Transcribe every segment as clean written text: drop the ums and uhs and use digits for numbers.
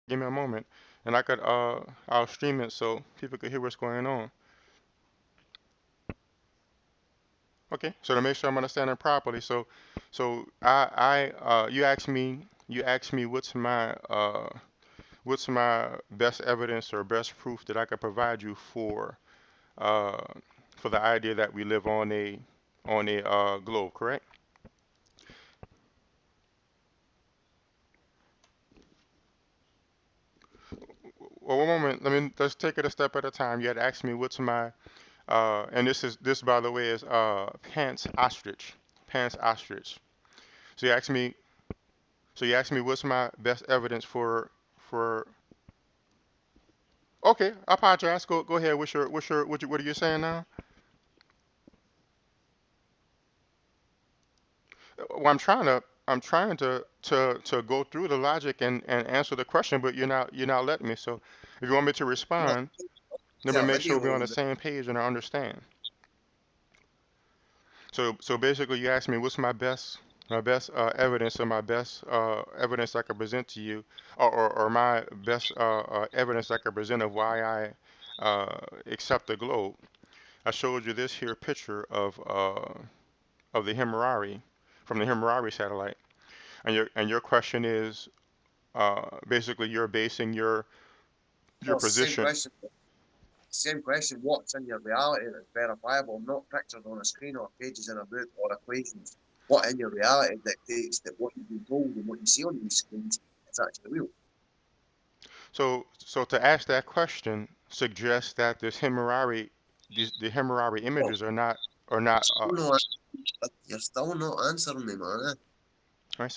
Give me a moment, and I'll stream it so people could hear what's going on. Okay, so to make sure I'm understanding properly, so you asked me what's my best evidence or best proof that I could provide you uh for the idea that we live on a globe, correct? Well, one moment. Let's take it a step at a time. You had asked me what's my and this by the way is pants ostrich, pants ostrich. So you asked me so you asked me what's my best evidence for. Okay, I apologize. Go ahead. What are you saying now? Well, I'm trying to go through the logic and answer the question, but you're not letting me. So if you want me to No, respond, let me a make sure video we're on the on same page and I understand. So basically, you asked me what's my best evidence or my best evidence I could present to you, or my best evidence I could present of why I accept the globe. I showed you this here picture of the Himurari from the Himurari satellite, and your question is basically you're basing your well, it's the same position. question. Same question. What's in your reality that's verifiable, not pictures on a screen or pages in a book or equations? What in your reality dictates that what you've been told and what you see on these screens is actually real? So to ask that question suggests that the Himurari Well, images are not still not, you're still not answering me, man. right.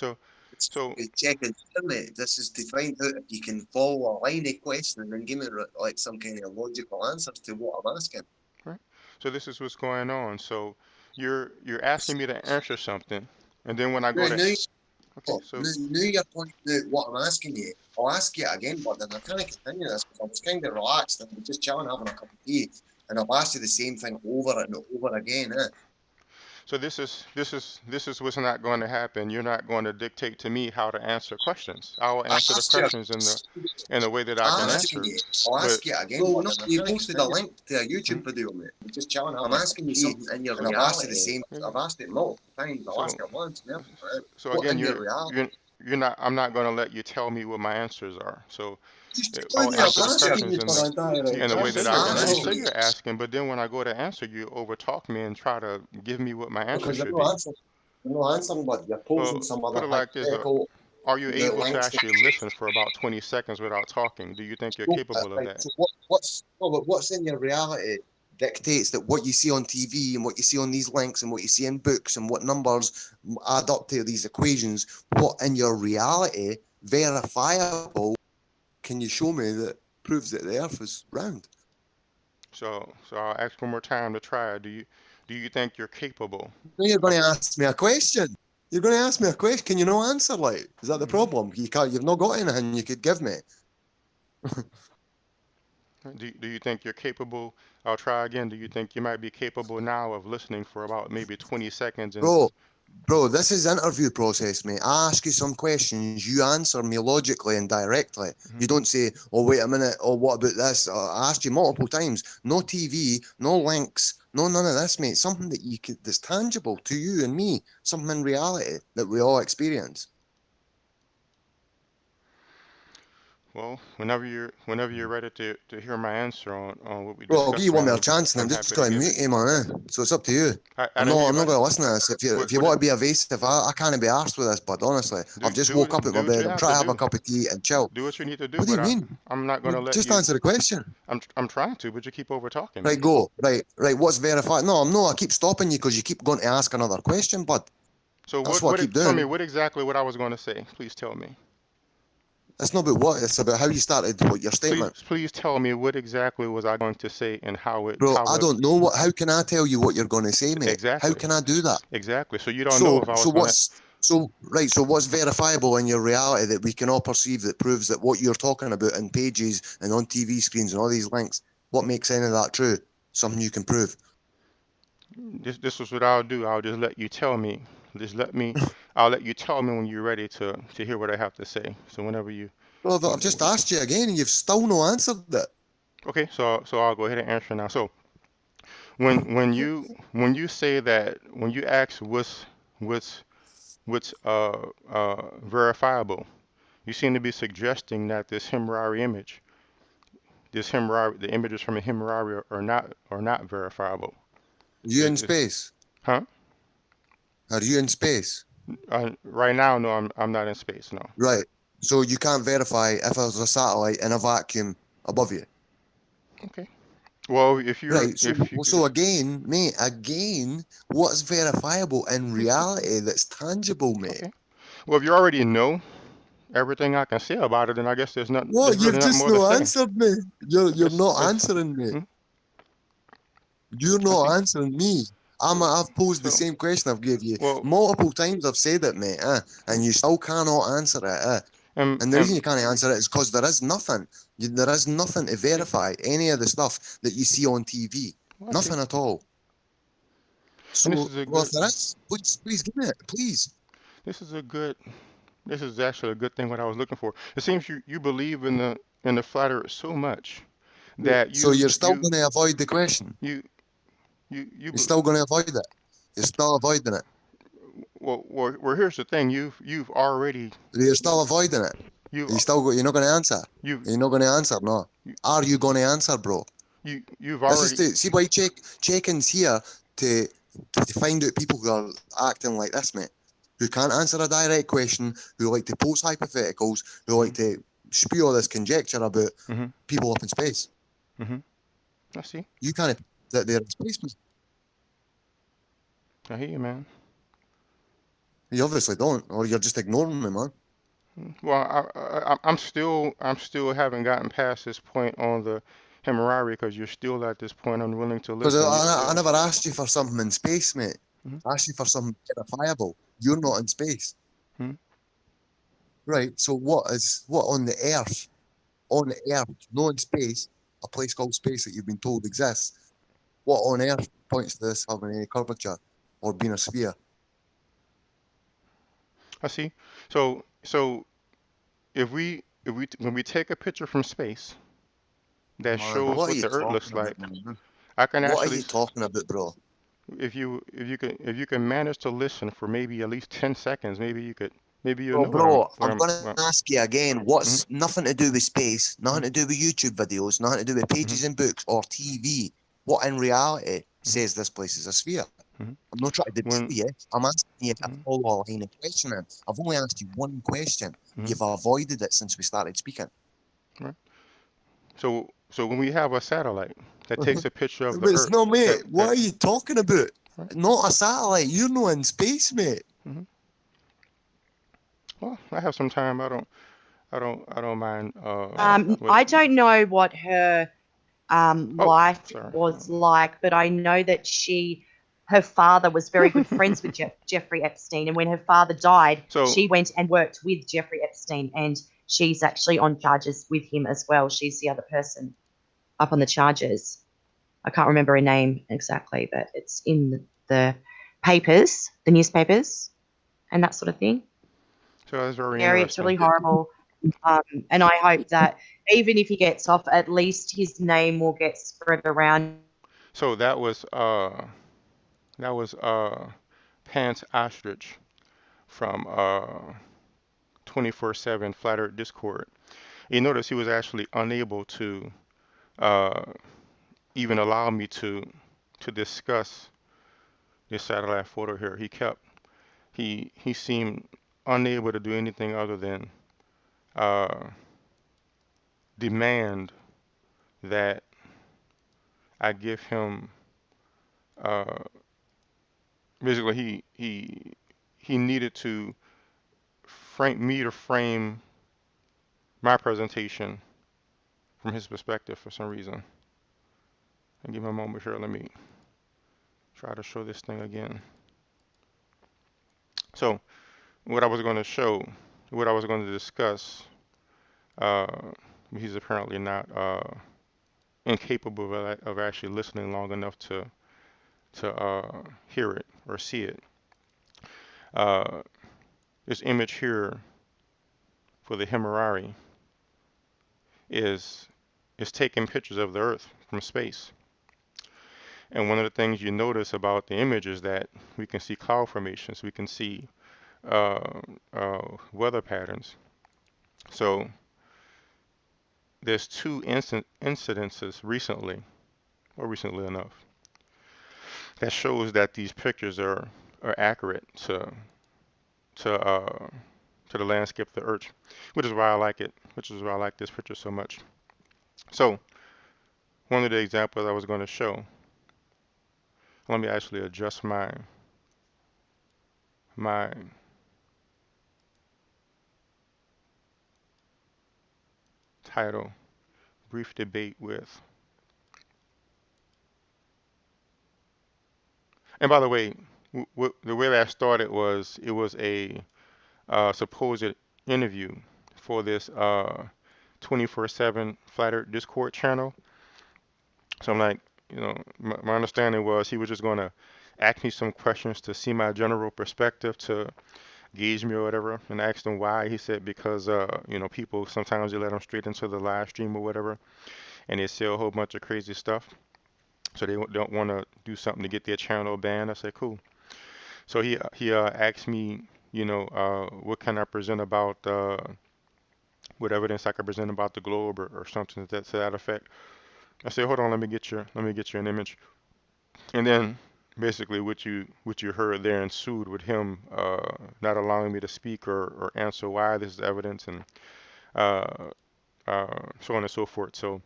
It's So a check and mate. This is to find out if you can follow a line of questioning and give me like some kind of logical answers to what I'm asking. right. So this is what's going on. So you're asking me to answer something, and then when I go Now, to now, okay, so now you're pointing out what I'm asking you. I'll ask you again, but then I can't continue this because I was kind of relaxed and I was just chilling, having a cup of tea, and I've asked you the same thing over and over again. Eh? so this is what's not going to happen. You're not going to dictate to me how to answer questions. I will I answer the asked you. questions in the way that I can Asking answer. you. I'll But ask you again, but then I can't posted a link to a hmm, YouTube video, mate. We're just chilling, having a cup of tea, and I've asked you the same. yeah, I've asked it multiple times. I'll so ask it once now. Right? so What again, in your reality? you're not. I'm not going to let you tell me what my answers are. So Just tell I'll me. I'm answer the asking questions you. in the way that Just I can asking answer. you. You're asking, but then when I go to answer, you overtalk me and try to give me what my answer Because should be. you're not answering, but you're posing Well, some other put it like this: hypothetical are you the able to links to. actually listen for about 20 seconds without talking? Do you think you're So, capable of right. that? So what's no, but what's in your reality dictates that what you see on TV and what you see on these links and what you see in books and what numbers add up to these equations. What in your reality verifiable can you show me that proves that the Earth is round? So I'll ask one more time to try. Do you think you're capable No, you're of? going to ask me a question. You're going to ask me a question. Can you not answer? Like, is that the Mhm. problem? You can't. You've not got anything you could give me. Do you think you're capable? I'll try again. Do you think you might be capable now of listening for about maybe 20 seconds and Bro, bro, this is interview process, mate. I ask you some questions, you answer me logically and directly. You mhm. don't say, "Oh, wait a minute," or "What about this?" I asked you multiple times. No TV, no links, no none of this, mate. Something that you could that's tangible to you and me. Something in reality that we all experience. Well, whenever you're ready to hear my answer on what we Bro, I'll give discussed you one more currently, chance, and I'm I'm just happy to going to give mute it. you, man. So it's up to you. I I'm didn't hear not. you, I'm not buddy. going to listen to this. If What you what want to be evasive, I can't be arsed with this. But honestly, do I've just do woke what up at my do what bed. you I'm have trying to to have a do. cup of tea and chill. Do what you need to do, What do but you mean? I'm not gonna let Just you. answer the question. I'm trying to, but you keep over talking me. Right, go. Right. What's verified? No, I'm not. I keep stopping you because you keep going to ask another question, but So that's what what I what keep tell me doing. what exactly what I was going to say. Please tell me. It's not about what, it's about how you started what your statement. Please tell me what exactly was I going to say and how it Bro, how I it don't know what, how can I tell you what you're going to say, mate? How exactly can I do that? exactly. So you don't know So, if I so was gonna. what's, so what's verifiable in your reality that we can all perceive that proves that what you're talking about in pages and on TV screens and all these links, what makes any of that true? Something you can prove. This is what I'll do. I'll just let you tell me. Just let me. I'll let you tell me when you're ready to hear what I have to say. So whenever you Bro, but I've When, just asked you again and you've still no answered it. okay, so I'll go ahead and answer now. So when you say that, when you ask what's verifiable, you seem to be suggesting that the images from a hemorrhage are not verifiable. Are you in Is space? huh? Are you in space? Right now, no, I'm not in space. No. Right. So you can't verify if there's a satellite in a vacuum above you. Okay. Well, if you're Right. So if you so again, mate, again, what's verifiable in reality that's tangible, mate? okay. Well, if you already know everything I can say about it, then I guess there's What? really You've nothing just more to no say. answered me. You're It's not it's answering me. hmm, You're I not see. answering me. So I've posed the so same question I've gave you well, multiple times. I've said it, mate, and you still cannot answer it. And the and reason you can't answer it is because there is nothing. There is nothing to see. verify any of the stuff that you see on TV. Well, I see. Nothing at all. And this So, is a well, good if there is, please give me it, please. this is a good this is actually a good thing what I was looking for. It seems you believe in the flat earth so much that So you you're still you going to avoid the question. you you You're still going to avoid it. You're still avoiding it. well, here's the thing. You've already You're still avoiding it. you You're not going to answer. you You're not going to answer. No. you Are you going to answer, bro? you've This is already to see why check-ins here to to find out people who are acting like this, mate. Who can't answer a direct question, who like to post hypotheticals, who hmm like to spew all this conjecture about hmm people up in space. hmm I see. You can't that they're in space, mate. I hear you, man. You obviously don't, or you're just ignoring me, man. Well, I'm still haven't gotten past this point on the hemorrhage because you're still at this point unwilling to Because listen. You're I still never asked you for something in space, mate. hmm I asked you for something verifiable. You're not in space, hmm right? So what on the Earth? On Earth, not in space, a place called space that you've been told exists. What on earth points to this having any curvature or being a sphere? I see. So when we take a picture from space that Man, shows what are what you the Earth looks talking about, like, man? I can What are actually you talking about, bro? if you can manage to listen for maybe at least 10 seconds, maybe you'll Bro, know what I'm bro, what I'm I'm gonna what, ask you again. mm-hmm, What's nothing to do with space, mm-hmm, nothing to do with YouTube videos, nothing to do with mm-hmm, pages in books or TV? What in reality mm-hmm, says this place is a sphere? mm-hmm. I'm not trying to debate when you. I'm asking you a mhm, follow line of questioning. I've only asked you one question. mhm, You've avoided it since we started speaking. right. So when we have a satellite that takes a picture of the But it's Earth, not, mate. What that are you talking about? right, Not a satellite. You're not in space, mate. hmm well, I have some time. I don't mind. What? I don't know what her Oh, life sorry. was like, but I know that her father was very good friends with Jeffrey Epstein. And when her father died, So she went and worked with Jeffrey Epstein, and she's actually on charges with him as well. She's the other person up on the charges. I can't remember her name exactly, but it's in the papers, the newspapers, and that sort of thing. so that's very Scary. It's interesting. really horrible. And I hope that even if he gets off, at least his name will get spread around. So that was Pants Ostrich from 24/7 Flat Earth Discord. You notice he was actually unable to uh, even allow me to discuss this satellite photo here. He seemed unable to do anything other than uh, demand that I give him uh, basically he needed to frame my presentation from his perspective for some reason. And give me a moment here. Let me try to show this thing again. So what I was going to show, what I was going to discuss, uh, he's apparently not incapable of actually listening long enough to hear it or see it. Uh, this image here for the hemorrhage. is taking pictures of the Earth from space. And one of the things you notice about the image is that we can see cloud formations, we can see uh, weather patterns. So there's two incidences recently, or recently enough, that shows that these pictures are accurate to uh, to the landscape of the Earth, which is why I like it, which is why I like this picture so much. So one of the examples I was going to show, let me actually adjust my title, brief debate with. And by the way, the way that started was it was a supposed interview for this 24/7 Flat Earth Discord channel. So I'm like, my understanding was he was just going to ask me some questions to see my general perspective to gauge me or whatever. And I asked him why. He said because people sometimes they let them straight into the live stream or whatever, and they say a whole bunch of crazy stuff. So they don't want to do something to get their channel banned. I said cool. So he asked me, what can I present about what evidence I could present about the globe or something to that effect. I said, hold on, let me get you an image. And then basically what you heard there ensued with him not allowing me to speak or answer why this is evidence and uh, so on and so forth. So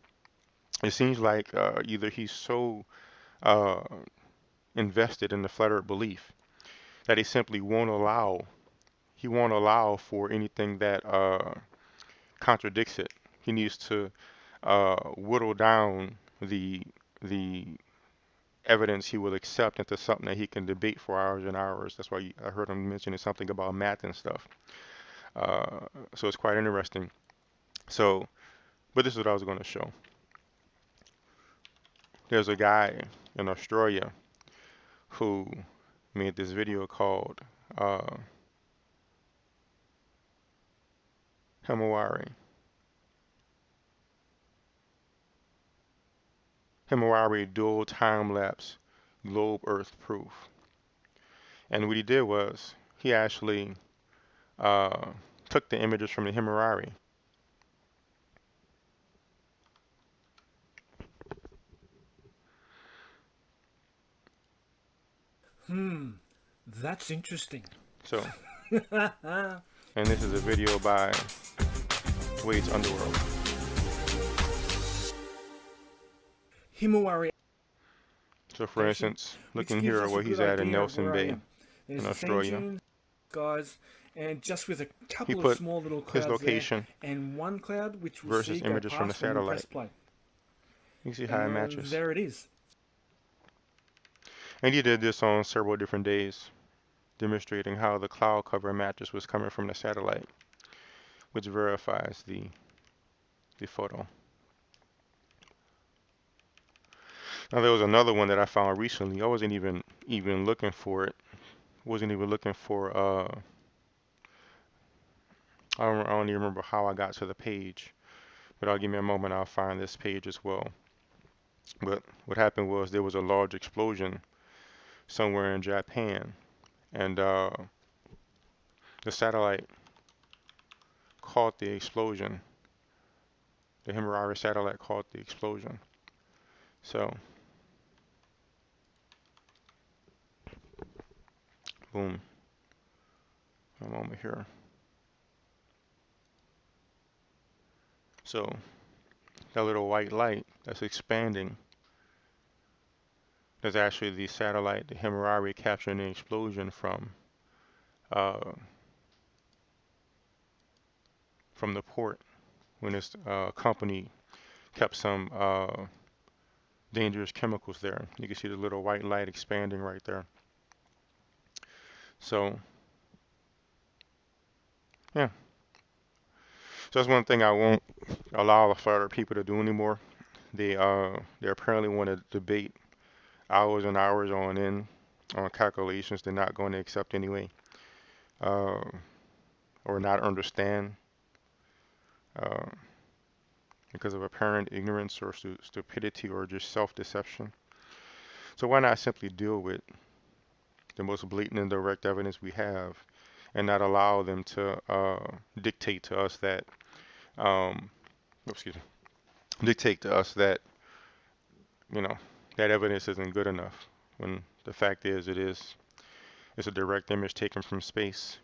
it seems like either he's so uh, invested in the flat earth belief that he won't allow for anything that contradicts it. He needs to whittle down the evidence he will accept into something that he can debate for hours and hours. That's why I heard him mentioning something about math and stuff. Uh, so it's quite interesting. So, but this is what I was going to show. There's a guy in Australia who made this video called uh, Himawari. Himawari dual time lapse globe Earth proof. And what he did was he actually uh, took the images from the Himawari. That's interesting. So, and this is a video by Wade's Underworld. Himawari. So, for instance, Which looking gives here us a where good he's at in idea of Nelson where I Bay am. There's in the sand Australia, dunes, guys, and just with a he couple of put small little his clouds there, location and one cloud which we'll versus see go images from the past when we press satellite. play. You can see how And it matches. there it is. And he did this on several different days, demonstrating how the cloud cover matches was coming from the satellite, which verifies the photo. Now there was another one that I found recently. I wasn't even looking for it. Wasn't even looking for I don't even remember how I got to the page, but I'll give me a moment. I'll find this page as well. But what happened was there was a large explosion somewhere in Japan, and the satellite caught the explosion. The Himawari satellite caught the explosion. So, boom. A moment here. So, that little white light that's expanding, that's actually the satellite, the Himawari, capturing the explosion uh, from the port when this company kept some dangerous chemicals there. You can see the little white light expanding right there. So, yeah. So that's one thing I won't allow the flat earth people to do anymore. They apparently want to debate hours and hours on end on calculations they're not going to accept anyway, uh, or not understand. Uh, because of apparent ignorance or stupidity or just self-deception. So why not simply deal with the most blatant and direct evidence we have and not allow them to dictate to us that, um, excuse me, dictate to us that, you know, that evidence isn't good enough when the fact is it's a direct image taken from space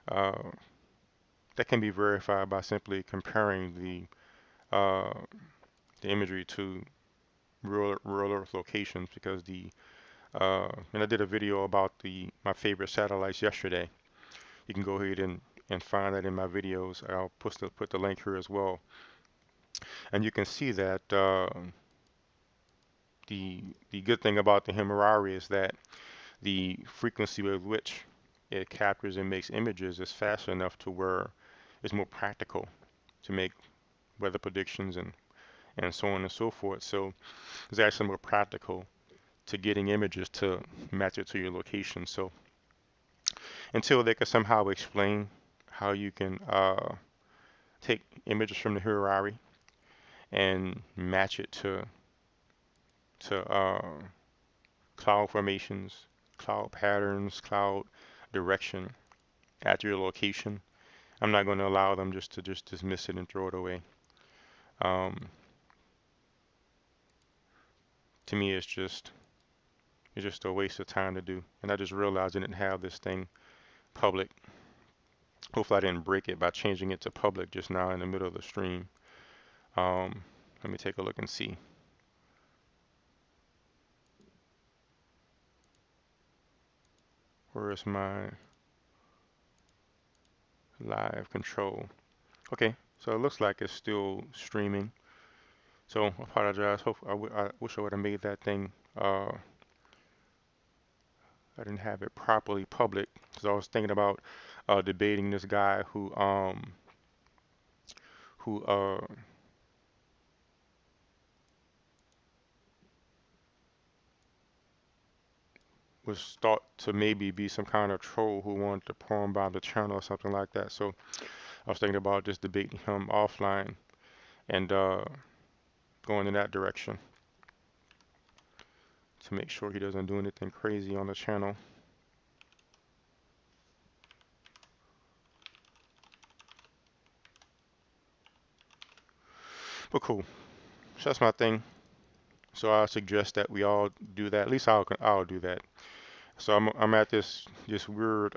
uh, that can be verified by simply comparing the imagery to real Earth locations because and I did a video about my favorite satellites yesterday. You can go ahead and find that in my videos. I'll put the link here as well, and you can see that the good thing about the Himurari is that the frequency with which it captures and makes images is fast enough to where it's more practical to make weather predictions and so on and so forth. So it's actually more practical to getting images to match it to your location. So until they can somehow explain how you can take images from the Himurari and match it to cloud formations, cloud patterns, cloud direction at your location, I'm not going to allow them just to just dismiss it and throw it away. To me, it's just a waste of time to do. And I just realized I didn't have this thing public. Hopefully, I didn't break it by changing it to public just now in the middle of the stream. Let me take a look and see. Where is my live control? Okay, so it looks like it's still streaming. So I apologize. I wish I would have made that thing. I didn't have it properly public because I was thinking about debating this guy who was thought to maybe be some kind of troll who wanted to porn bomb the channel or something like that. So I was thinking about just debating him offline and going in that direction to make sure he doesn't do anything crazy on the channel. But cool. So that's my thing. So I suggest that we all do that. At least I'll do that. So I'm at this weird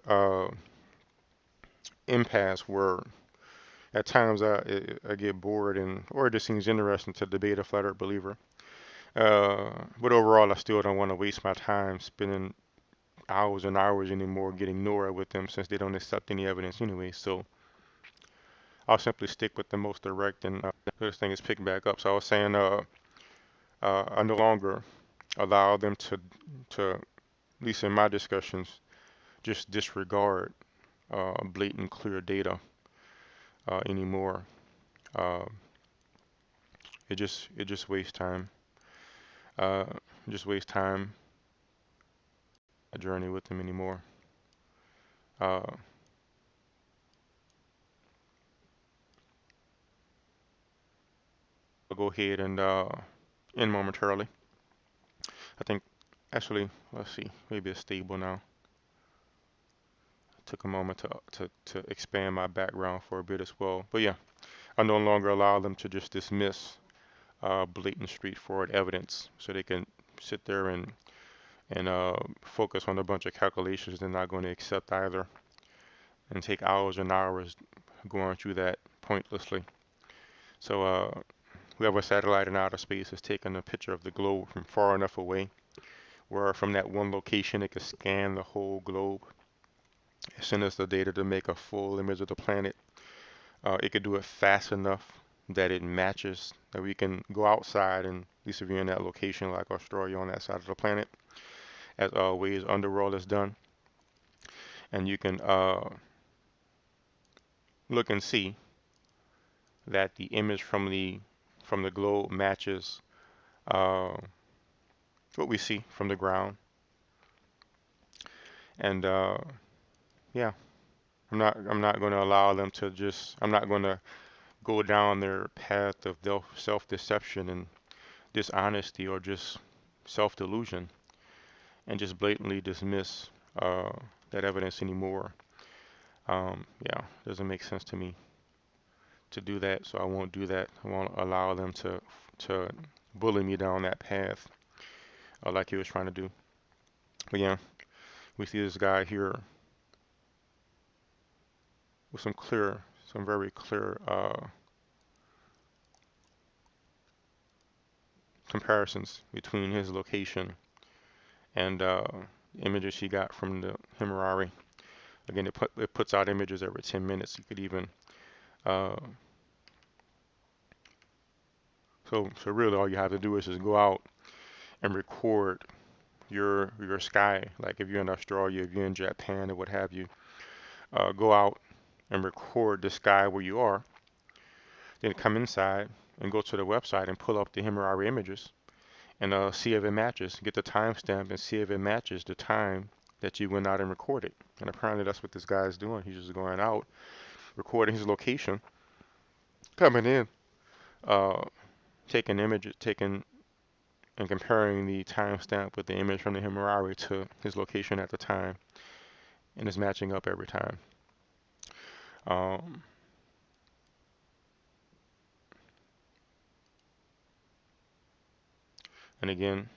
impasse where at times I get bored or it just seems interesting to debate a flat earth believer. But overall, I still don't want to waste my time spending hours and hours anymore getting nowhere with them since they don't accept any evidence anyway. So I'll simply stick with the most direct and this thing is picking back up. So I was saying I no longer allow them to at least in my discussions just disregard blatant clear data anymore. Uh, it just wastes time. Uh, just waste time a journey with them anymore. Uh, I'll go ahead and end momentarily. I think actually, let's see, maybe it's stable now. Took a moment to expand my background for a bit as well. But yeah, I no longer allow them to just dismiss blatant straightforward evidence, so they can sit there and focus on a bunch of calculations they're not going to accept either, and take hours and hours going through that pointlessly. So whoever satellite in outer space has taken a picture of the globe from far enough away, where from that one location it could scan the whole globe, send us the data to make a full image of the planet. It could do it fast enough that it matches, that we can go outside, and at least if you're in that location like Australia on that side of the planet, as ways underworld is done, and you can look and see that the image from the globe matches uh, what we see from the ground. And yeah, I'm not going to allow them to just. I'm not going to go down their path of self-deception and dishonesty or just self-delusion and just blatantly dismiss that evidence anymore. Yeah, doesn't make sense to me to do that, so I won't do that. I won't allow them to bully me down that path like he was trying to do. But yeah, we see this guy here with some very clear comparisons between his location and images he got from the Himurari. Again, it puts out images every 10 minutes. You could even uh, so really all you have to do is just go out and record your sky. Like if you're in Australia, if you're in Japan, or what have you, go out and record the sky where you are. Then come inside and go to the website and pull up the Himurari images and see if it matches. Get the timestamp and see if it matches the time that you went out and recorded. And apparently that's what this guy is doing. He's just going out, recording his location, coming in, uh, taking images, taking and comparing the timestamp with the image from the Himurari to his location at the time, and it's matching up every time. Um, and again,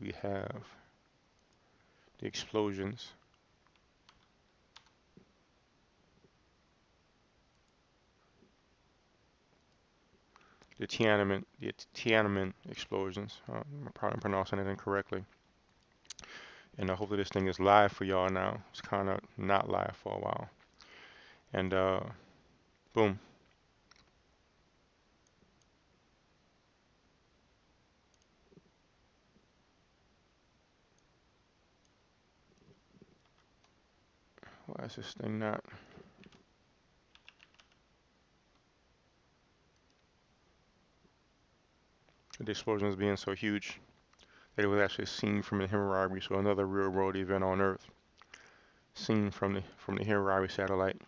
we have the explosions, the Tiananmen explosions. I'm probably pronouncing it incorrectly. And hopefully this thing is live for y'all now. It's kind of not live for a while. And boom. Why is this thing not? The explosions being so huge that it was actually seen from the Himurari, so another real world event on Earth, seen from the Himurari satellite.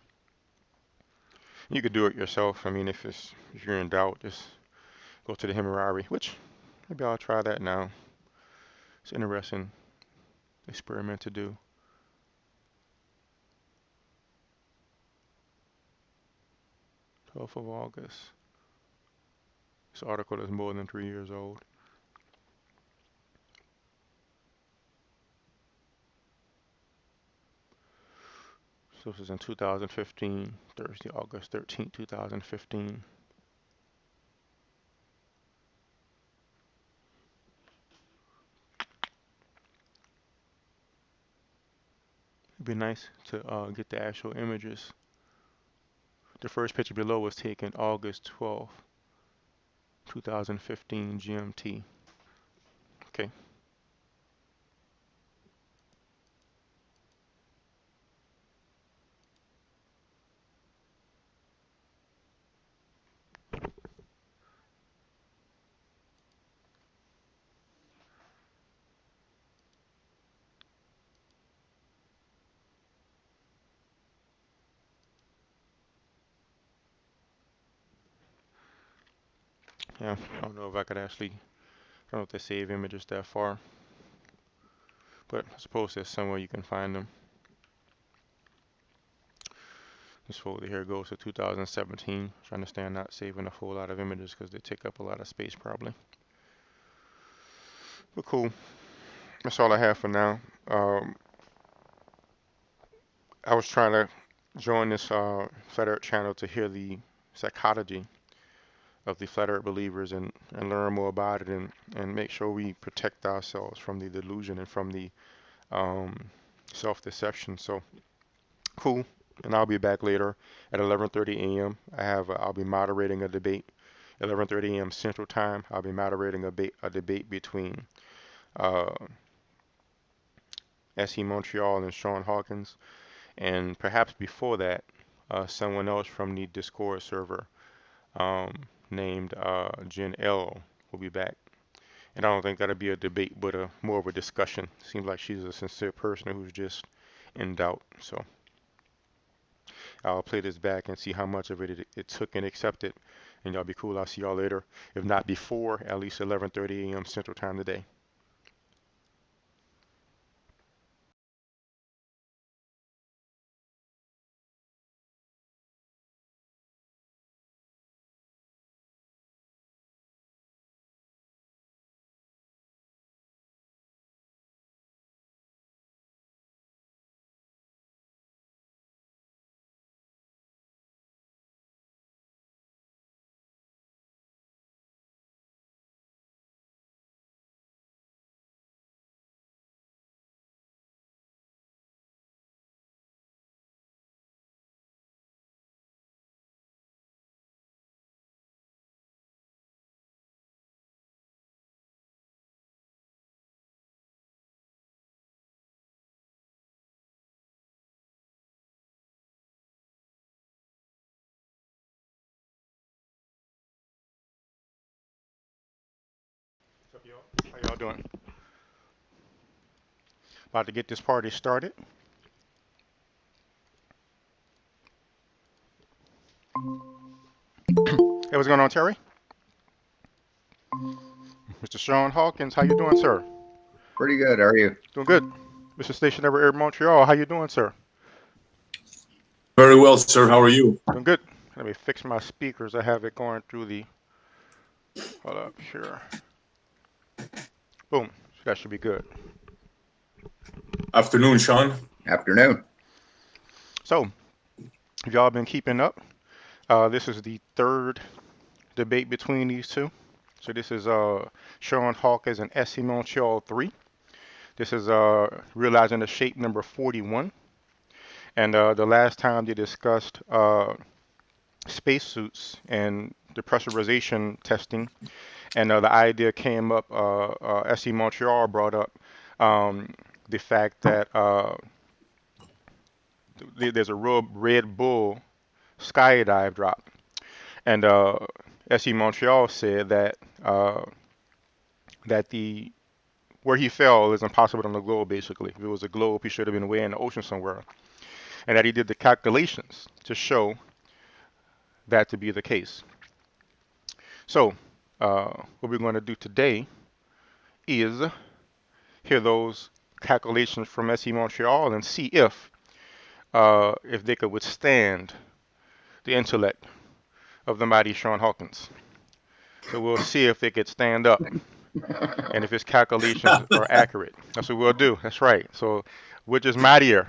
You could do it yourself. I mean, if you're in doubt, just go to the Himurari, which maybe I'll try that now. It's an interesting experiment to do. 12th of August. This article is more than 3 years old. So this is in 2015, Thursday, August 13th, 2015. It'd be nice to get the actual images. The first picture below was taken August 12th, 2015 GMT. Okay. Yeah, I don't know if I could actually, I don't know if they save images that far, but I suppose there's somewhere you can find them. This folder here goes to 2017, which I understand not saving a whole lot of images because they take up a lot of space probably. But cool, that's all I have for now. I was trying to join this Flat Earth channel to hear the psychology of the Flat Earth believers and learn more about it and make sure we protect ourselves from the delusion and from the self-deception. So cool. And I'll be back later at 11:30 a.m. I'll be moderating a debate. 11:30 a.m. Central Time. I'll be moderating a debate between SE Montreal and Shawn Hawkins, and perhaps before that, someone else from the Discord server named Jen L will be back, And I don't think that'll be a debate, but more of a discussion. Seems like she's a sincere person who's just in doubt. So I'll play this back and see how much of it took and accepted. And y'all be cool. I'll see y'all later. If not before, at least 11:30 a.m. Central Time today. What's up, y'all? How y'all doing? About to get this party started. Hey, what's going on, Terry? Mr. Shawn Hawkins, how you doing, sir? Pretty good. How are you? Doing good. Mr. Station Ever Air Montreal, how you doing, sir? Very well, sir. How are you? Doing good. Let me fix my speakers. I have it going through the. Hold up here. Boom. That should be good. Afternoon, Sean. Afternoon. So, if y'all been keeping up, this is the third debate between these two. So this is Shawn Hawkins and SC Montreal 3. This is realizing the shape number 41. And the last time they discussed spacesuits and the pressurization testing, and the idea came up, SC Montreal brought up the fact that there's a real Red Bull skydive drop. And SC Montreal said that that the where he fell is impossible on the globe, basically. If it was a globe, he should have been way in the ocean somewhere. And that he did the calculations to show that to be the case. So, what we're going to do today is hear those calculations from SC Montreal and see if they could withstand the intellect of the mighty Shawn Hawkins. So we'll see if they could stand up and if his calculations are accurate. That's what we'll do. That's right. So which is mightier,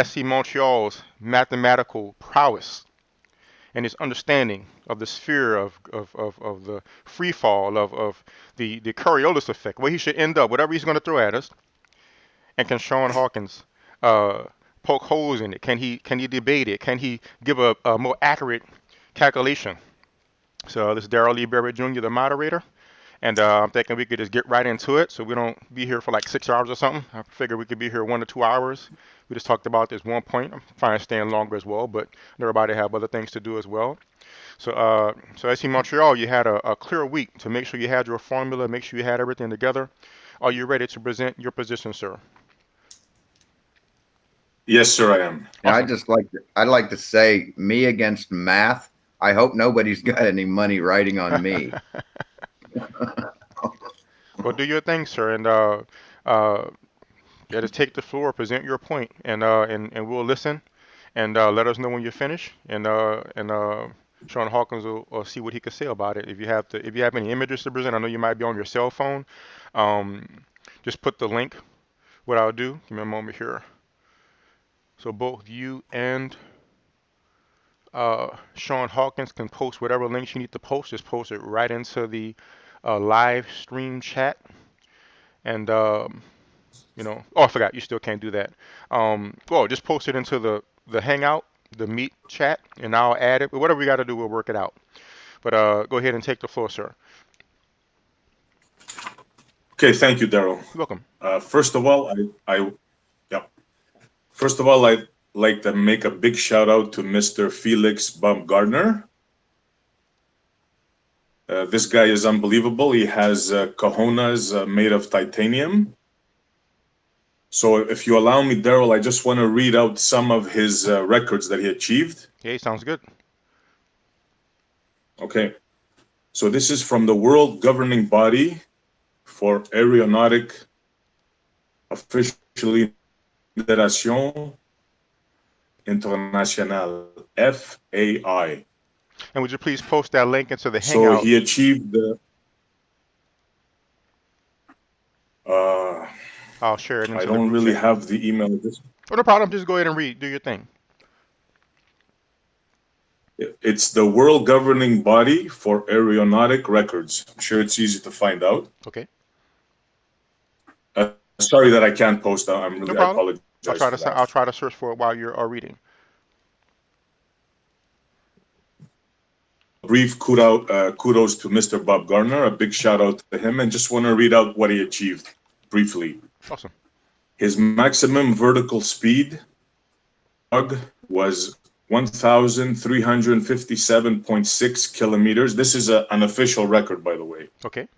SC Montreal's mathematical prowess and his understanding of the sphere of the free fall of the Coriolis effect, where he should end up, whatever he's going to throw at us, and can Shawn Hawkins poke holes in it? Can he debate it? Can he give a more accurate calculation? So this is Darrell Lee Barrett Jr., the moderator. And I'm thinking we could just get right into it so we don't be here for like 6 hours or something. I figure we could be here 1 to 2 hours. We just talked about this one point. I'm fine staying longer as well, but everybody have other things to do as well. So so SC Montreal, you had a clear week to make sure you had your formula, make sure you had everything together. Are you ready to present your position, sir? Yes, sir, I am. Awesome. I'd like to say, me against math. I hope nobody's got any money riding on me. Well, do your thing, sir, and just take the floor, present your point, and we'll listen, and let us know when you're finished, and Shawn Hawkins will see what he can say about it. If you have any images to present, I know you might be on your cell phone. Just put the link. What I'll do, give me a moment here. So both you and Shawn Hawkins can post whatever links you need to post. Just post it right into the live stream chat. And you know, oh, I forgot, you still can't do that. Well, just post it into the Hangout, the Meet chat, and I'll add it. But whatever we got to do, we'll work it out. But go ahead and take the floor, sir. Okay, thank you, Darrell. You're welcome. First of all, First of all, I'd like to make a big shout out to Mr. Felix Baumgartner. This guy is unbelievable. He has cojones made of titanium. So if you allow me, Daryl, I just want to read out some of his records that he achieved. Okay, sounds good. Okay. So this is from the World Governing Body for Aeronautic, officially Fédération Internationale, FAI. And would you please post that link into the So Hangout? he achieved I'll share it I into the don't group really chat. have the email address. Oh, no problem. Just go ahead and read. Do your thing. It's the World Governing Body for Aeronautic Records. I'm sure it's easy to find out. Okay. Sorry that I can't post that. No I problem. apologize for that. I'll try to search for it while you're reading. Brief kudos to Mr. Baumgartner. A big shout out to him, and just want to read out what he achieved briefly. Awesome. His maximum vertical speed was 1,357.6 kilometers. This is an official record, by the way. Okay.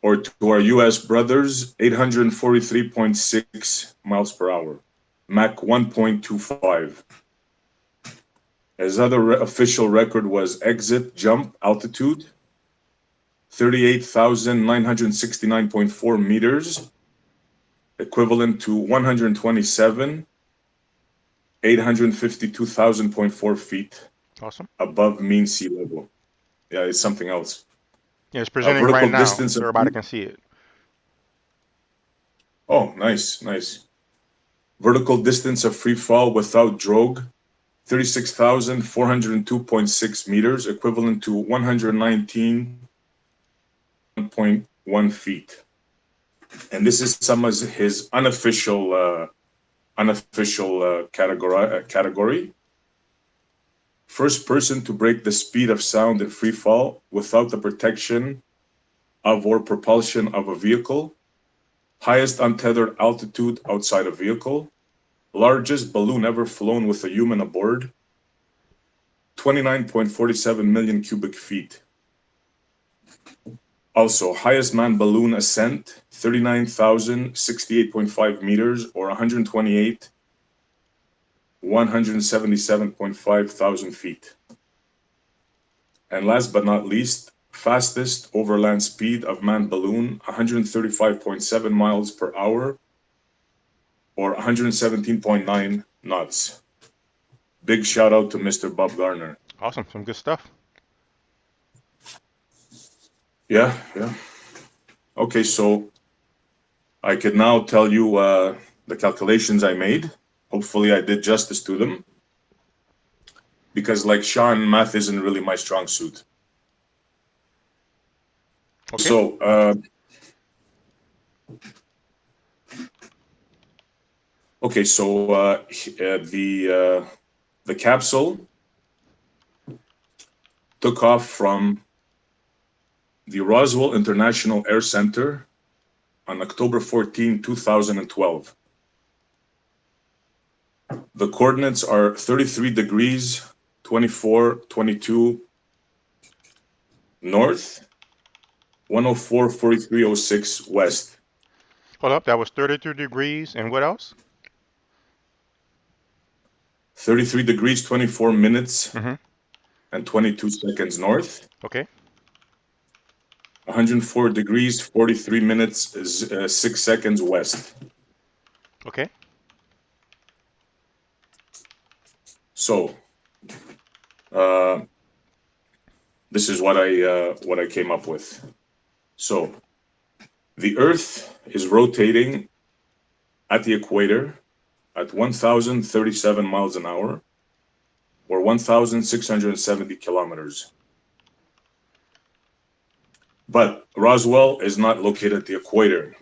Or to our U.S. brothers, 843.6 miles per hour, Mach 1.25. His other official record was exit jump altitude, 38,969.4 meters, equivalent to 852,000.4 feet. Awesome. Above mean sea level. Yeah, it's something else. Yeah, it's presenting right now, so everybody can see it. Oh, nice, nice. Vertical distance of free fall without drogue, 36,402.6 meters, equivalent to 119.1 feet. And this is some of his unofficial category. First person to break the speed of sound at free fall without the protection of or propulsion of a vehicle. Highest untethered altitude outside a vehicle. Largest balloon ever flown with a human aboard. 29.47 million cubic feet. Also, highest manned balloon ascent, 39,068.5 meters or 177.5 thousand feet. And last but not least, fastest overland speed of manned balloon, 135.7 miles per hour or 117.9 knots. Big shout out to Mr. Baumgartner. Awesome. Some good stuff. Yeah, yeah. Okay, so I could now tell you the calculations I made. Hopefully I did justice to them. Because like Shawn, math isn't really my strong suit. Okay. So, the capsule took off from the Roswell International Air Center on October 14, 2012. The coordinates are 33 degrees, 24, 22 north, 104, 4306 west. Hold up. That was 33 degrees. And what else? 33 degrees, 24 minutes, Mm-hmm. and 22 seconds north. Okay. 104 degrees, 43 minutes, 6 seconds west. Okay. So, this is what I came up with. So, the Earth is rotating at the equator at 1,037 miles an hour, or 1,670 kilometers. But Roswell is not located at the equator,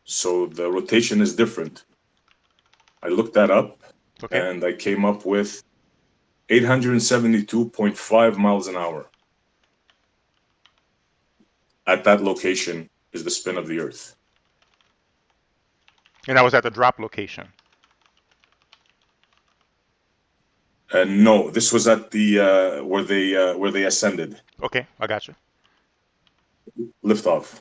so the rotation is different. I looked that up, Okay. and I came up with 872.5 miles an hour. At that location is the spin of the Earth. And that was at the drop location. No, this was at the where they ascended. Okay, I got you. Liftoff.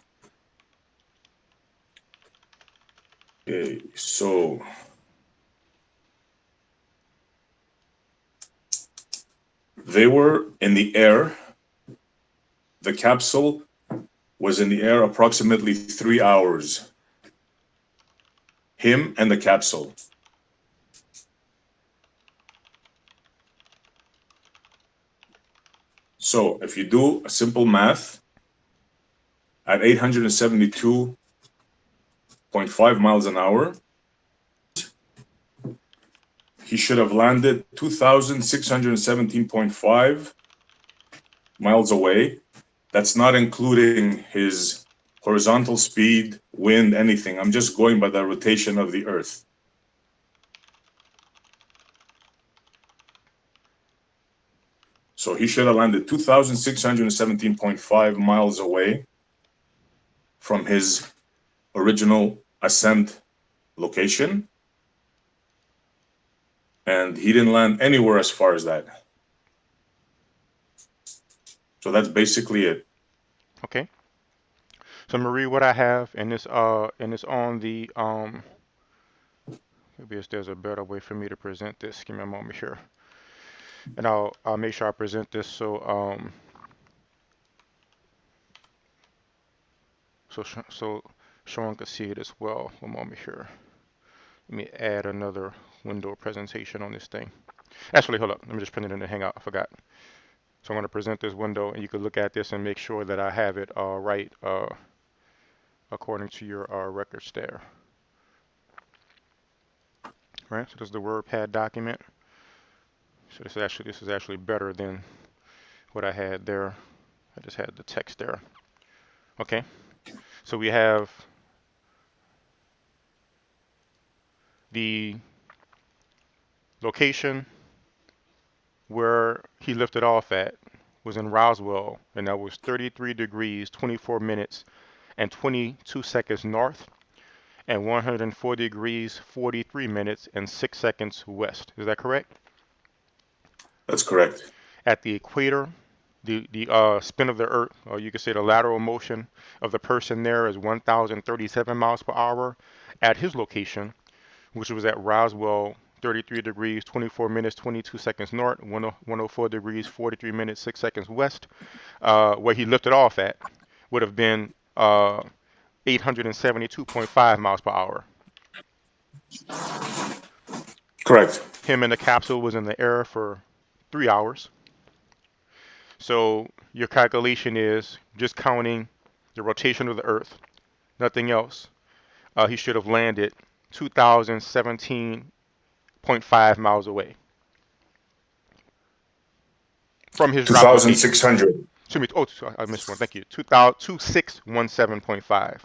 Okay, so they were in the air. The capsule was in the air approximately 3 hours. Him and the capsule. So if you do a simple math, at 872.5 miles an hour, he should have landed 2,617.5 miles away. That's not including his horizontal speed, wind, anything. I'm just going by the rotation of the Earth. So he should have landed 2,617.5 miles away from his original ascent location. And he didn't land anywhere as far as that. So that's basically it. Okay. So I'm gonna read what I have, and it's on the maybe there's a better way for me to present this. Give me a moment here, and I'll make sure I present this so Sean can see it as well. One moment here. Let me add another window presentation on this thing. Actually, hold up. Let me just print it in the Hangout. I forgot. So I'm going to present this window, and you can look at this and make sure that I have it right according to your records there. Right. So this is the WordPad document. So this is actually better than what I had there. I just had the text there. Okay. So we have the location where he lifted off at was in Roswell, and that was 33 degrees, 24 minutes, and 22 seconds north, and 104 degrees, 43 minutes, and 6 seconds west. Is that correct? That's correct. At the equator, the spin of the Earth, or you could say the lateral motion of the person there, is 1,037 miles per hour. At his location, which was at Roswell, 33 degrees, 24 minutes, 22 seconds north, 104 degrees, 43 minutes, 6 seconds west, where he lifted off at, would have been 872.5 miles per hour. Correct. Him and the capsule was in the air for 3 hours. So your calculation is just counting the rotation of the Earth, nothing else. He should have landed 2,017.5 miles away from his drop location. 2,600. Excuse me. Oh, I missed one. Thank you. 2617.5.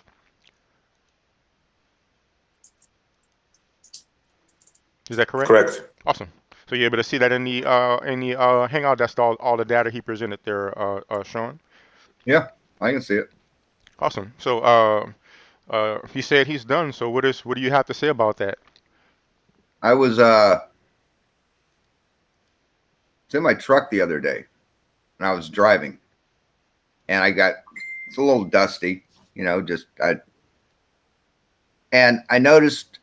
Is that correct? Correct. Awesome. So you're able to see that in the Hangout. That's all the data he presented there, Sean. Yeah, I can see it. Awesome. So he said he's done. So what do you have to say about that? I was in my truck the other day, and I was driving, and it's a little dusty, and I noticed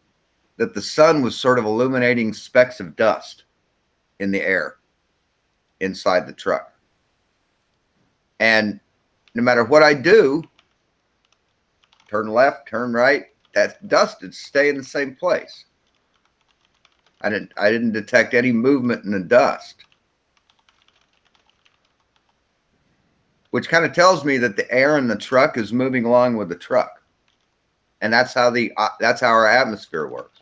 that the sun was sort of illuminating specks of dust in the air inside the truck. And no matter what I do, turn left, turn right, that dust would stay in the same place. I didn't detect any movement in the dust, which kind of tells me that the air in the truck is moving along with the truck. And that's how our atmosphere works.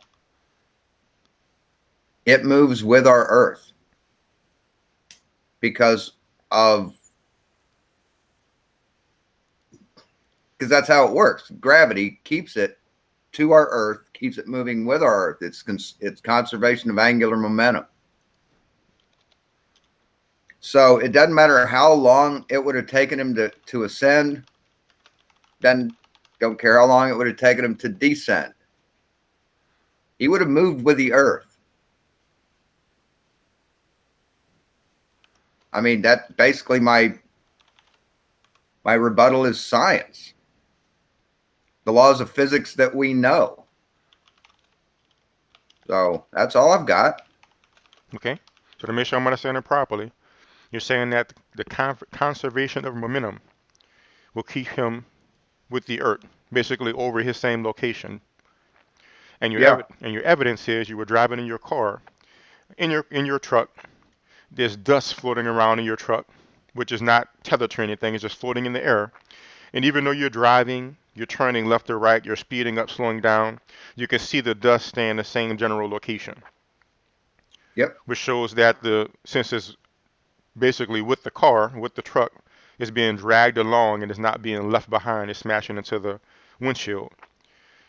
It moves with our Earth because that's how it works. Gravity keeps it to our Earth, keeps it moving with our Earth. It's conservation of angular momentum. So it doesn't matter how long it would have taken him to ascend. Then don't care how long it would have taken him to descend. He would have moved with the Earth I mean, that basically my rebuttal is science. The laws of physics that we know. So that's all I've got. Okay. So to make sure I'm understanding it properly, you're saying that the conservation of momentum will keep him with the Earth, basically over his same location. And Yeah. your evidence is you were driving in your car, in your truck. There's dust floating around in your truck, which is not tethered to anything. It's just floating in the air. And even though you're driving, you're turning left or right, you're speeding up, slowing down, you can see the dust stay in the same general location. Yep. Which shows that since it's basically with the car, with the truck, it's being dragged along and it's not being left behind. It's smashing into the windshield.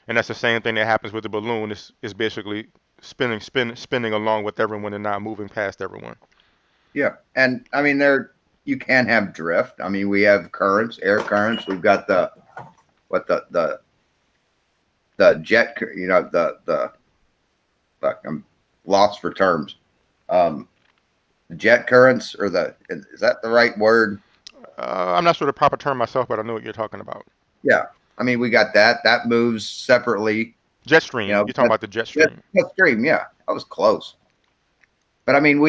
And that's the same thing that happens with the balloon. It's basically spinning along with everyone and not moving past everyone. Yeah. And I mean, you can have drift. I mean, we have currents, air currents. We've got the jet, I'm lost for terms. Jet currents, or is that the right word? I'm not sure the proper term myself, but I know what you're talking about. Yeah. I mean, we got that moves separately. Jet stream. You're talking about the jet stream. Jet stream. Yeah. That was close. But I mean,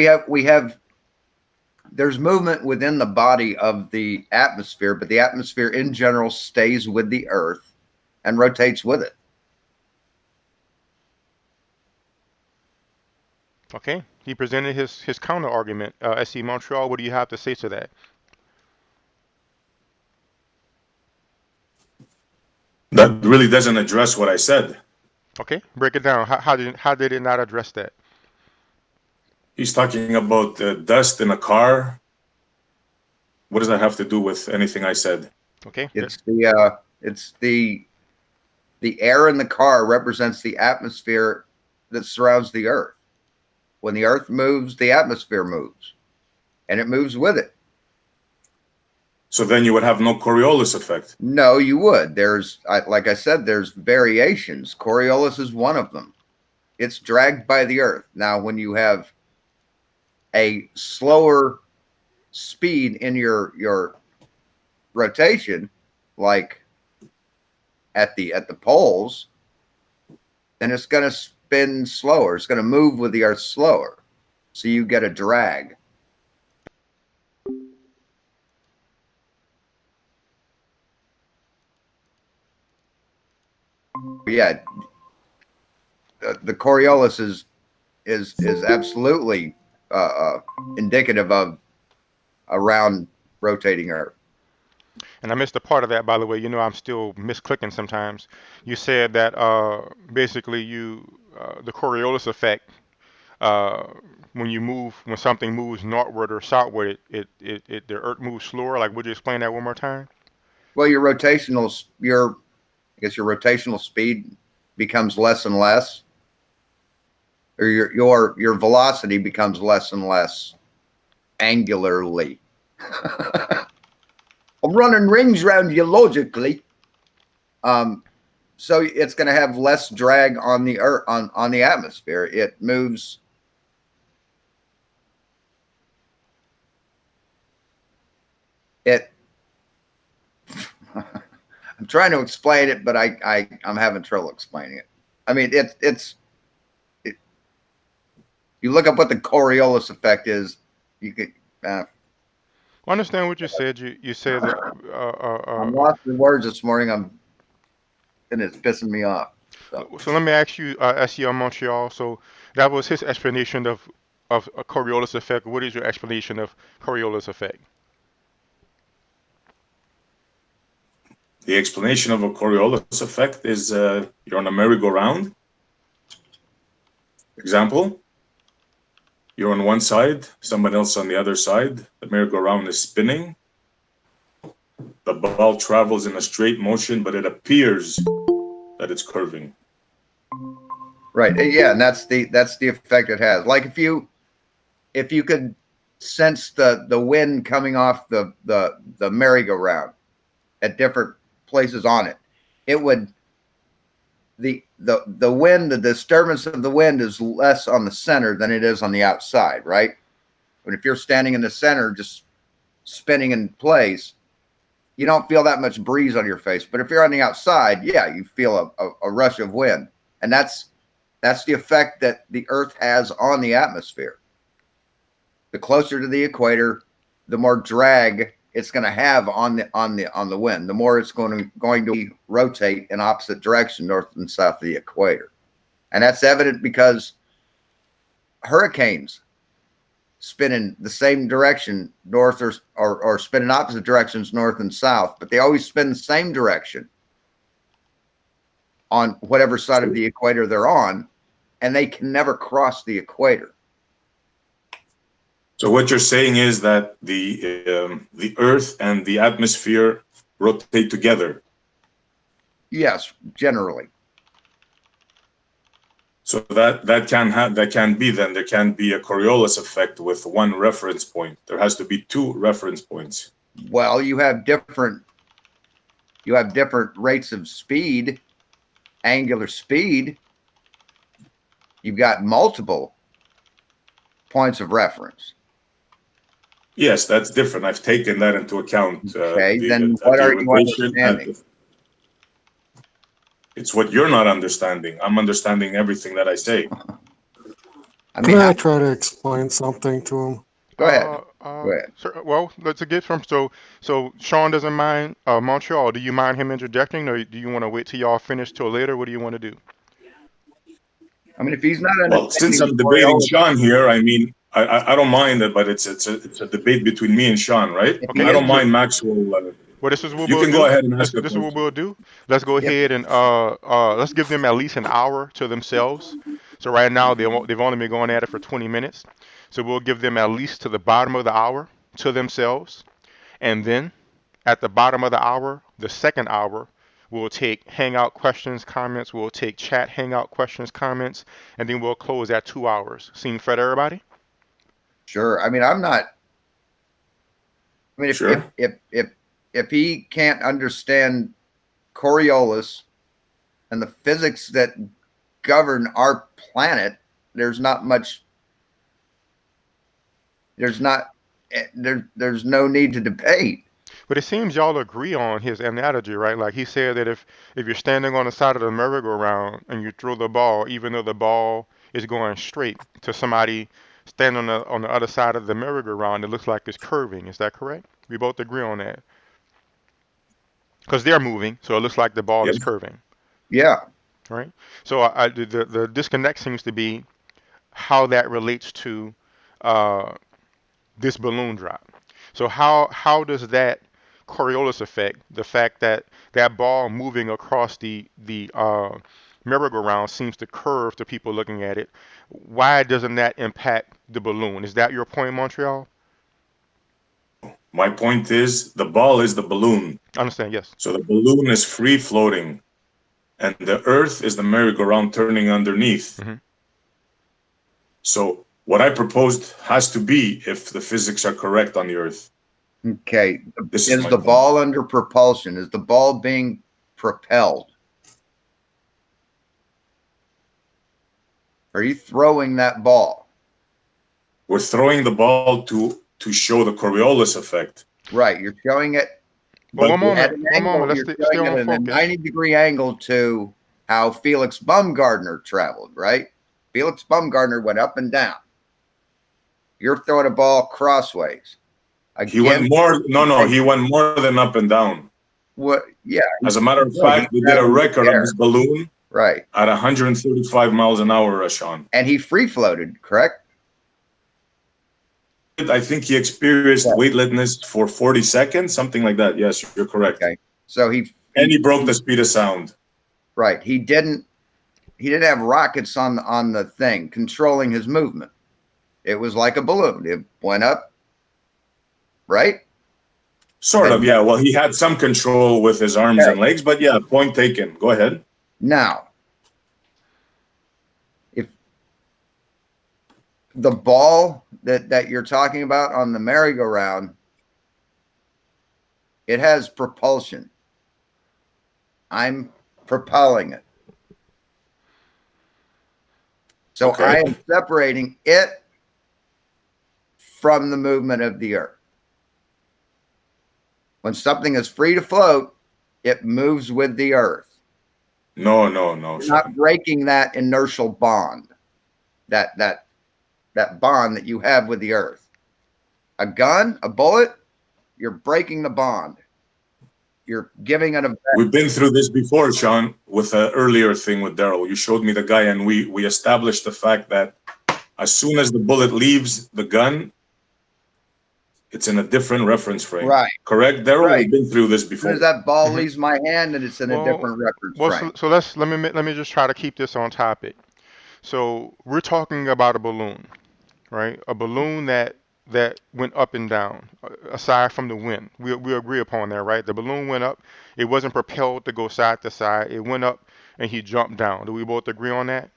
there's movement within the body of the atmosphere, but the atmosphere in general stays with the Earth and rotates with it. Okay. He presented his counter argument. SC Montreal, what do you have to say to that? That really doesn't address what I said. Okay, break it down. How did it not address that? He's talking about dust in a car. What does that have to do with anything I said? Okay. It's the air in the car represents the atmosphere that surrounds the Earth. When the Earth moves, the atmosphere moves, and it moves with it. So then you would have no Coriolis effect. No, you would. Like I said, there's variations. Coriolis is one of them. It's dragged by the Earth. Now, when you have a slower speed in your rotation, like at the poles, then it's going to spin slower. It's going to move with the Earth slower. So you get a drag. Yeah, the Coriolis is absolutely indicative of a round rotating Earth. And I missed a part of that, by the way. I'm still misclicking sometimes. You said that basically the Coriolis effect, when something moves northward or southward, the Earth moves slower. Like, would you explain that one more time? Well, your rotational speed becomes less and less, or your velocity becomes less and less angularly. I'm running rings around you logically. So it's going to have less drag on the Earth, on the atmosphere. It moves. I'm trying to explain it, but I'm having trouble explaining it. I mean, you look up what the Coriolis effect is, you could. I understand what you said. You said that. I'm lost in words this morning. And it's pissing me off. So let me ask you, SC Montreal. So that was his explanation of a Coriolis effect. What is your explanation of Coriolis effect? The explanation of a Coriolis effect is you're on a merry-go-round. Example, you're on one side, someone else on the other side. The merry-go-round is spinning. The ball travels in a straight motion, but it appears that it's curving. Right. Yeah, and that's the effect it has. Like if you could sense the wind coming off the merry-go-round at different places on it, it would the wind, the disturbance of the wind is less on the center than it is on the outside, right? But if you're standing in the center, just spinning in place, you don't feel that much breeze on your face. But if you're on the outside, yeah, you feel a rush of wind. And that's the effect that the Earth has on the atmosphere. The closer to the equator, the more drag it's going to have on the wind. The more it's going to rotate in opposite direction, north and south of the equator. And that's evident because hurricanes spin in the same direction, north or spin in opposite directions, north and south, but they always spin the same direction on whatever side of the equator they're on, and they can never cross the equator. So what you're saying is that the Earth and the atmosphere rotate together. Yes, generally. So that can be then there can be a Coriolis effect with one reference point. There has to be two reference points. Well, you have different rates of speed, angular speed. You've got multiple points of reference. Yes, that's different. I've taken that into account. Okay, then what are you understanding? It's what you're not understanding. I'm understanding everything that I say. I mean, Can I try to explain something to him? Go ahead. Go ahead. Sir, well, let's get from so Shawn doesn't mind. Montreal, do you mind him interjecting, or do you want to wait till y'all finish till later? What do you want to do? I mean, if he's not Well, since I'm debating Shawn here, I mean, I don't mind it, but it's a debate between me and Shawn, right? Okay. I don't mind Maxwell. Well, this is what You we'll can do. go ahead and ask This is what question. we'll do. Let's go ahead and let's give them at least an hour to themselves. So right now they've only been going at it for 20 minutes. So we'll give them at least to the bottom of the hour to themselves, and then at the bottom of the hour, the second hour, we'll take hangout questions, comments. We'll take chat hangout questions, comments, and then we'll close at 2 hours. Seem fair to everybody? Sure. I mean, Sure. if he can't understand Coriolis and the physics that govern our planet, there's no need to debate. But it seems y'all agree on his analogy, right? Like he said that if you're standing on the side of the merry-go-round and you throw the ball, even though the ball is going straight to somebody standing on the other side of the merry-go-round, it looks like it's curving. Is that correct? We both agree on that. Because they're moving, so it looks like the ball is Yes. curving, Yeah. right? So the disconnect seems to be how that relates to this balloon drop. So how does that Coriolis effect, the fact that that ball moving across the merry-go-round seems to curve to people looking at it, why doesn't that impact the balloon? Is that your point, Montreal? My point is the ball is the balloon. I understand, yes. So the balloon is free floating, and the Earth is the merry-go-round turning underneath. Mhm. So what I proposed has to be if the physics are correct on the Earth. Okay. This Is my the point. ball under propulsion? Is the ball being propelled? Are you throwing that ball? We're throwing the ball to show the Coriolis effect. Right. You're showing it Well, But one at moment, an angle. let's You're stay showing on it at a focus. 90-degree angle to how Felix Baumgartner traveled, right? Felix Baumgartner went up and down. You're throwing a ball crossways. he went more. No, he went more than up and down. What? Yeah. As a matter of No, he fact, we did a traveled in record the on air. this balloon Right. at 135 miles an hour, Shawn. And he free floated, correct? I think he experienced Yeah. weightlessness for 40 seconds, something like that. Yes, you're correct. Okay. So And he broke the speed of sound. right. He didn't have rockets on the thing controlling his movement. It was like a balloon. It went up, right? Sort of, yeah. Well, he had some control with his arms and legs, but yeah, point taken. Go ahead. Now, if the ball that you're talking about on the merry-go-round, it has propulsion. I'm propelling it. So Okay. I am separating it from the movement of the earth. When something is free to float, it moves with the earth. No, You're not breaking that inertial bond, that bond that you have with the earth. A gun, a bullet, you're breaking the bond. You're giving it a. We've been through this before, Shawn, with an earlier thing with Daryl. You showed me the guy, and we established the fact that as soon as the bullet leaves the gun, it's in a different reference frame. Right. Correct, Daryl? Right. We've been through this As before. soon as that ball leaves my hand, and it's in a different reference frame. So let me just try to keep this on topic. So we're talking about a balloon, right? A balloon that went up and down, aside from the wind. We agree upon that, right? The balloon went up. It wasn't propelled to go side to side. It went up and he jumped down. Do we both agree on that?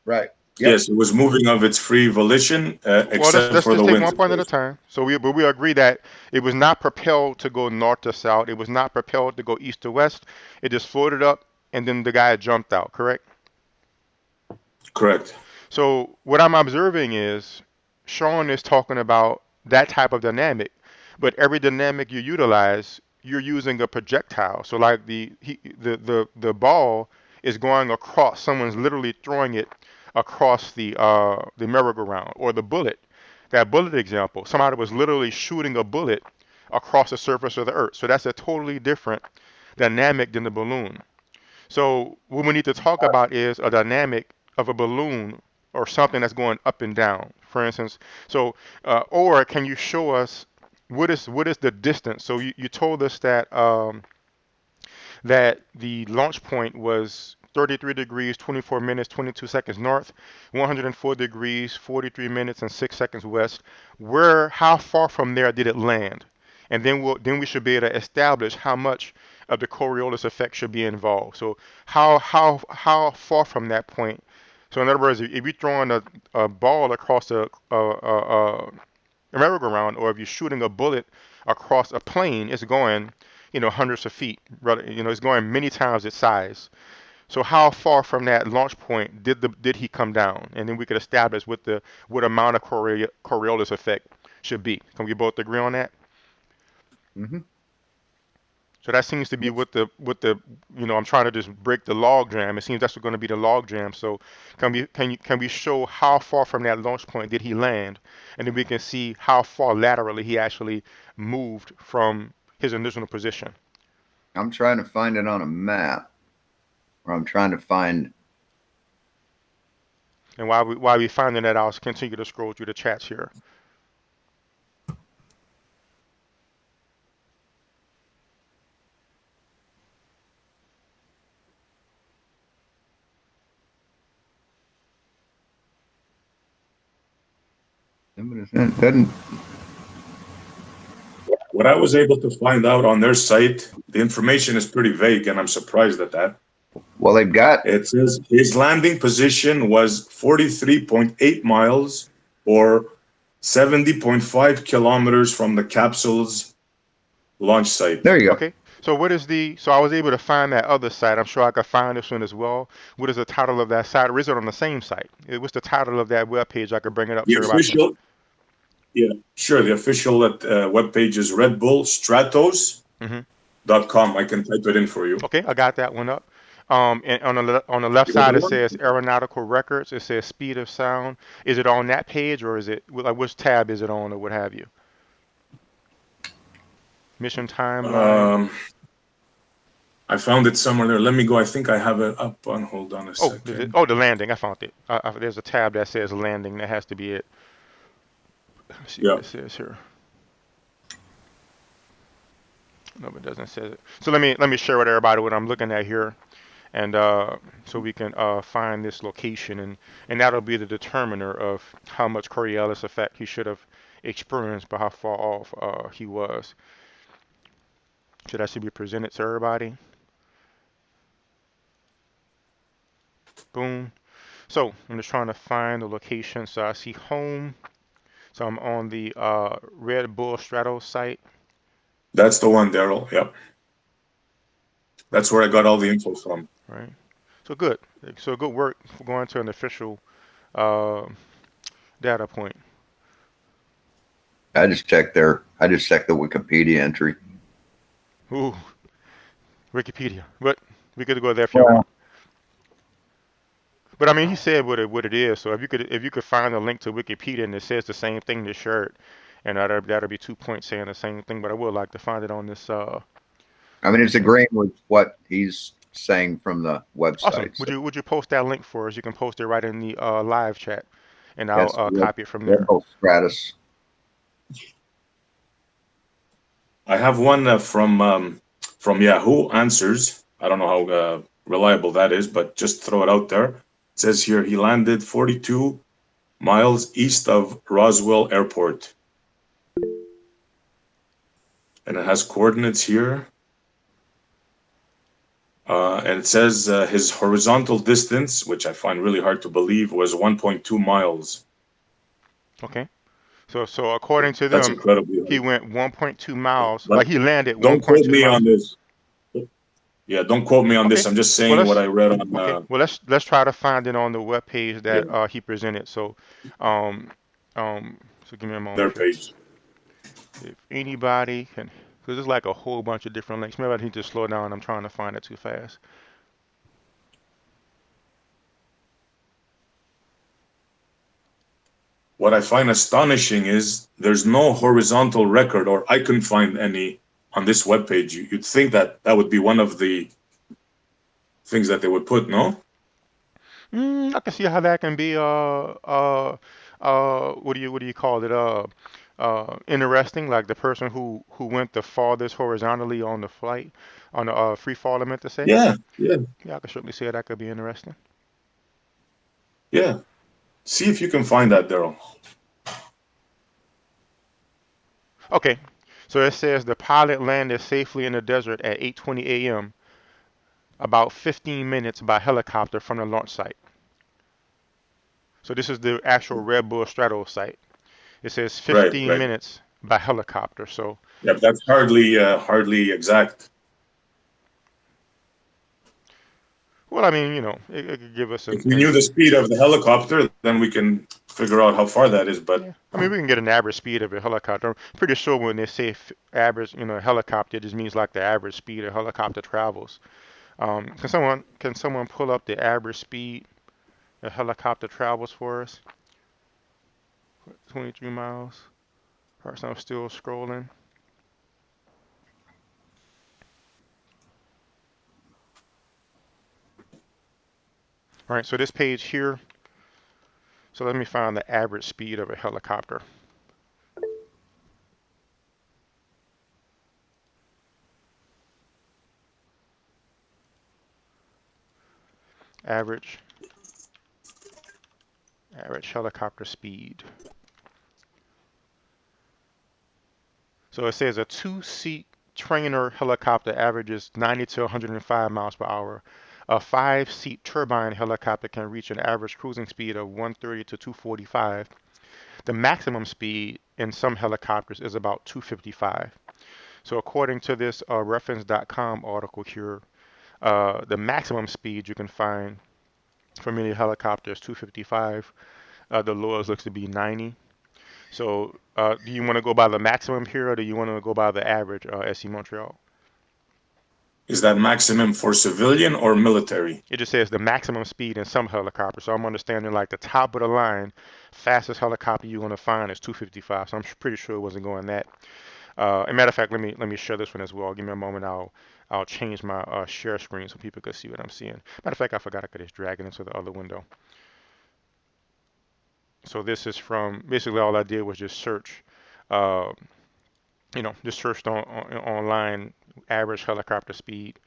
Right. Yep. Yes, it was moving of its free volition, except let's for the just take wind. one point at a time. So we agree that it was not propelled to go north to south. It was not propelled to go east to west. It just floated up, and then the guy jumped out. Correct? Correct. So what I'm observing is Shawn is talking about that type of dynamic, but every dynamic you utilize, you're using a projectile. So like the ball is going across. Someone's literally throwing it across the merry-go-round, or the bullet. That bullet example, somebody was literally shooting a bullet across the surface of the earth. So that's a totally different dynamic than the balloon. So what we need to talk about is a dynamic of a balloon or something that's going up and down, for instance. So, or can you show us what is the distance? So you told us that that the launch point was 33 degrees, 24 minutes, 22 seconds north, 104 degrees, 43 minutes, and 6 seconds west. How far from there did it land? And then we should be able to establish how much of the Coriolis effect should be involved. So how far from that point? So in other words, if you're throwing a ball across a merry-go-round, or if you're shooting a bullet across a plane, it's going, hundreds of feet. It's going many times its size. So how far from that launch point did he come down? And then we could establish what amount of Coriolis effect should be. Can we both agree on that? Mm-hmm. So that seems to be what the I'm trying to just break the log jam. It seems that's going to be the log jam. So can we show how far from that launch point did he land, and then we can see how far laterally he actually moved from his initial position. I'm trying to find it on a map, or I'm trying to find. And while we finding that, I'll continue to scroll through the chats here. What I was able to find out on their site, the information is pretty vague, and I'm surprised at that. Well, they've got. It says his landing position was 43.8 miles, or 70.5 kilometers from the capsule's launch site. There you go. Okay. So so I was able to find that other site. I'm sure I could find this one as well. What is the title of that site, or is it on the same site? What's the title of that webpage? I could bring it up. The official, yeah, sure. The official webpage is redbullstratos.com. I can type it in for you. Okay, I got that one up. And on the left side it says aeronautical records. It says speed of sound. Is it on that page, or is it like which tab is it on, or what have you? Mission timeline. I found it somewhere there. Let me go. I think I have it up on. Hold on a second. The landing. I found it. There's a tab that says landing. That has to be it. Let's see what it says here. No, it doesn't say it. So let me share with everybody what I'm looking at here, and so we can find this location, and that'll be the determiner of how much Coriolis effect he should have experienced, by how far off he was. So that should be presented to everybody. Boom. So I'm just trying to find the location. So I see home. So I'm on the Red Bull Stratos site. That's the one, Daryl. Yep. That's where I got all the info from. Right. So good. So good work for going to an official data point. I just checked the Wikipedia entry. Ooh, Wikipedia. But we could go there if you Well, want. But I mean, he said what it is. So if you could find a link to Wikipedia and it says the same thing, the shirt, and that'll be 2 points saying the same thing. But I would like to find it on this. I mean, it's This agreeing with what he's saying from the awesome. website. So Would you post that link for us? You can post it right in the live chat, and I'll that's copy it from Red there. Bull Stratus. I have one from Yahoo Answers. I don't know how reliable that is, but just throw it out there. It says here he landed 42 miles east of Roswell Airport. And it has coordinates here. And it says his horizontal distance, which I find really hard to believe, was 1.2 miles. Okay. So according to That's them, incredibly he hard. went 1.2 miles. But Like he landed don't quote 1.2 me miles. on this. Yeah, don't quote me on Okay. this. I'm just Well, saying what I read on. okay. Well, let's try to find it on the web page Yeah, that he presented. Um, so give me a their moment here. page. If anybody can, because there's like a whole bunch of different links. Maybe I need to slow down. I'm trying to find it too fast. What I find astonishing is there's no horizontal record, or I couldn't find any on this webpage. You'd think that would be one of the things that they would put, no? I can see how that can be what do you call it interesting, like the person who went the farthest horizontally on the flight on the free fall, I meant to say. Yeah, yeah, Yeah, I can certainly see how that could be interesting. yeah. See if you can find that, Daryl. Okay, so it says the pilot landed safely in the desert at 8:20 a.m. about 15 minutes by helicopter from the launch site. So this is the actual Red Bull Stratos site. It says Right, 15 right. minutes by helicopter. So Yeah, but that's hardly exact. well, I mean, it could give us If we knew the speed of the helicopter, then we can figure out how far that is. But yeah. I mean, we can get an average speed of a helicopter. I'm pretty sure when they say average, helicopter, it just means like the average speed a helicopter travels. Can someone pull up the average speed a helicopter travels for us? 23 miles. All right, so I'm still scrolling. All right, so this page here. So let me find the average speed of a helicopter. Average helicopter speed. So it says a two-seat trainer helicopter averages 90 to 105 miles per hour. A five-seat turbine helicopter can reach an average cruising speed of 130 to 245. The maximum speed in some helicopters is about 255. So according to this reference.com article here, the maximum speed you can find for many helicopters 255. The lowest looks to be 90. So do you want to go by the maximum here, or do you want to go by the average, SC Montreal? is that maximum for civilian or military? It just says the maximum speed in some helicopters. So I'm understanding like the top of the line, fastest helicopter you're going to find is 255. So I'm pretty sure it wasn't going that. As a matter of fact, let me share this one as well. Give me a moment. I'll change my share screen so people can see what I'm seeing. Matter of fact, I forgot I could just drag it into the other window. So this is from basically all I did was just search, uh, just searched online average helicopter speed,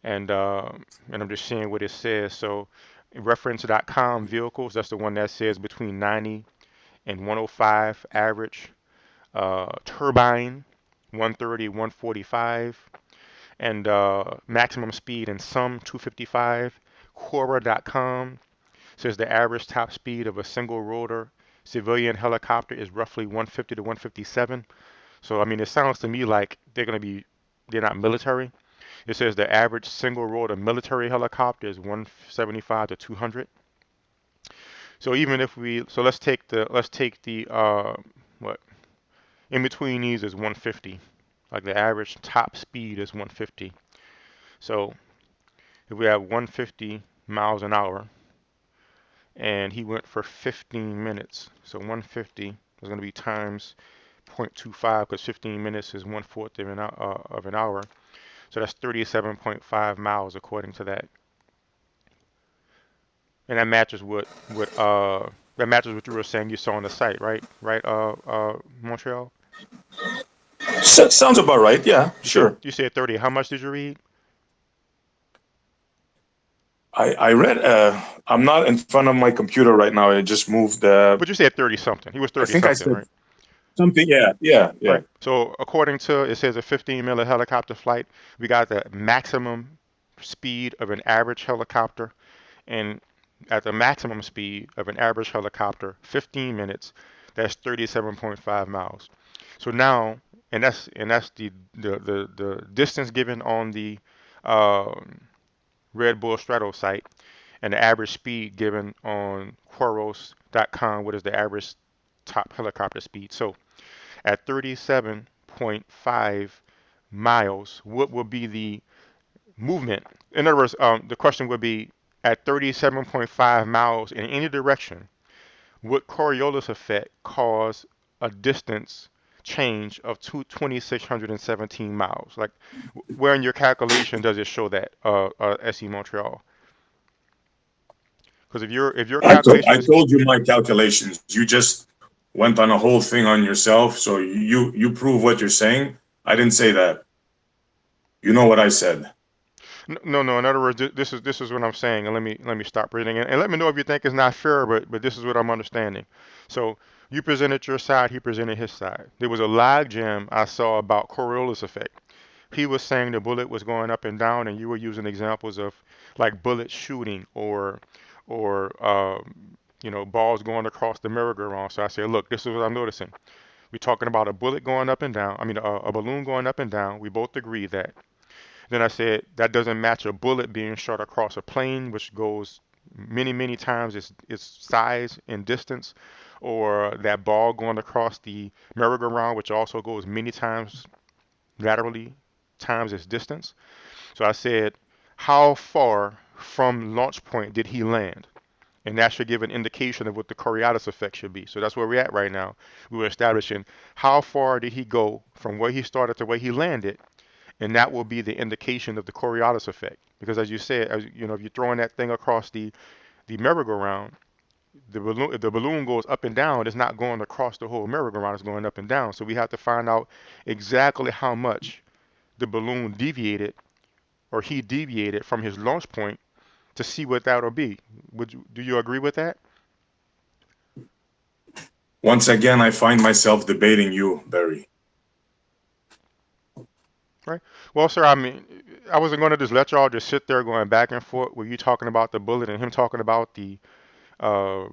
and I'm just seeing what it says. So reference.com vehicles, that's the one that says between 90 and 105 average. Turbine 130, 145, and maximum speed in some 255. Quora.com says the average top speed of a single rotor civilian helicopter is roughly 150 to 157. So I mean, it sounds to me like they're not military. It says the average single rotor military helicopter is 175 to 200. So even if let's take the what In between these is 150. Like the average top speed is 150. So if we have 150 miles an hour and he went for 15 minutes, so 150 is going to be times 0.25 because 15 minutes is 1/4 of an hour. So that's 37.5 miles according to that. And that matches what you were saying you saw on the site, right? Right, Montreal? Sounds about right. Yeah, sure. You said 30. How much did you read? I read. I'm not in front of my computer right now. I just moved. But you said 30 something. He was I 30 think I something, said right? something. Yeah. Right. So according to it says a 15-minute helicopter flight, we got the maximum speed of an average helicopter, and at the maximum speed of an average helicopter, 15 minutes, that's 37.5 miles. So now, and that's the distance given on the um Red Bull Strato site, and the average speed given on Quaros.com. What is the average top helicopter speed? So at 37.5 miles, what will be the movement? In other words, the question would be at 37.5 miles in any direction, would Coriolis effect cause a distance change of 2,617 miles? Like, where in your calculation does it show that, SE Montreal? Because if your calculation I is told you my calculations. You just went on a whole thing on yourself. So you prove what you're saying. I didn't say that. You know what I said. no. In other words, this is what I'm saying, and let me stop reading, and let me know if you think it's not fair, but this is what I'm understanding. So you presented your side, he presented his side. There was a log jam I saw about Coriolis effect. He was saying the bullet was going up and down, and you were using examples of like bullet shooting or balls going across the merry-go-round. So I said, look, this is what I'm noticing. We're talking about a bullet going up and down. I mean, a balloon going up and down. We both agree that. Then I said that doesn't match a bullet being shot across a plane, which goes many times its size and distance, or that ball going across the merry-go-round, which also goes many times laterally times its distance. So I said, how far from launch point did he land? And that should give an indication of what the Coriolis effect should be. So that's where we're at right now. We were establishing how far did he go from where he started to where he landed, and that will be the indication of the Coriolis effect. Because as you said, if you're throwing that thing across the merry-go-round, if the balloon goes up and down, it's not going across the whole merry-go-round. It's going up and down. So we have to find out exactly how much the balloon deviated or he deviated from his launch point to see what that'll be. Do you agree with that? Once again, I find myself debating you, Barry. Right. Well, sir, I mean, I wasn't going to just let y'all just sit there going back and forth with you talking about the bullet and him talking about uh,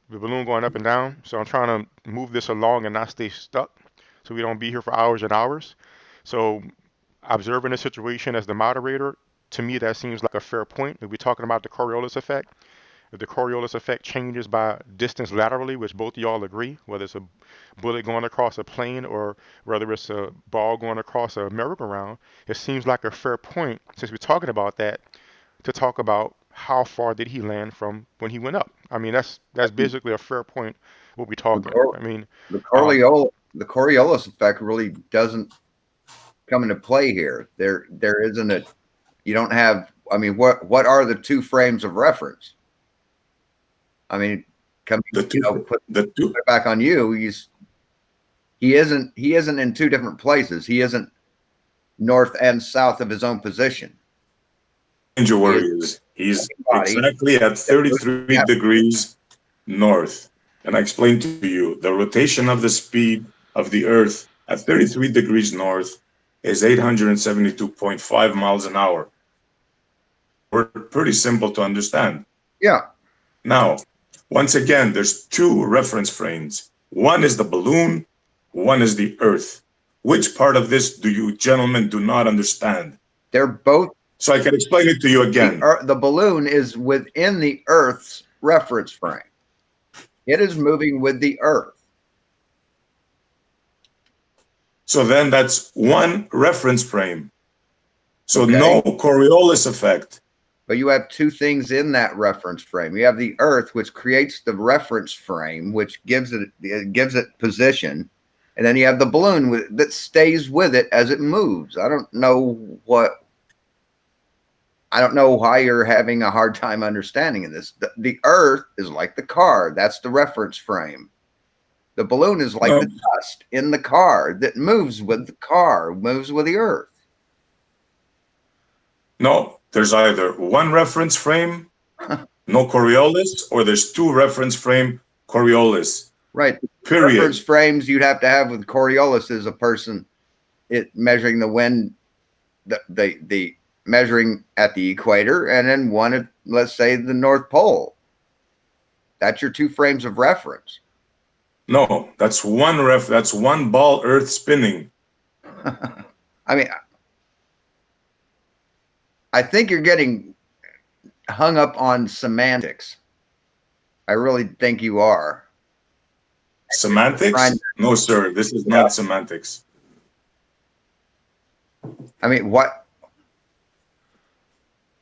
the balloon going up and down. So I'm trying to move this along and not stay stuck so we don't be here for hours and hours. So observing the situation as the moderator, to me, that seems like a fair point. If we're talking about the Coriolis effect, if the Coriolis effect changes by distance laterally, which both of y'all agree, whether it's a bullet going across a plane or whether it's a ball going across a merry-go-round, it seems like a fair point, since we're talking about that, to talk about how far did he land from when he went up. I mean, that's basically a fair point what we're The, talking. Cor- I mean, the um, Coriolis effect really doesn't come into play here. There isn't a. You don't have. I mean, what are the two frames of reference? I mean, The two, put the two. it back on you. He isn't in two different places. He isn't north and south of his own position. Ninja He is Warriors. He's body. exactly at 33 degrees north. And I explained to you the rotation of the speed of the Earth at 33 degrees north is 872.5 miles an hour. We're pretty simple to understand. Yeah. Now, once again, there's two reference frames. One is the balloon, one is the Earth. Which part of this do you gentlemen do not understand? They're both. So I can explain it to you again. The balloon is within the Earth's reference frame. It is moving with the Earth. So then that's one reference frame. So Okay. no Coriolis effect. But you have two things in that reference frame. You have the Earth, which creates the reference frame, which gives it position, and then you have the balloon that stays with it as it moves. I don't know why you're having a hard time understanding this. The Earth is like the car. That's the reference frame. The balloon is like the dust in the car that moves with the car, moves with the Earth. No, there's either one reference frame, no Coriolis, or there's two reference frame, Coriolis. Right. Period. Reference frames you'd have to have with Coriolis is a person measuring the wind, the measuring at the equator, and then one at, let's say, the North Pole. That's your two frames of reference. No, that's one ball Earth spinning. I mean, I think you're getting hung up on semantics. I really think you are. Semantics? No, sir. This is not semantics. I mean, what?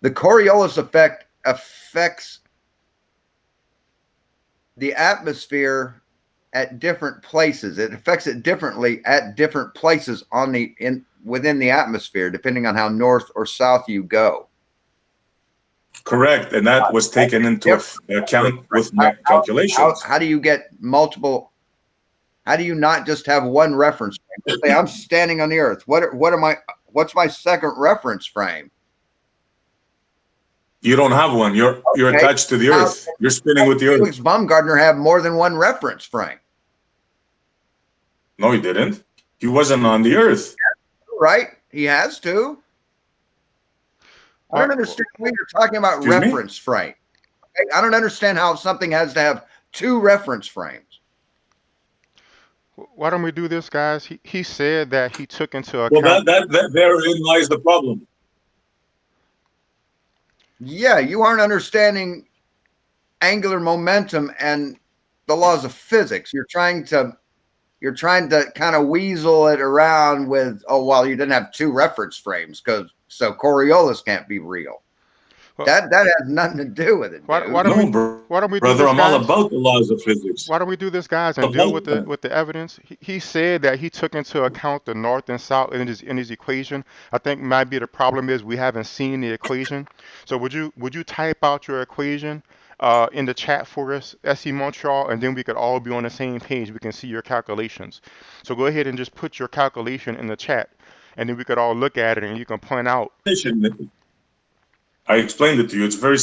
The Coriolis effect affects the atmosphere at different places. It affects it differently at different places within the atmosphere, depending on how north or south you go. Correct, and that was taken into account with my calculations. How do you get multiple? How do you not just have one reference frame? Say, I'm standing on the Earth. What's my second reference frame? You don't have one. You're attached to the Earth. You're spinning with the Earth. Felix Baumgartner have more than one reference frame. No, he didn't. He wasn't on the Earth. Right? He has to. I don't understand what you're talking about reference frame. I don't understand how something has to have two reference frames. Why don't we do this, guys? He said that he took into account. Well, that therein lies the problem. Yeah, you aren't understanding angular momentum and the laws of physics. You're trying to kind of weasel it around with, oh, well, you didn't have two reference frames so Coriolis can't be real. Well, that has nothing to do with it. Why don't we do brother, this, I'm all about the laws of physics. Why don't we do this, guys, and deal with the evidence? He said that he took into account the north and south in his equation. I think maybe the problem is we haven't seen the equation. So would you type out your equation in the chat for us, SC Montreal, and then we could all be on the same page. We can see your calculations. So go ahead and just put your calculation in the chat, and then we could all look at it, and you can point out. I explained it to you. It's very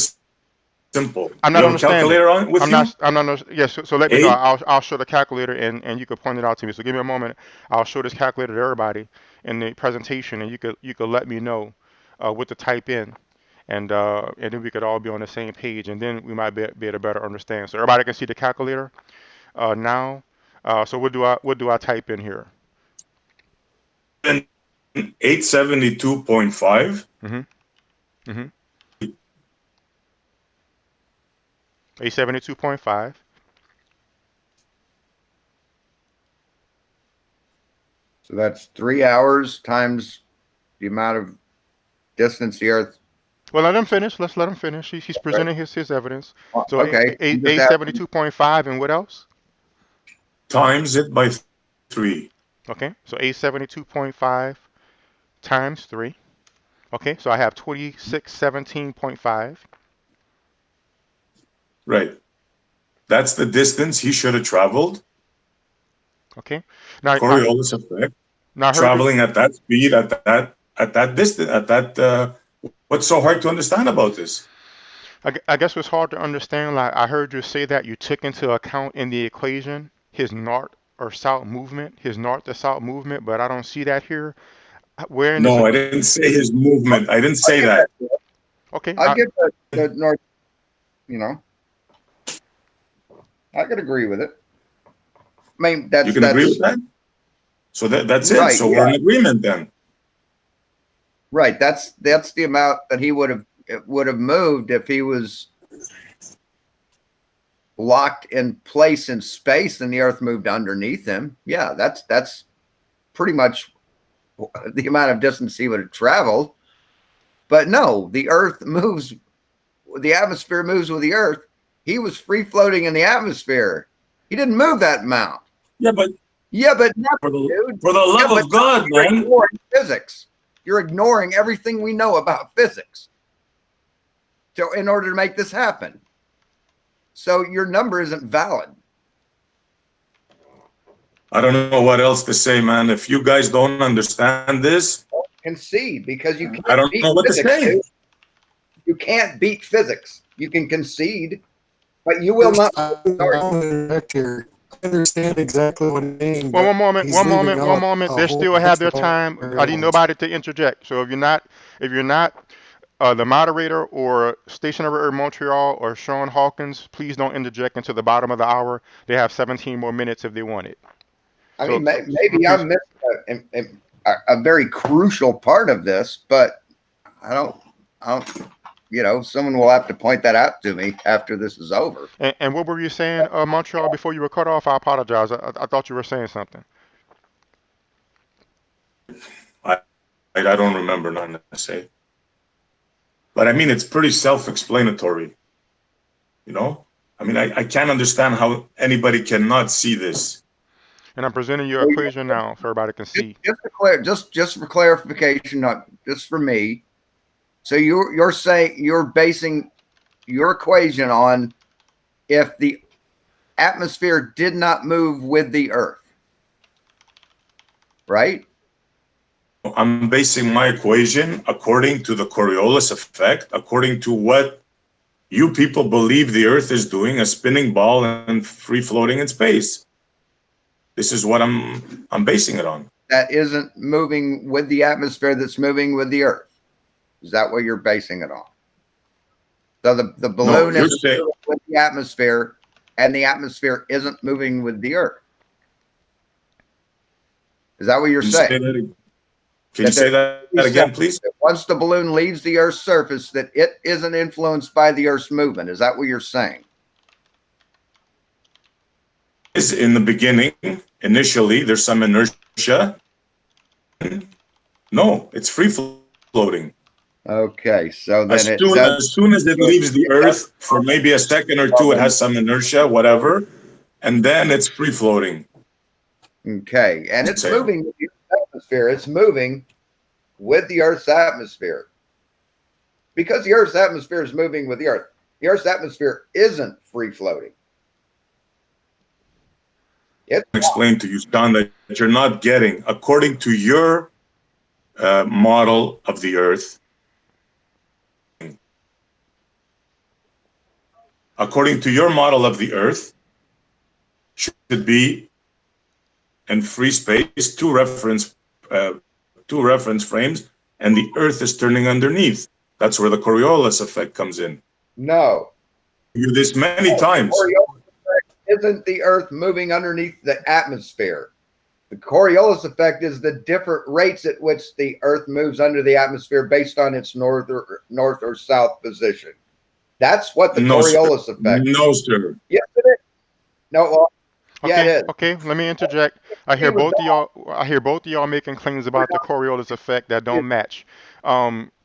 simple. I'm not understanding. Calculator on with you? I'm not. Yes. So let me know. I'll show the calculator, and you can point it out to me. So give me a moment. I'll show this calculator to everybody in the presentation, and you could let me know what to type in, and then we could all be on the same page, and then we might be able to better understand. So everybody can see the calculator now. So what do I type in here? 872.5. Mm-hmm. Mm-hmm. 872.5. So that's 3 hours times the amount of distance the Earth. Well, let him finish. Let's let him finish. He's presenting his evidence. So okay. 872.5 and what else? Times it by 3. Okay, so 872.5 times 3. Okay, so I have 2617.5. Right. That's the distance he should have traveled. Okay. Now Coriolis effect. Now traveling at that speed, at that distance, what's so hard to understand about this? I guess what's hard to understand, like I heard you say that you took into account in the equation his north or south movement, but I don't see that here. Where in I didn't say his movement. I didn't say that. Okay. I'll give the north, I could agree with it. I mean, you can agree with that? So that's it. Right, so we're in agreement then. Right. That's the amount that he would have moved if he was locked in place in space and the Earth moved underneath him. Yeah, that's pretty much the amount of distance he would have traveled. But no, the Earth moves, the atmosphere moves with the Earth. He was free floating in the atmosphere. He didn't move that amount. Yeah, but For the love of God, you're man. ignoring physics. You're ignoring everything we know about physics in order to make this happen. So your number isn't valid. I don't know what else to say, man. If you guys don't understand this, Concede, because you can't I don't beat know what to physics, say. dude. You can't beat physics. You can concede, but you will not. I understand exactly what I mean. Well, but one moment, he's one leaving moment, one out moment. a They whole still have bunch their of time. I need variables. nobody to interject. So if you're not the moderator or stationary in Montreal or Shawn Hawkins, please don't interject until the bottom of the hour. They have 17 more minutes if they want it. I So, mean, so maybe please. I'm missing a very crucial part of this, but I don't. Someone will have to point that out to me after this is over. And what were you saying, Montreal, before you were cut off? I apologize. I thought you were saying something. I don't remember nothing to say. But I mean, it's pretty self-explanatory. You know? I mean, I can't understand how anybody cannot see this. And I'm presenting your equation now so everybody can see. Just for clarification, not just for me. So you're saying you're basing your equation on if the atmosphere did not move with the Earth, right? I'm basing my equation according to the Coriolis effect, according to what you people believe the Earth is doing, a spinning ball and free floating in space. This is what I'm basing it on. That isn't moving with the atmosphere, that's moving with the Earth. Is that what you're basing it on? So the balloon is moving with the atmosphere, and the atmosphere isn't moving with the Earth. Is that what you're saying? Can you say that again, please? Once the balloon leaves the Earth's surface, that it isn't influenced by the Earth's movement. Is that what you're saying? Is in the beginning, initially, there's some inertia. No, it's free floating. Okay, so then as soon as it leaves the Earth for maybe a second or two, it has some inertia, whatever, and then it's free floating. Okay, and it's moving with the Earth's atmosphere. It's moving with the Earth's atmosphere. Because the Earth's atmosphere is moving with the Earth, the Earth's atmosphere isn't free floating. Explain to you, John, that you're not getting, according to your model of the Earth, according to your model of the Earth, should be in free space, two reference frames, and the Earth is turning underneath. That's where the Coriolis effect comes in. No. You do this many times. Coriolis effect isn't the Earth moving underneath the atmosphere. The Coriolis effect is the different rates at which the Earth moves under the atmosphere based on its north or south position. That's what the Coriolis effect is. No, sir. Yes, it is. No, well, Okay, yeah, it is. okay, let me interject. I hear both of y'all making claims about the Coriolis effect that don't match.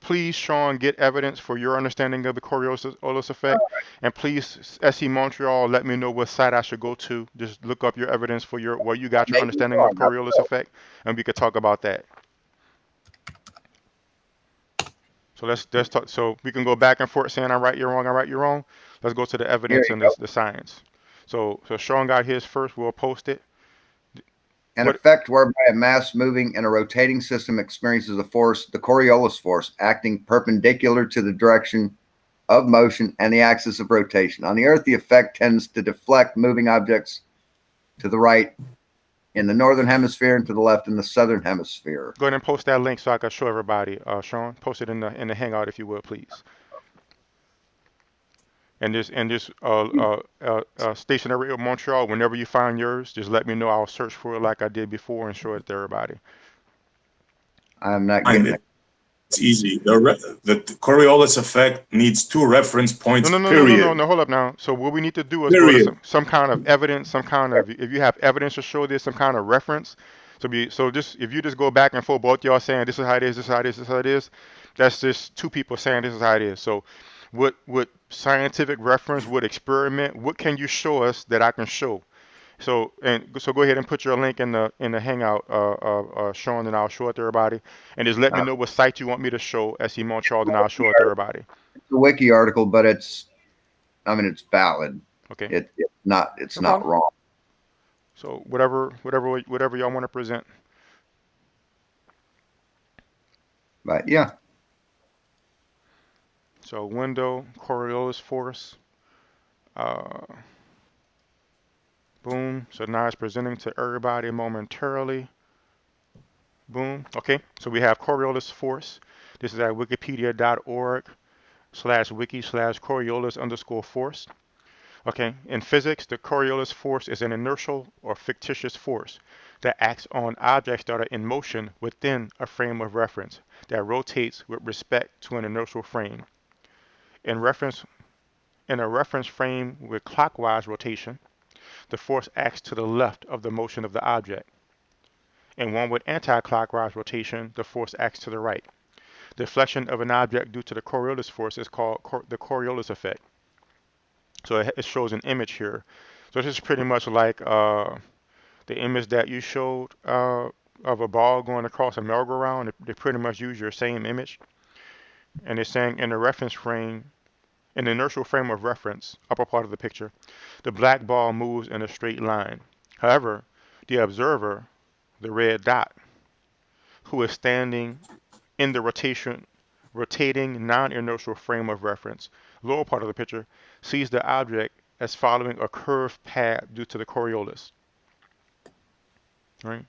Please, Shawn, get evidence for your understanding of the Coriolis effect, and please, SC Montreal, let me know what site I should go to. Just look up your evidence for where you got your understanding of Coriolis effect, and we could talk about that. So let's talk. So we can go back and forth saying I'm right, you're wrong, I'm right, you're wrong. Let's go to the evidence and the science. So Shawn got his first. We'll post it. An effect whereby a mass moving in a rotating system experiences a force, the Coriolis force, acting perpendicular to the direction of motion and the axis of rotation. On the Earth, the effect tends to deflect moving objects to the right in the northern hemisphere and to the left in the southern hemisphere. Go ahead and post that link so I can show everybody. Shawn, post it in the Hangout if you would, please. And this stationary in Montreal, whenever you find yours, just let me know. I'll search for it like I did before and show it to everybody. I'm not getting it. It's easy. The Coriolis effect needs two reference points, period. No, hold up now. So what we need to do is go to some kind of evidence, if you have evidence to show this, some kind of reference, So just if you just go back and forth, both y'all saying this is how it is, this is how it is, this is how it is, that's just two people saying this is how it is. So what scientific reference, what experiment, what can you show us that I can show? So go ahead and put your link in the hangout, Sean, and I'll show it to everybody. And just let me know what site you want me to show SC Montreal, and I'll show it to everybody. It's a wiki article, but it's valid. Okay. It's not wrong. So whatever y'all want to present. But yeah. So window, Coriolis force. Boom. So now it's presenting to everybody momentarily. Boom. Okay. So we have Coriolis force. This is at wikipedia.org/wiki/Coriolis_force. Okay. In physics, the Coriolis force is an inertial or fictitious force that acts on objects that are in motion within a frame of reference that rotates with respect to an inertial frame. In a reference frame with clockwise rotation, the force acts to the left of the motion of the object. In one with anti-clockwise rotation, the force acts to the right. Deflection of an object due to the Coriolis force is called the Coriolis effect. So it shows an image here. So this is pretty much like the image that you showed of a ball going across a merry-go-round. They pretty much use your same image. And it's saying in the reference frame, in the inertial frame of reference, upper part of the picture, the black ball moves in a straight line. However, the observer, the red dot, who is standing in the rotating non-inertial frame of reference, lower part of the picture, sees the object as following a curved path due to the Coriolis. Right?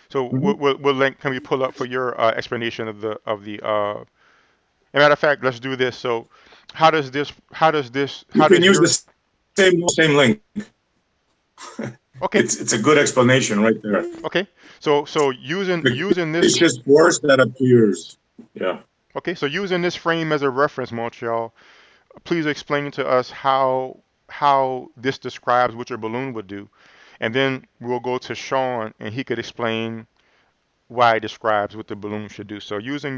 So what link can we pull up for your explanation of the as a matter of fact, let's do this. So how does you can use the same link. Okay. It's a good explanation right there. Okay. So using this force that appears. Yeah. Okay, so using this frame as a reference, Montreal, please explain to us how this describes what your balloon would do. And then we'll go to Sean and he could explain why it describes what the balloon should do. So using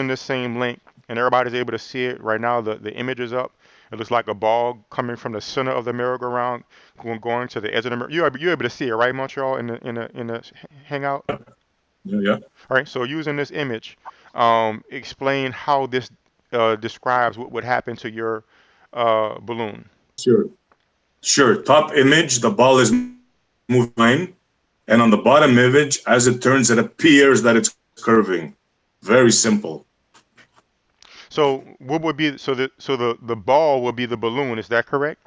this same link, and everybody's able to see it right now, the image is up. It looks like a ball coming from the center of the merry-go-round going to the edge of the merry. You're able to see it, right, Montreal, in the hangout? Yeah. All right, so using this image, explain how this describes what would happen to your balloon. Sure. Top image, the ball is moving, and on the bottom image, as it turns, it appears that it's curving. Very simple. So what would be the ball would be the balloon? Is that correct?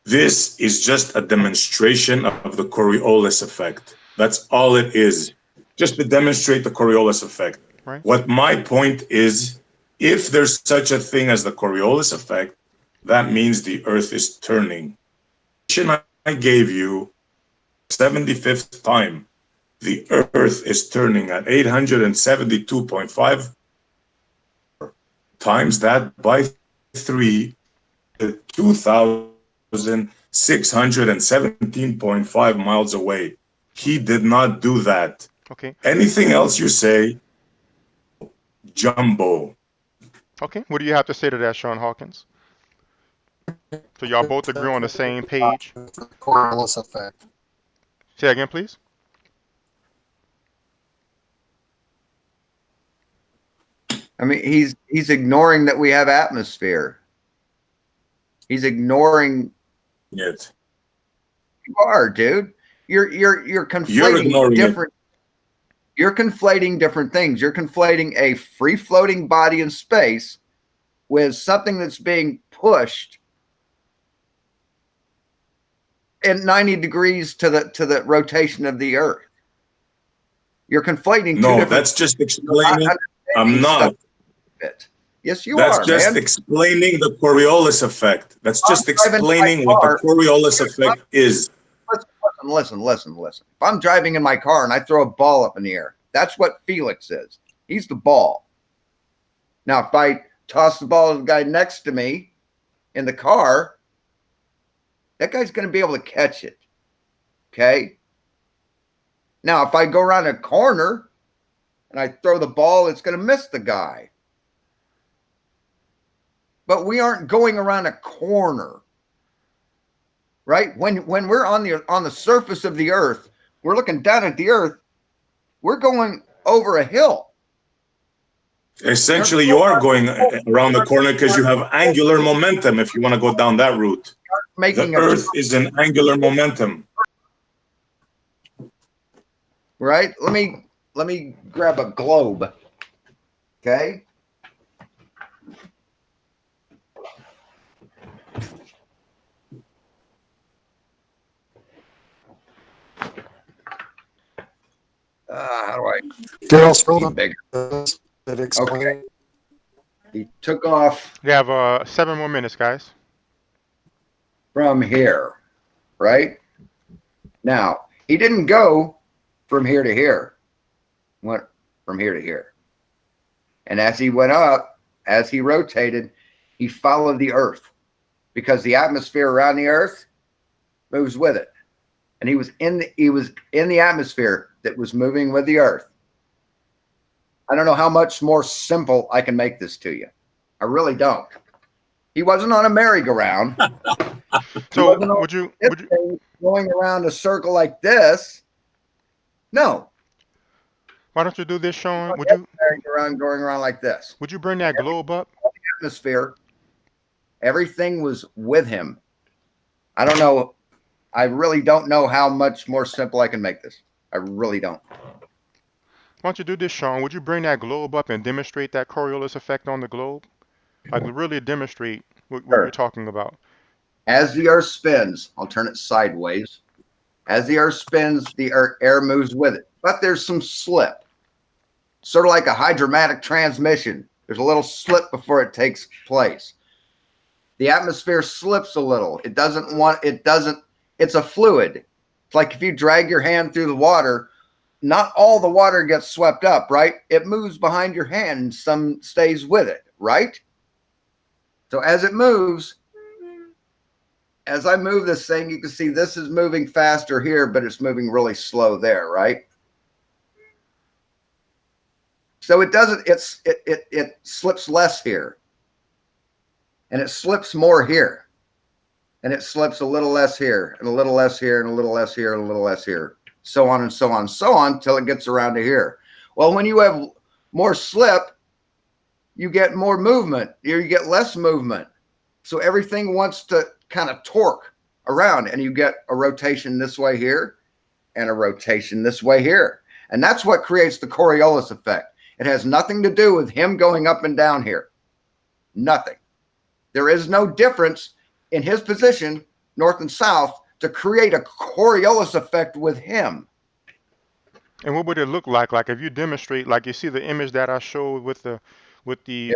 This is just a demonstration of the Coriolis effect. That's all it is. Just to demonstrate the Coriolis effect. Right. What my point is, if there's such a thing as the Coriolis effect, that means the Earth is turning. I gave you 75th time. The Earth is turning at 872.5 times that by 3, 2,617.5 miles away. He did not do that. Okay. Anything else you say, jumbo. Okay. What do you have to say to that, Shawn Hawkins? So y'all both agree on the same page. Coriolis effect. Say that again, please. I mean, he's ignoring that we have atmosphere. He's ignoring it. You are, dude. You're conflating different. You're conflating different things. You're conflating a free floating body in space with something that's being pushed in 90 degrees to the rotation of the Earth. You're conflating two different. No, that's just explaining. I'm not. Yes, you That's are. just man. explaining the Coriolis effect. That's just explaining what the Coriolis effect is. Listen. If I'm driving in my car and I throw a ball up in the air, that's what Felix is. He's the ball. Now, if I toss the ball to the guy next to me, in the car, that guy's going to be able to catch it. Okay. Now, if I go around a corner and I throw the ball, it's going to miss the guy. But we aren't going around a corner, right? When we're on the surface of the earth, we're looking down at the earth, we're going over a hill. Essentially, you are going around the corner because you have angular momentum if you want to go down that route. The Earth is an angular momentum. Right? Let me grab a globe. Okay? How do I Daryl, scroll up. bigger? Explain. Okay. He took off We have 7 more minutes, guys. from here, right? Now, he didn't go from here to here. Went from here to here. And as he went up, as he rotated, he followed the earth because the atmosphere around the earth moves with it. And he was in the atmosphere that was moving with the earth. I don't know how much more simple I can make this to you. I really don't. He wasn't on a merry-go-round. So would you going around a circle like this? No. why don't you do this, Shawn? Would you Going around like this? would you bring that globe up? Atmosphere. Everything was with him. I don't know. I really don't know how much more simple I can make this. I really don't. Why don't you do this, Shawn? Would you bring that globe up and demonstrate that Coriolis effect on the globe? Like really demonstrate what Sure. you're talking about. As the earth spins, I'll turn it sideways. As the earth spins, the air moves with it. But there's some slip. Sort of like a hydromatic transmission. There's a little slip before it takes place. The atmosphere slips a little. It's a fluid. It's like if you drag your hand through the water, not all the water gets swept up, right? It moves behind your hand and some stays with it, right? So as it moves, as I move this thing, you can see this is moving faster here, but it's moving really slow there, right? So it doesn't, it slips less here. And it slips more here. And it slips a little less here, and a little less here, and a little less here, and a little less here. So on and so on, so on, till it gets around to here. Well, when you have more slip, you get more movement. You get less movement. So everything wants to kind of torque around, and you get a rotation this way here and a rotation this way here. And that's what creates the Coriolis effect. It has nothing to do with him going up and down here. Nothing. There is no difference in his position, north and south, to create a Coriolis effect with him. And what would it look like? Like if you demonstrate, like you see the image that I showed with the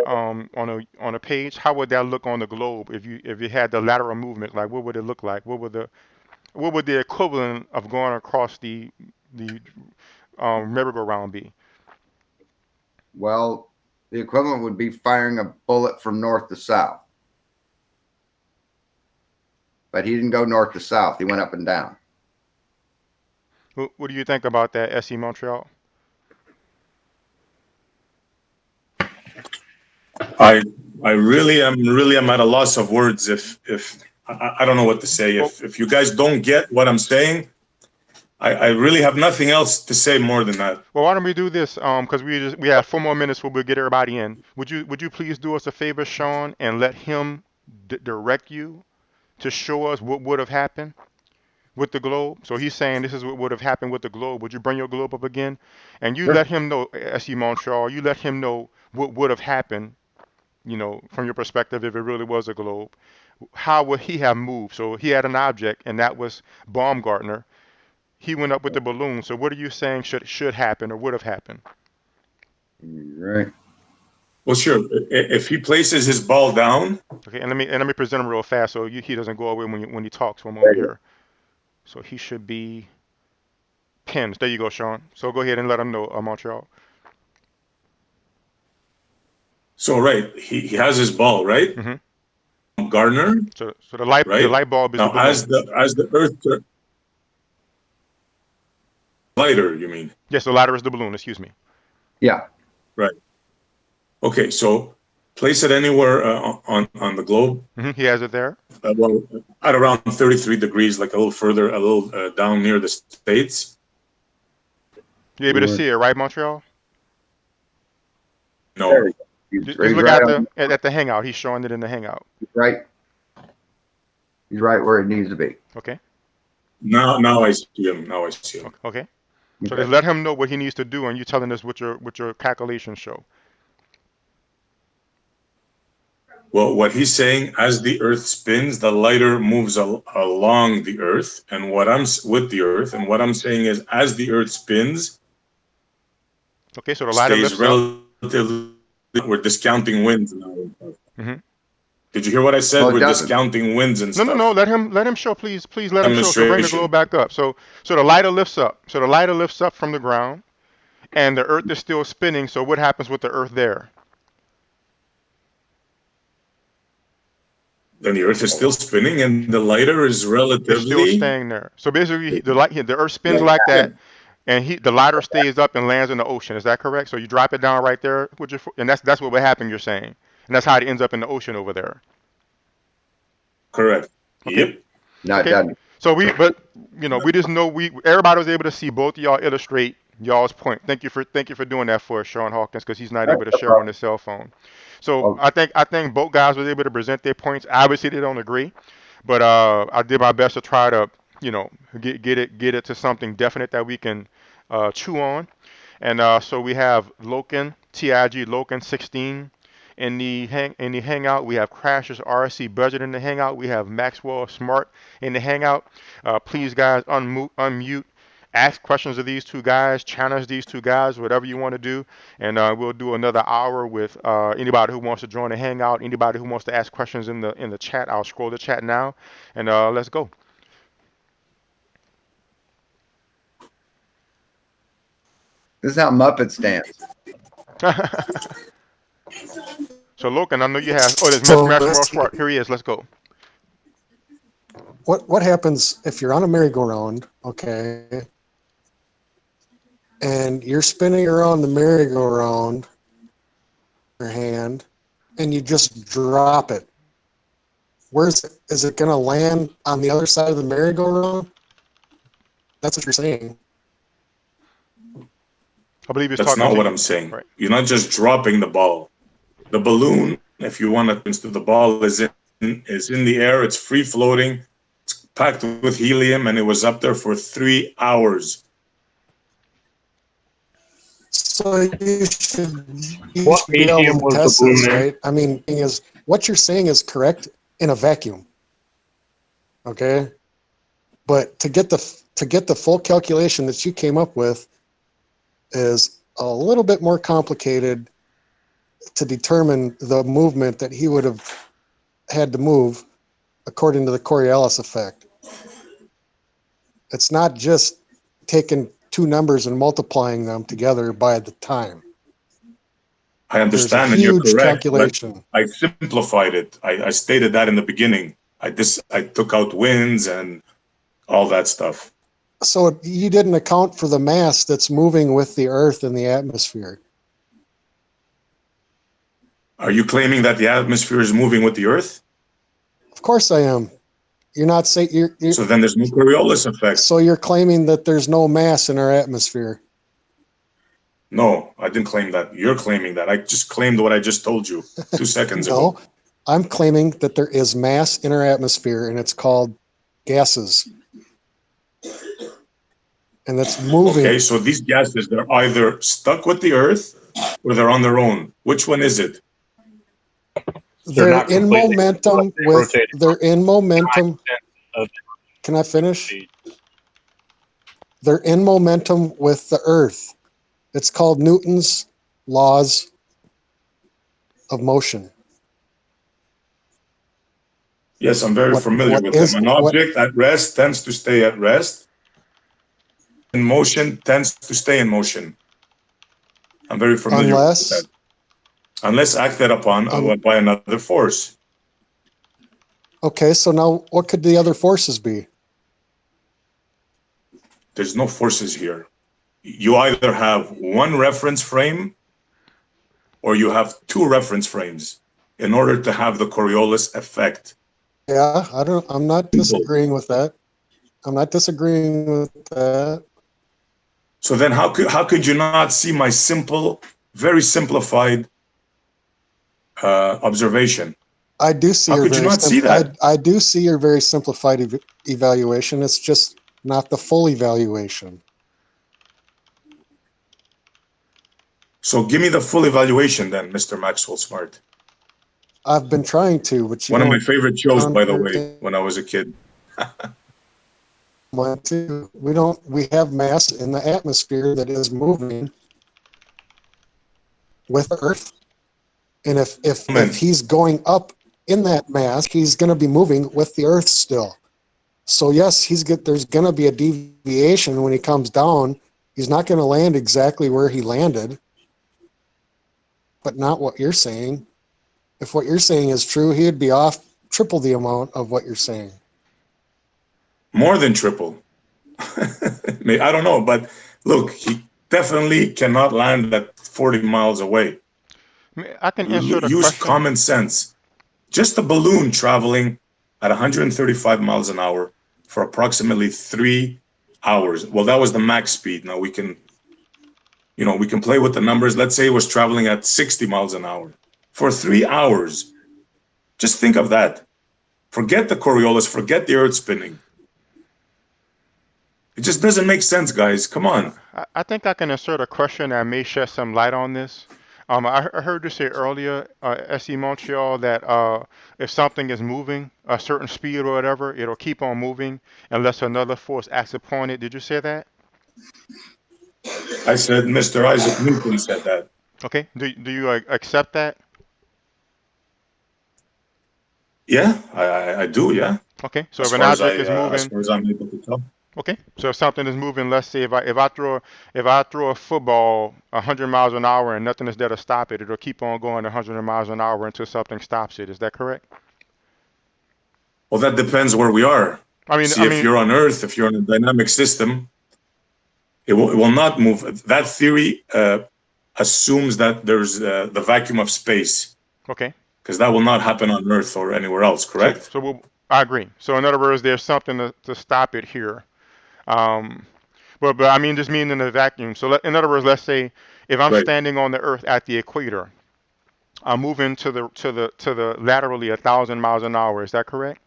on a page, how would that look on the globe if you had the lateral movement? Like what would it look like? What would the equivalent of going across the merry-go-round be? Well, the equivalent would be firing a bullet from north to south. But he didn't go north to south. He went up and down. What do you think about that, SC Montreal? I really am at a loss of words. If I don't know what to say. If you guys don't get what I'm saying, I really have nothing else to say more than that. Well, why don't we do this? Because we have 4 more minutes where we'll get everybody in. Would you please do us a favor, Shawn, and let him direct you to show us what would have happened with the globe? So he's saying this is what would have happened with the globe. Would you bring your globe up again? And you let him know, SC Montreal, you let him know what would have happened, from your perspective, if it really was a globe. How would he have moved? So he had an object, and that was Baumgartner. He went up with the balloon. So what are you saying should happen or would have happened? Right. Well, sure. If he places his ball down. Okay, and let me present him real fast so he doesn't go away when he talks from over here. So he should be pinned. There you go, Shawn. So go ahead and let him know, Montreal. So right, he has his ball, right? Mm-hmm. Baumgartner, So the light right? bulb is the Now, balloon. as the Earth lighter, you mean? Yes, the lighter is the balloon. Excuse me. Yeah. Right. Okay, so place it anywhere on the globe. He has it there. Well, at around 33 degrees, like a little further, a little down near the States. You're able to see it, right, Montreal? No. He's Just right look on, at the hangout. He's showing it in the hangout. right. He's right where it needs to be. Okay. Now I see him. Now I see him. Okay. So Okay. just let him know what he needs to do, and you telling us what your calculations show. Well, what he's saying, as the Earth spins, the lighter moves along the Earth, and what I'm saying is, as the Earth spins, Okay. So the lighter stays lifts up. relatively. We're discounting winds now. Mhm. Did you hear what I said? Well, it We're doesn't. discounting winds and stuff. No. Let him show, please let him show. So bring the Demonstration. globe back up. So the lighter lifts up. So the lighter lifts up from the ground, and the Earth is still spinning. So what happens with the Earth there? Then the Earth is still spinning, and the lighter is It's still relatively. staying there. So basically, the Earth spins like that, and the lighter stays up and lands in the ocean. Is that correct? So you drop it down right there with your and that's what would happen. You're saying, and that's how it ends up in the ocean over there. Correct. Okay. Yep. No, it Okay. doesn't. So we just know everybody was able to see both of y'all illustrate y'all's point. Thank you for doing that for us, Shawn Hawkins, because he's not able to share on his cell phone. So I think both guys was able to present their points. Obviously they don't agree, but I did my best to try to get it to something definite that we can chew on. And so we have TIG Loken 16 in the hangout. We have Crashers RC Budget in the hangout. We have Maxwell Smart in the hangout. Please guys unmute. Ask questions of these two guys, challenge these two guys, whatever you want to do, and we'll do another hour with anybody who wants to join the hangout, anybody who wants to ask questions in the chat. I'll scroll the chat now, and let's go. This is how Muppets dance. So Loken, I know you have. Oh, there's So Master let's- Smart. Here he is. Let's go. What happens if you're on a merry-go-round, okay, and you're spinning around the merry-go-round, your hand, and you just drop it? Is it going to land on the other side of the merry-go-round? That's what you're saying. I believe he's That's talking not to what you. I'm saying. Right. You're not just dropping the ball. The balloon, if you want to, the ball is in the air. It's free floating. It's packed with helium, and it was up there for 3 hours. So you should What be able medium to was the test balloon this, in? right? I mean, thing is, what you're saying is correct in a vacuum, okay? But to get the full calculation that you came up with is a little bit more complicated to determine the movement that he would have had to move according to the Coriolis effect. It's not just taking two numbers and multiplying them together by the time. I understand, There's a and you're huge correct. calculation. But I simplified it. I stated that in the beginning. I took out winds and all that stuff. So you didn't account for the mass that's moving with the Earth in the atmosphere. Are you claiming that the atmosphere is moving with the Earth? Of course I am. You're not saying you're So then there's no Coriolis effect. so you're claiming that there's no mass in our atmosphere. No, I didn't claim that. You're claiming that. I just claimed what I just told you 2 seconds ago. No, I'm claiming that there is mass in our atmosphere, and it's called gases. And that's moving. Okay, so these gases, they're either stuck with the Earth or they're on their own. Which one is it? They're They're not in completely momentum with. rotating. They're in momentum. Of Can I finish? the- They're in momentum with the Earth. It's called Newton's laws of motion. Yes, I'm very familiar with them. An object at rest tends to stay at rest. In motion tends to stay in motion. I'm very familiar with that. Unless acted upon by another force. Okay, so now what could the other forces be? There's no forces here. You either have one reference frame or you have two reference frames in order to have the Coriolis effect. Yeah, I'm not disagreeing with that. I'm not disagreeing with that. So then how could you not see my simple, very simplified observation? I do see How your could you very not see that? I do see your very simplified evaluation. It's just not the full evaluation. So give me the full evaluation then, Mr. Maxwell Smart. I've been trying to, but you One of my don't favorite shows, by the way, understand when I was a kid. mine too. We have mass in the atmosphere that is moving with the Earth. And if he's going up in that mass, he's going to be moving with the Earth still. So yes, there's going to be a deviation when he comes down. He's not going to land exactly where he landed, but not what you're saying. If what you're saying is true, he'd be off triple the amount of what you're saying. More than triple. I don't know, but look, he definitely cannot land at 40 miles away. I can answer the Use question. common sense. Just a balloon traveling at 135 miles an hour for approximately 3 hours. Well, that was the max speed. Now we can play with the numbers. Let's say it was traveling at 60 miles an hour for 3 hours. Just think of that. Forget the Coriolis, forget the Earth spinning. It just doesn't make sense, guys. Come on. I think I can insert a question that may shed some light on this. I heard you say earlier, SE Montreal, that if something is moving a certain speed or whatever, it'll keep on moving unless another force acts upon it. Did you say that? I said Mr. Isaac Newton said that. Okay. Do you accept that? Yeah, I do, yeah. Okay. So As if an far as object is as moving, far as I'm able to tell. okay. So if something is moving, let's say if I throw a football 100 miles an hour and nothing is there to stop it, it'll keep on going 100 miles an hour until something stops it. Is that correct? Well, that depends where we are. I See, if mean, you're on Earth, if you're in a dynamic system, it will not move. That theory assumes that there's the vacuum of space, okay. because that will not happen on Earth or anywhere else, correct? I agree. So in other words, there's something to stop it here. Um, but I mean, just mean in the vacuum. So in other words, let's say if I'm Right. standing on the Earth at the equator, I'm moving to the laterally 1,000 miles an hour. Is that correct?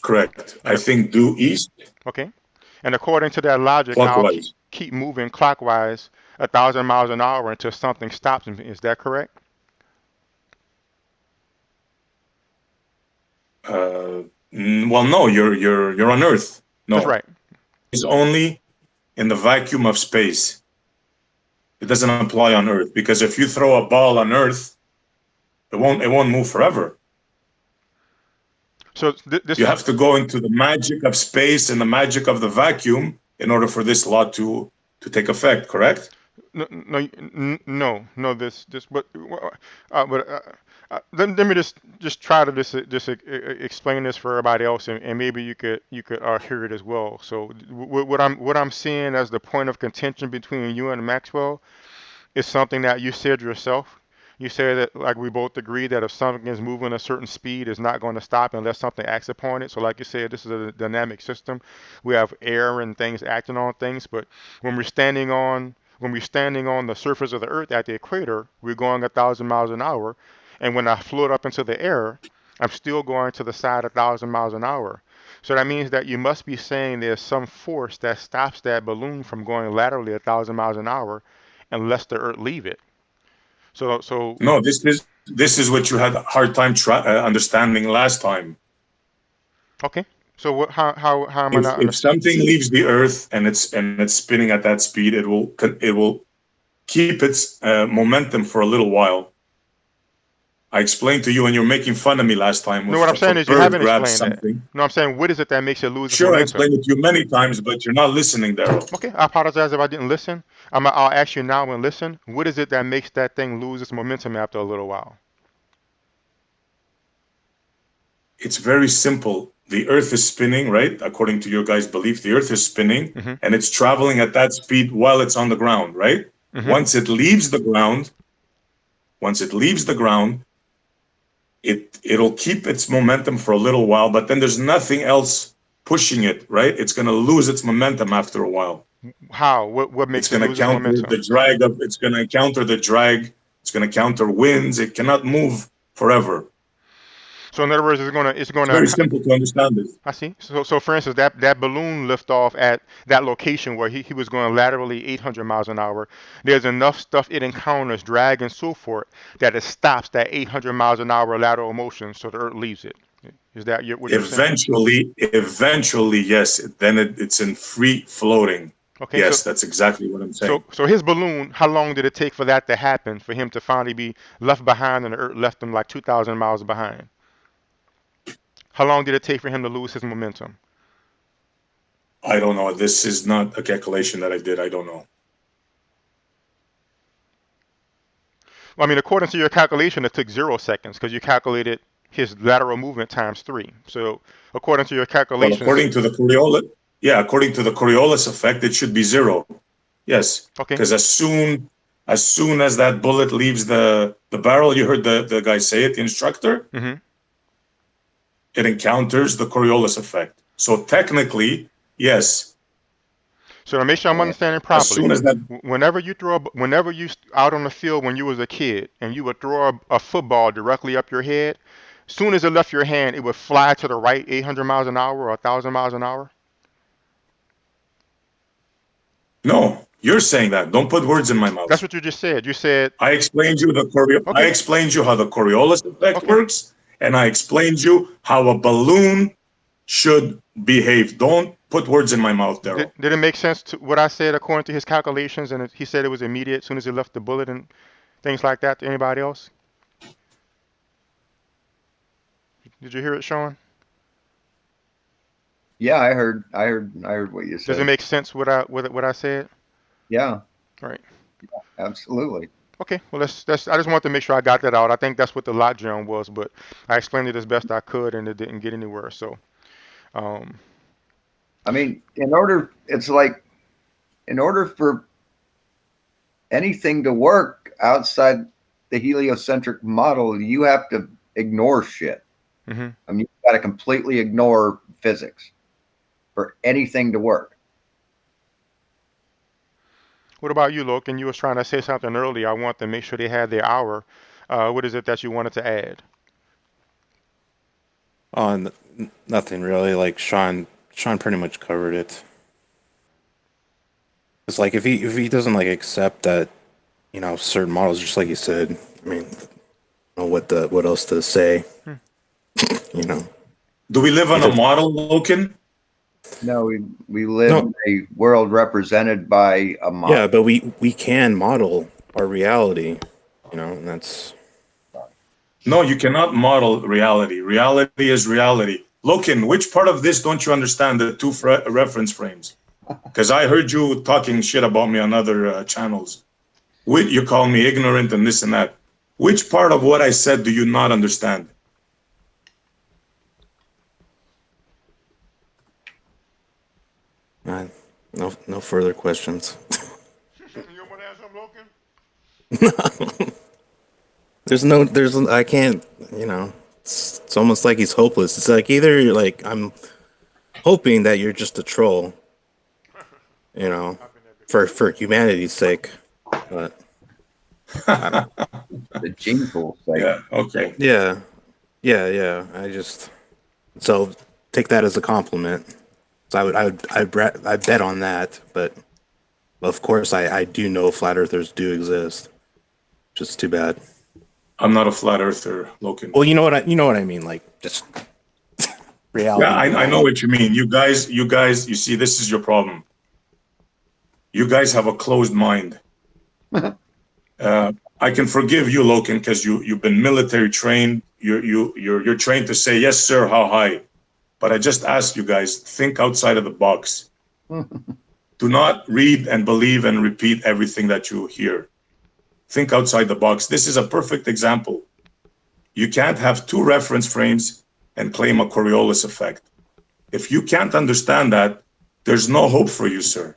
Correct. I think due east, Okay. And according to that logic, I'll clockwise. keep moving clockwise 1,000 miles an hour until something stops me. Is that correct? Well, no, you're on Earth. That's No, right. it's only in the vacuum of space. It doesn't apply on Earth, because if you throw a ball on Earth, it won't move forever. So this You have to go into the magic of space and the magic of the vacuum in order for this law to take effect. Correct? no. Let me just try to explain this for everybody else, and maybe you could hear it as well. So what I'm seeing as the point of contention between you and Maxwell is something that you said yourself. You said that, like, we both agree that if something is moving a certain speed, it's not going to stop unless something acts upon it. So like you said, this is a dynamic system. We have air and things acting on things, but when we're standing on the surface of the Earth at the equator, we're going 1,000 miles an hour, and when I float up into the air, I'm still going to the side 1,000 miles an hour. So that means that you must be saying there's some force that stops that balloon from going laterally 1,000 miles an hour unless the Earth leave it. So No, this is what you had a hard time understanding last time. okay. So how am I not If something leaves the Earth and it's spinning at that speed, it will keep its momentum for a little while. I explained to you, and you're making fun of me last time. No, what I'm If a saying is you bird haven't grabs explained that. something. No, I'm saying what is it that makes it lose its Sure, I momentum? explained it to you many times, but you're not listening, Daryl. Okay, I apologize if I didn't listen. I'll ask you now and listen. What is it that makes that thing lose its momentum after a little while? it's very simple. The Earth is spinning, right? According to your guys' belief, the Earth is spinning, and it's traveling at that speed while it's on the ground, right? Once it leaves the ground, it'll keep its momentum for a little while, but then there's nothing else pushing it, right? It's going to lose its momentum after a while. How? What makes it lose its momentum? It's going to encounter the drag. It's going to counter winds. It cannot move forever. So in other words, it's gonna. Very simple to understand this. I see. So for instance, that balloon lift off at that location where he was going laterally 800 miles an hour. There's enough stuff it encounters, drag and so forth, that it stops that 800 miles an hour lateral motion, so the Earth leaves it. Is that what you're saying? Eventually, yes. Then it's in free floating. Okay, yes, that's exactly what I'm saying. So his balloon, how long did it take for that to happen, for him to finally be left behind and the Earth left him like 2,000 miles behind? How long did it take for him to lose his momentum? I don't know. This is not a calculation that I did. I don't know. Well, I mean, according to your calculation, it took 0 seconds because you calculated his lateral movement times 3. So according to your calculations... Well, according to the Coriolis effect, it should be 0. Yes. Okay. Because as soon as that bullet leaves the barrel, you heard the guy say it, the instructor, it encounters the Coriolis effect. So technically, yes. So to make sure I'm understanding properly, whenever you out on the field when you was a kid and you would throw a football directly up your head, as soon as it left your hand, it would fly to the right 800 miles an hour or 1,000 miles an hour? No, you're saying that. Don't put words in my mouth. That's what you just said. You said... I explained you I explained you how the Coriolis effect works. And I explained you how a balloon should behave. Don't put words in my mouth, Daryl. Did it make sense to what I said according to his calculations? And he said it was immediate as soon as he left the bullet and things like that to anybody else? Did you hear it, Shawn? Yeah, I heard what you said. Does it make sense what I said? Yeah. Right. Yeah, absolutely. Okay, well, I just wanted to make sure I got that out. I think that's what the logjam was, but I explained it as best I could, and it didn't get anywhere. So, I mean, in order for anything to work outside the heliocentric model, you have to ignore shit. I mean, you've got to completely ignore physics for anything to work. What about you, Logan? You was trying to say something earlier. I want to make sure they had their hour. What is it that you wanted to add? Nothing really. Like Shawn pretty much covered it. It's like if he doesn't like accept that, certain models, just like you said. I mean, I don't know what else to say. Do we live on a model, Logan? No, we live in a world represented by a model. Yeah, but we can model our reality, and that's... No, you cannot model reality. Reality is reality. Logan, which part of this don't you understand, the two reference frames? Because I heard you talking shit about me on other channels. You call me ignorant and this and that. Which part of what I said do you not understand? No further questions. You want to ask something, Logan? No. I can't, it's almost like he's hopeless. It's like either you're like, I'm hoping that you're just a troll, for humanity's sake, but the jingle sake. Yeah, okay. Yeah. So take that as a compliment. So I bet on that, but of course I do know flat earthers do exist. Just too bad. I'm not a flat earther, Logan. Well, you know what I mean, like just reality. Yeah, I know what you mean. You guys, you see, this is your problem. You guys have a closed mind. I can forgive you, Logan, because you've been military trained. You're trained to say yes, sir, how high. But I just ask you guys, think outside of the box. Do not read and believe and repeat everything that you hear. Think outside the box. This is a perfect example. You can't have two reference frames and claim a Coriolis effect. If you can't understand that, there's no hope for you, sir.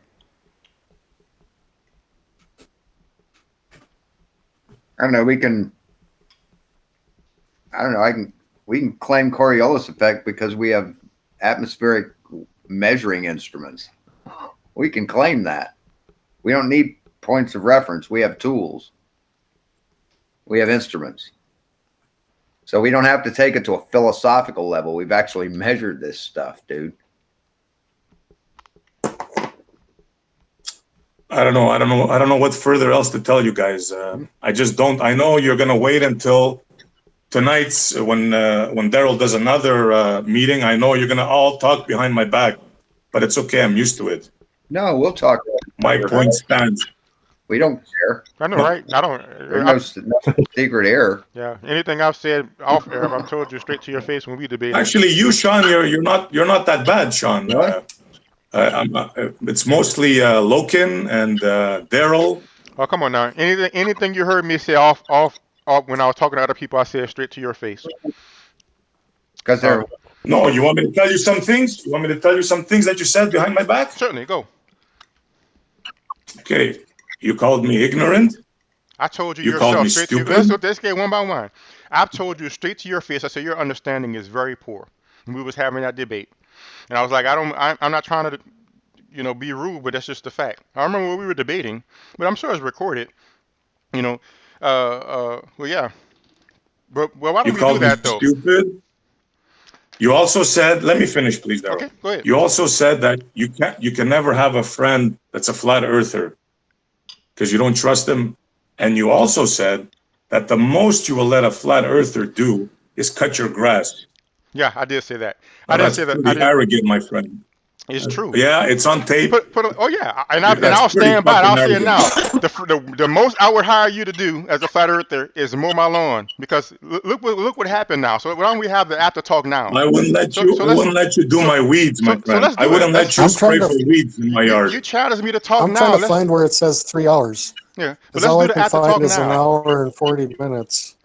I don't know. We can claim Coriolis effect because we have atmospheric measuring instruments. We can claim that. We don't need points of reference. We have tools. We have instruments. So we don't have to take it to a philosophical level. We've actually measured this stuff, dude. I don't know what further else to tell you guys. I just don't. I know you're gonna wait until tonight's when Daryl does another meeting. I know you're gonna all talk behind my back, but it's okay. I'm used to it. No, we'll talk. My point stands. We don't care. I know, right? I don't. There's no secret error. Yeah. Anything I've said off air, I've told you straight to your face when we debate. Actually, you, Sean, you're not that bad, Sean. It's mostly Loken and Daryl. Oh, come on now. Anything you heard me say off when I was talking to other people, I said straight to your face. Because they're. No, you want me to tell you some things? You want me to tell you some things that you said behind my back? Certainly, go. Okay. You called me ignorant. I told you You yourself called me straight stupid. to you. Let's get one by one. I've told you straight to your face. I said your understanding is very poor. And we was having that debate, and I was like, I'm not trying to, be rude, but that's just the fact. I remember when we were debating, but I'm sure it's recorded. Well, yeah. But why don't we do that though? Stupid. You also said, let me finish, please, Daryl. Okay, go ahead. You also said that you can never have a friend that's a flat earther because you don't trust him. And you also said that the most you will let a flat earther do is cut your grass. Yeah, I did say that. Now, that's pretty arrogant, my friend. It's true. Yeah, it's on tape. Oh yeah, and I'll stand by it. I'll say it now. The most I would hire you to do as a flat earther is mow my lawn, because look what happened now. So why don't we have the after talk now? I wouldn't let you do my weeds, my friend. I wouldn't let you spray for weeds in my yard. You challenge me to talk I'm now. trying to find where it says 3 hours. Yeah, but Because all I let's do the can after find talk is an now. hour and 40 minutes.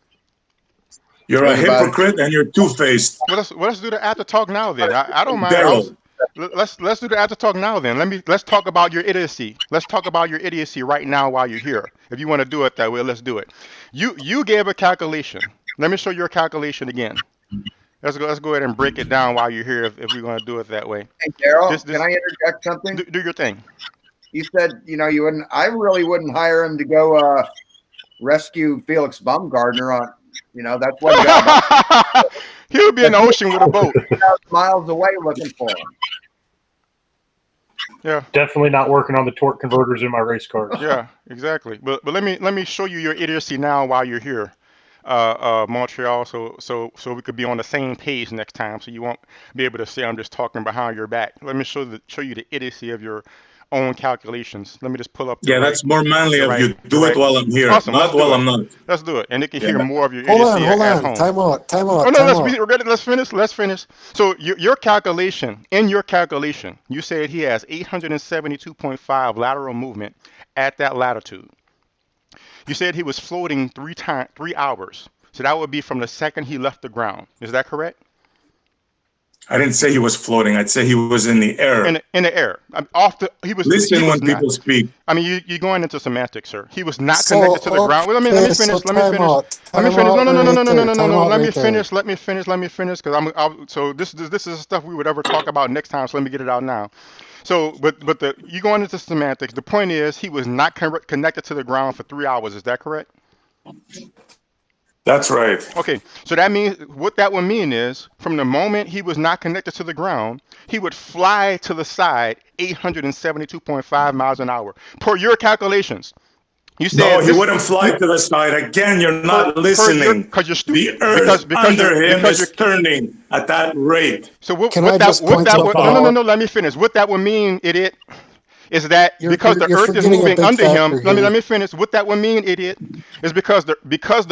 You're a hypocrite and you're two-faced. Well, let's do the after talk now then. I don't mind. Daryl. Let's do the after talk now then. Let's talk about your idiocy. Let's talk about your idiocy right now while you're here. If you want to do it that way, let's do it. You gave a calculation. Let me show your calculation again. Let's go ahead and break it down while you're here if we're going to do it that way. Hey, Daryl, can I interject something? Do your thing. You said, you wouldn't. I really wouldn't hire him to go rescue Felix Baumgartner on. That's one job. He'll be in the ocean with a boat. Miles away looking for him. Yeah. Definitely not working on the torque converters in my race cars. Yeah, exactly. But let me show you your idiocy now while you're here, Montreal, so we could be on the same page next time, so you won't be able to say I'm just talking behind your back. Let me show you the idiocy of your own calculations. Let me just pull up. That's more manly of you. Do it while I'm here, awesome. not while I'm not. Let's do it, and they can hear more of your Hold idiocy on. at home. Time out. Oh no, let's finish. So your calculation, you said he has 872.5 lateral movement at that latitude. You said he was floating 3 hours. So that would be from the second he left the ground. Is that correct? I didn't say he was floating. I'd say he was in the air. In the air. Listen when people speak. I mean, you're going into semantics, sir. He was not connected to the ground. Well, let me finish. No. Let me finish. Because so this is stuff we would ever talk about next time. So let me get it out now. So, but you going into semantics. The point is, he was not connected to the ground for 3 hours. Is that correct? That's right. Okay, so that means what that would mean is from the moment he was not connected to the ground, he would fly to the side 872.5 miles an hour per your calculations. You said he wouldn't fly to the side. Again, you're not listening. Because you're stupid. The earth under him is turning at that rate. So let me finish. What that would mean, idiot, is that because the earth is moving under him. Let me finish. What that would mean, idiot, is because the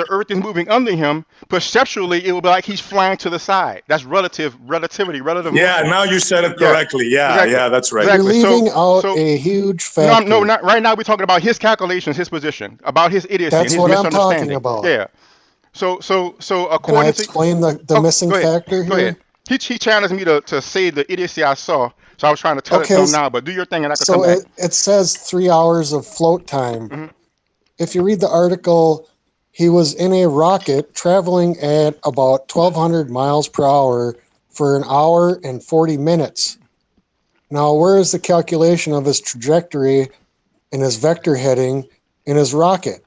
earth is moving under him, perceptually it will be like he's flying to the side. That's relativity. Yeah, now you said it correctly. Yeah, exactly. Yeah, that's right. You're leaving out a huge factor. No, not right now. We're talking about his calculations, his position, about his idiocy, That's his what I'm misunderstanding. talking about. Yeah. So Can I according to explain the missing go ahead, factor go here? ahead. He challenged me to say the idiocy I saw, so I was trying to tell it to Okay, him now. But do your thing, and I could come so back. it says 3 hours of float time. Mhm. If you read the article, he was in a rocket traveling at about 1,200 miles per hour for an hour and 40 minutes. Now, where is the calculation of his trajectory and his vector heading in his rocket?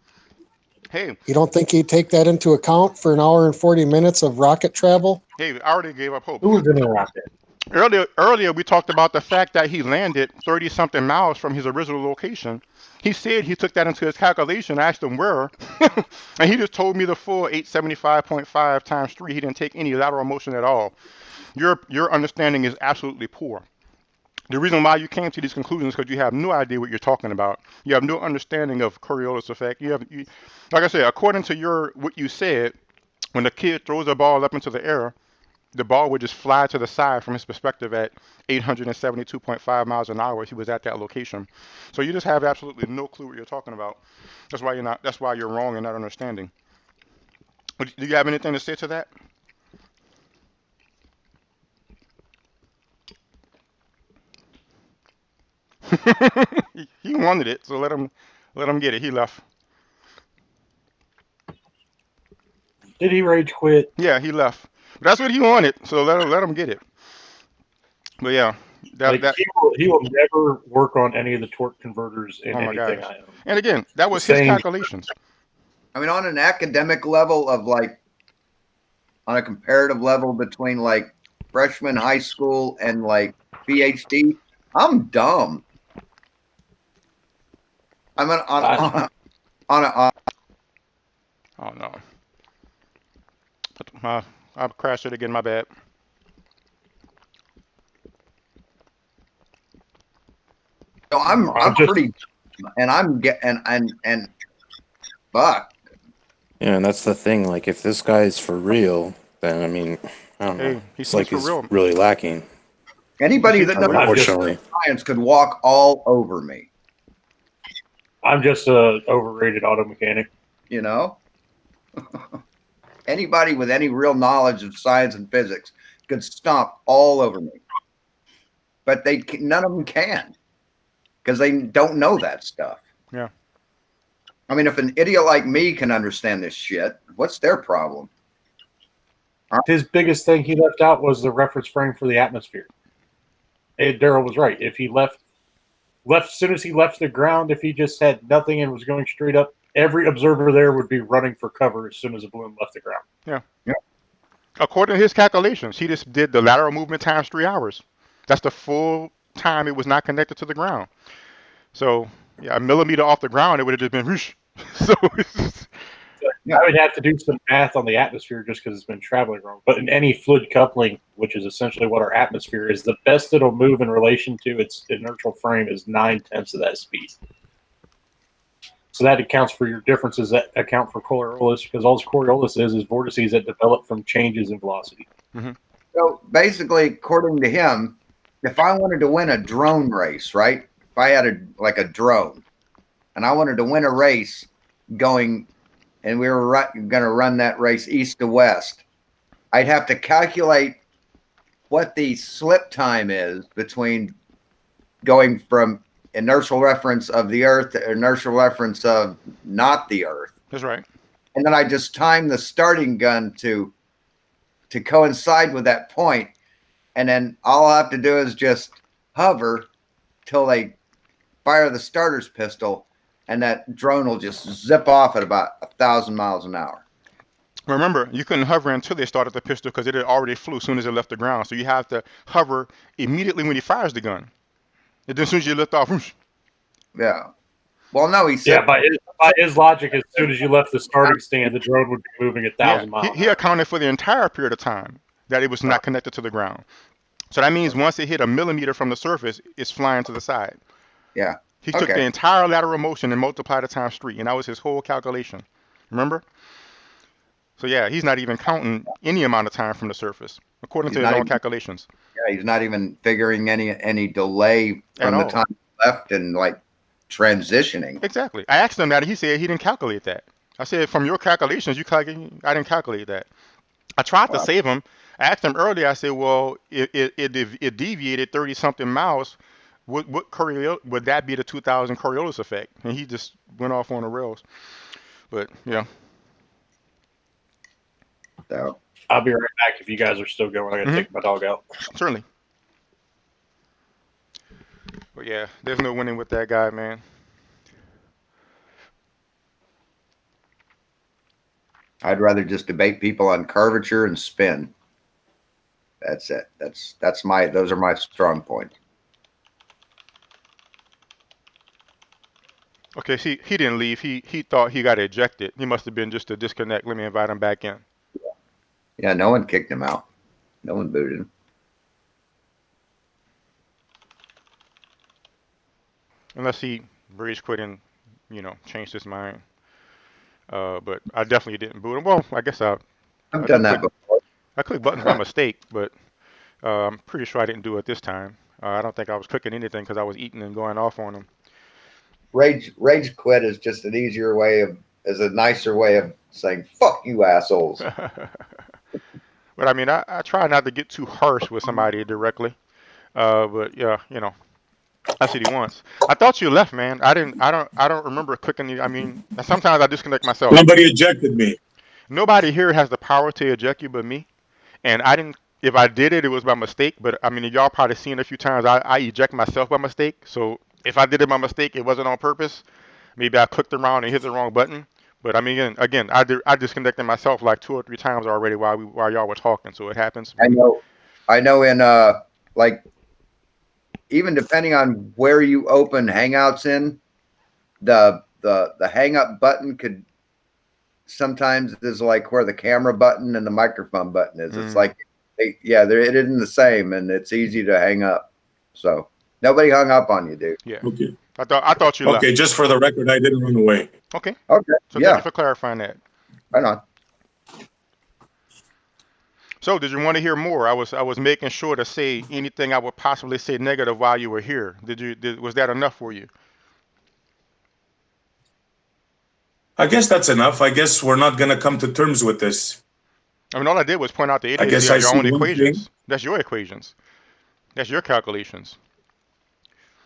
Hey, You don't think he'd take that into account for an hour and 40 minutes of rocket travel? hey, I already gave up hope. Who was in the rocket? Earlier, we talked about the fact that he landed 30 something miles from his original location. He said he took that into his calculation. I asked him where, and he just told me the full 875.5 times 3. He didn't take any lateral motion at all. Your understanding is absolutely poor. The reason why you came to these conclusions is because you have no idea what you're talking about. You have no understanding of Coriolis effect. Like I said, according to what you said, when the kid throws a ball up into the air, the ball would just fly to the side from his perspective at 872.5 miles an hour. He was at that location. So you just have absolutely no clue what you're talking about. That's why you're wrong and not understanding. Do you have anything to say to that? He wanted it, so let him get it. He left. Did he rage quit? Yeah, he left. But that's what he wanted, so let him get it. But yeah, Like he will never work on any of the torque converters in oh my anything gosh. I own. And again, that was his Same. calculations. I mean, on an academic level of like, on a comparative level between like freshman high school and like PhD, I'm dumb. I'm on a Oh no. I crashed it again, my bad. so I'm just- pretty, and I'm getting and fuck. Yeah, and that's the thing. Like, if this guy's for real, then I mean, I don't know. Hey, he It's seems like for he's real. really lacking. Anybody that knows Unfortunately, science could walk all over me. I'm just a overrated auto mechanic. You know, anybody with any real knowledge of science and physics could stomp all over me, but none of them can because they don't know that stuff. Yeah. I mean, if an idiot like me can understand this shit, what's their problem? His biggest thing he left out was the reference frame for the atmosphere. Daryl was right. If he left as soon as he left the ground, if he just had nothing and was going straight up, every observer there would be running for cover as soon as the balloon left the ground. Yeah. According to his calculations, he just did the lateral movement times 3 hours. That's the full time it was not connected to the ground. So, yeah, a millimeter off the ground, it would have just been whoosh. So, I would have to do some math on the atmosphere just because it's been traveling wrong. But in any fluid coupling, which is essentially what our atmosphere is, the best it'll move in relation to its inertial frame is 9/10 of that speed. So that accounts for your differences that account for Coriolis, because all Coriolis is vortices that develop from changes in velocity. So basically, according to him, if I wanted to win a drone race, right? If I had a drone, and I wanted to win a race going, and we were going to run that race east to west, I'd have to calculate what the slip time is between going from inertial reference of the Earth to inertial reference of not the Earth. that's right. And then I just time the starting gun to coincide with that point, and then all I have to do is just hover till they fire the starter's pistol, and that drone will just zip off at about 1,000 miles an hour. Remember, you couldn't hover until they started the pistol because it had already flew as soon as it left the ground. So you have to hover immediately when he fires the gun. And then as soon as you lift off, whoosh. Yeah. Well, no, he said. Yeah, by his logic, as soon as you left the starting stand, the drone would be moving 1,000 miles. He accounted for the entire period of time that it was not connected to the ground. So that means once it hit a millimeter from the surface, it's flying to the side. Yeah. He took the entire lateral motion and multiplied it times 3, and that was his whole calculation. Remember? So yeah, he's not even counting any amount of time from the surface, according to his own calculations. Yeah, he's not even figuring any delay from the time he left and like transitioning. Exactly. I asked him that, and he said he didn't calculate that. I said from your calculations, I didn't calculate that. I tried to Wow. save him. I asked him earlier. I said, well, it deviated 30 something miles. What would that be the 2000 Coriolis effect? And he just went off on the rails. But yeah, So I'll be right back if you guys are still going. I gotta Mhm. take my dog out. certainly. But yeah, there's no winning with that guy, man. I'd rather just debate people on curvature and spin. That's it. Those are my strong points. Okay, see, he didn't leave. He thought he got ejected. He must have been just a disconnect. Let me invite him back in. Yeah, no one kicked him out. No one booted him. Unless he rage quit and, changed his mind. But I definitely didn't boot him. Well, I guess I I've I done did that click before. I clicked buttons by mistake, but I'm pretty sure I didn't do it this time. I don't think I was clicking anything because I was eating and going off on him. Rage quit is just an easier way is a nicer way of saying "fuck you, assholes." But I mean, I try not to get too harsh with somebody directly. But yeah, that's what he wants. I thought you left, man. I don't remember clicking you. I mean, sometimes I disconnect myself. Somebody ejected me. Nobody here has the power to eject you but me. And I didn't. If I did it, it was by mistake. But I mean, y'all probably seen a few times I eject myself by mistake. So if I did it by mistake, it wasn't on purpose. Maybe I clicked around and hit the wrong button. But I mean, again, I disconnected myself like 2 or 3 times already while y'all were talking. So it happens. I know. In like even depending on where you open Hangouts in, the hang up button could sometimes is like where the camera button and the microphone button is. It's like it isn't the same, and it's easy to hang up. So nobody hung up on you, dude. Yeah. Okay. I thought you left. Okay, just for the record, I didn't run away. Okay. Okay. So thank you for clarifying that. Right on. So did you want to hear more? I was making sure to say anything I would possibly say negative while you were here. Was that enough for you? I guess that's enough. I guess we're not going to come to terms with this. I mean, all I did was point out the I guess idiocy I of your see own one equations. thing. That's your equations. That's your calculations.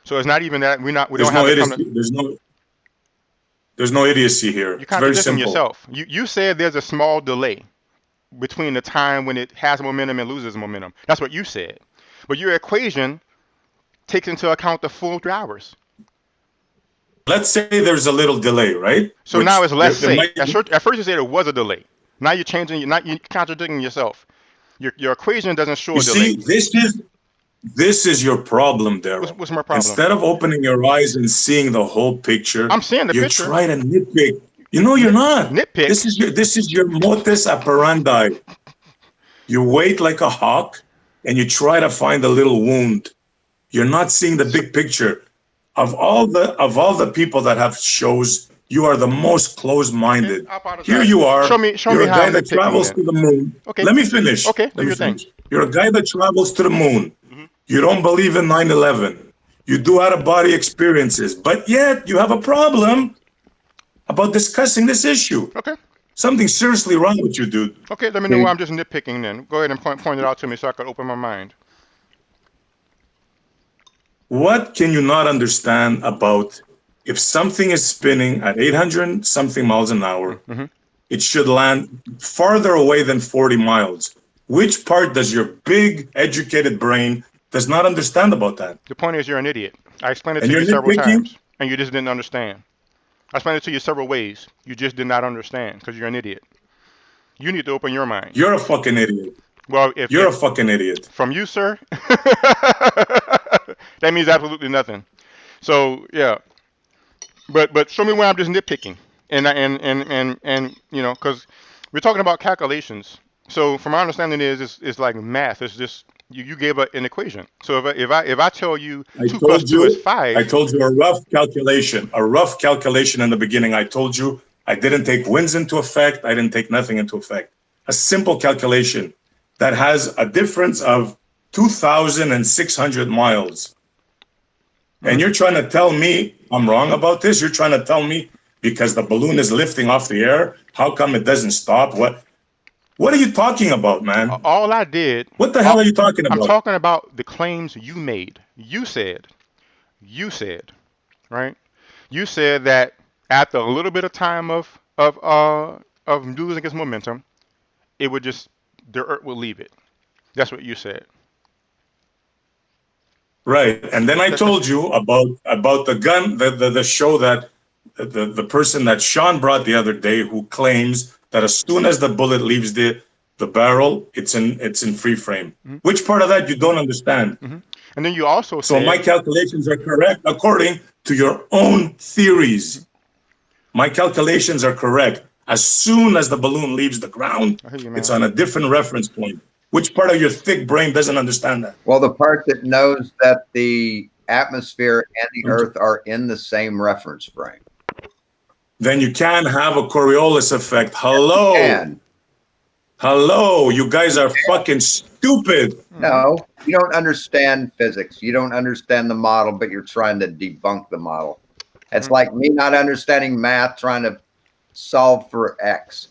So it's not even that we don't There's have no to come to. idiocy. There's no idiocy here. You're It's very contradicting simple. yourself. You said there's a small delay between the time when it has momentum and loses momentum. That's what you said. But your equation takes into account the full 3 hours. Let's say there's a little delay, right? So now it's less there say. might At first you said it was a delay. Now you're changing. You're contradicting yourself. Your equation doesn't show You a delay. see, this is your problem, Daryl. What's my problem? Instead of opening your eyes and seeing the whole picture, I'm seeing the you picture. try to nitpick. You know you're not. Nitpick. This is your modus operandi. You wait like a hawk and you try to find a little wound. You're not seeing the big picture. Of all the people that have shows, you are the most closed-minded. Here you are. Show me You're a how guy I'm that nitpicking travels then. to the moon. Okay. Let me finish. Okay, do Let me your thing. finish. You're a guy that travels to the moon. You don't believe in 9/11. You do out-of-body experiences, but yet you have a problem about discussing this issue. Okay. Something seriously wrong with you, dude. Okay, let me know why I'm just nitpicking then. Go ahead and point it out to me so I can open my mind. What can you not understand about if something is spinning at 800 something miles an hour, it should land farther away than 40 miles? Which part does your big educated brain does not understand about that? The point is you're an idiot. I explained it And to you you're several nitpicking? times, and you just didn't understand. I explained it to you several ways. You just did not understand because you're an idiot. You need to open your mind. You're a fucking idiot. Well, if You're a fucking idiot. From you, sir, that means absolutely nothing. So yeah, but show me where I'm just nitpicking, and because we're talking about calculations. So from my understanding it's like math. It's just you gave an equation. So if I tell you 2 plus 2 is 5, I told you a rough calculation in the beginning. I told you I didn't take winds into effect. I didn't take nothing into effect. A simple calculation that has a difference of 2,600 miles. And you're trying to tell me I'm wrong about this? You're trying to tell me because the balloon is lifting off the air. How come it doesn't stop? What are you talking about, man? All I did. What the hell are you talking I'm about? talking about the claims you made. You said, right? You said that after a little bit of time of losing its momentum, it would just the Earth would leave it. That's what you said. Right. And then I told you about the gun, the show that the person that Sean brought the other day, who claims that as soon as the bullet leaves the barrel, it's in free frame. Mm-hmm. Which part of that you don't understand? Mm-hmm. And then you also So said, my calculations are correct according to your own theories. My calculations are correct. As soon as the balloon leaves the ground, I hear you, it's man. on a different reference point. Which part of your thick brain doesn't understand that? Well, the part that knows that the atmosphere and the Earth are in the same reference frame. Then you can have a Coriolis effect. Hello. And Hello. You guys are fucking stupid. no, you don't understand physics. You don't understand the model, but you're trying to debunk the model. It's like me not understanding math, trying to solve for X.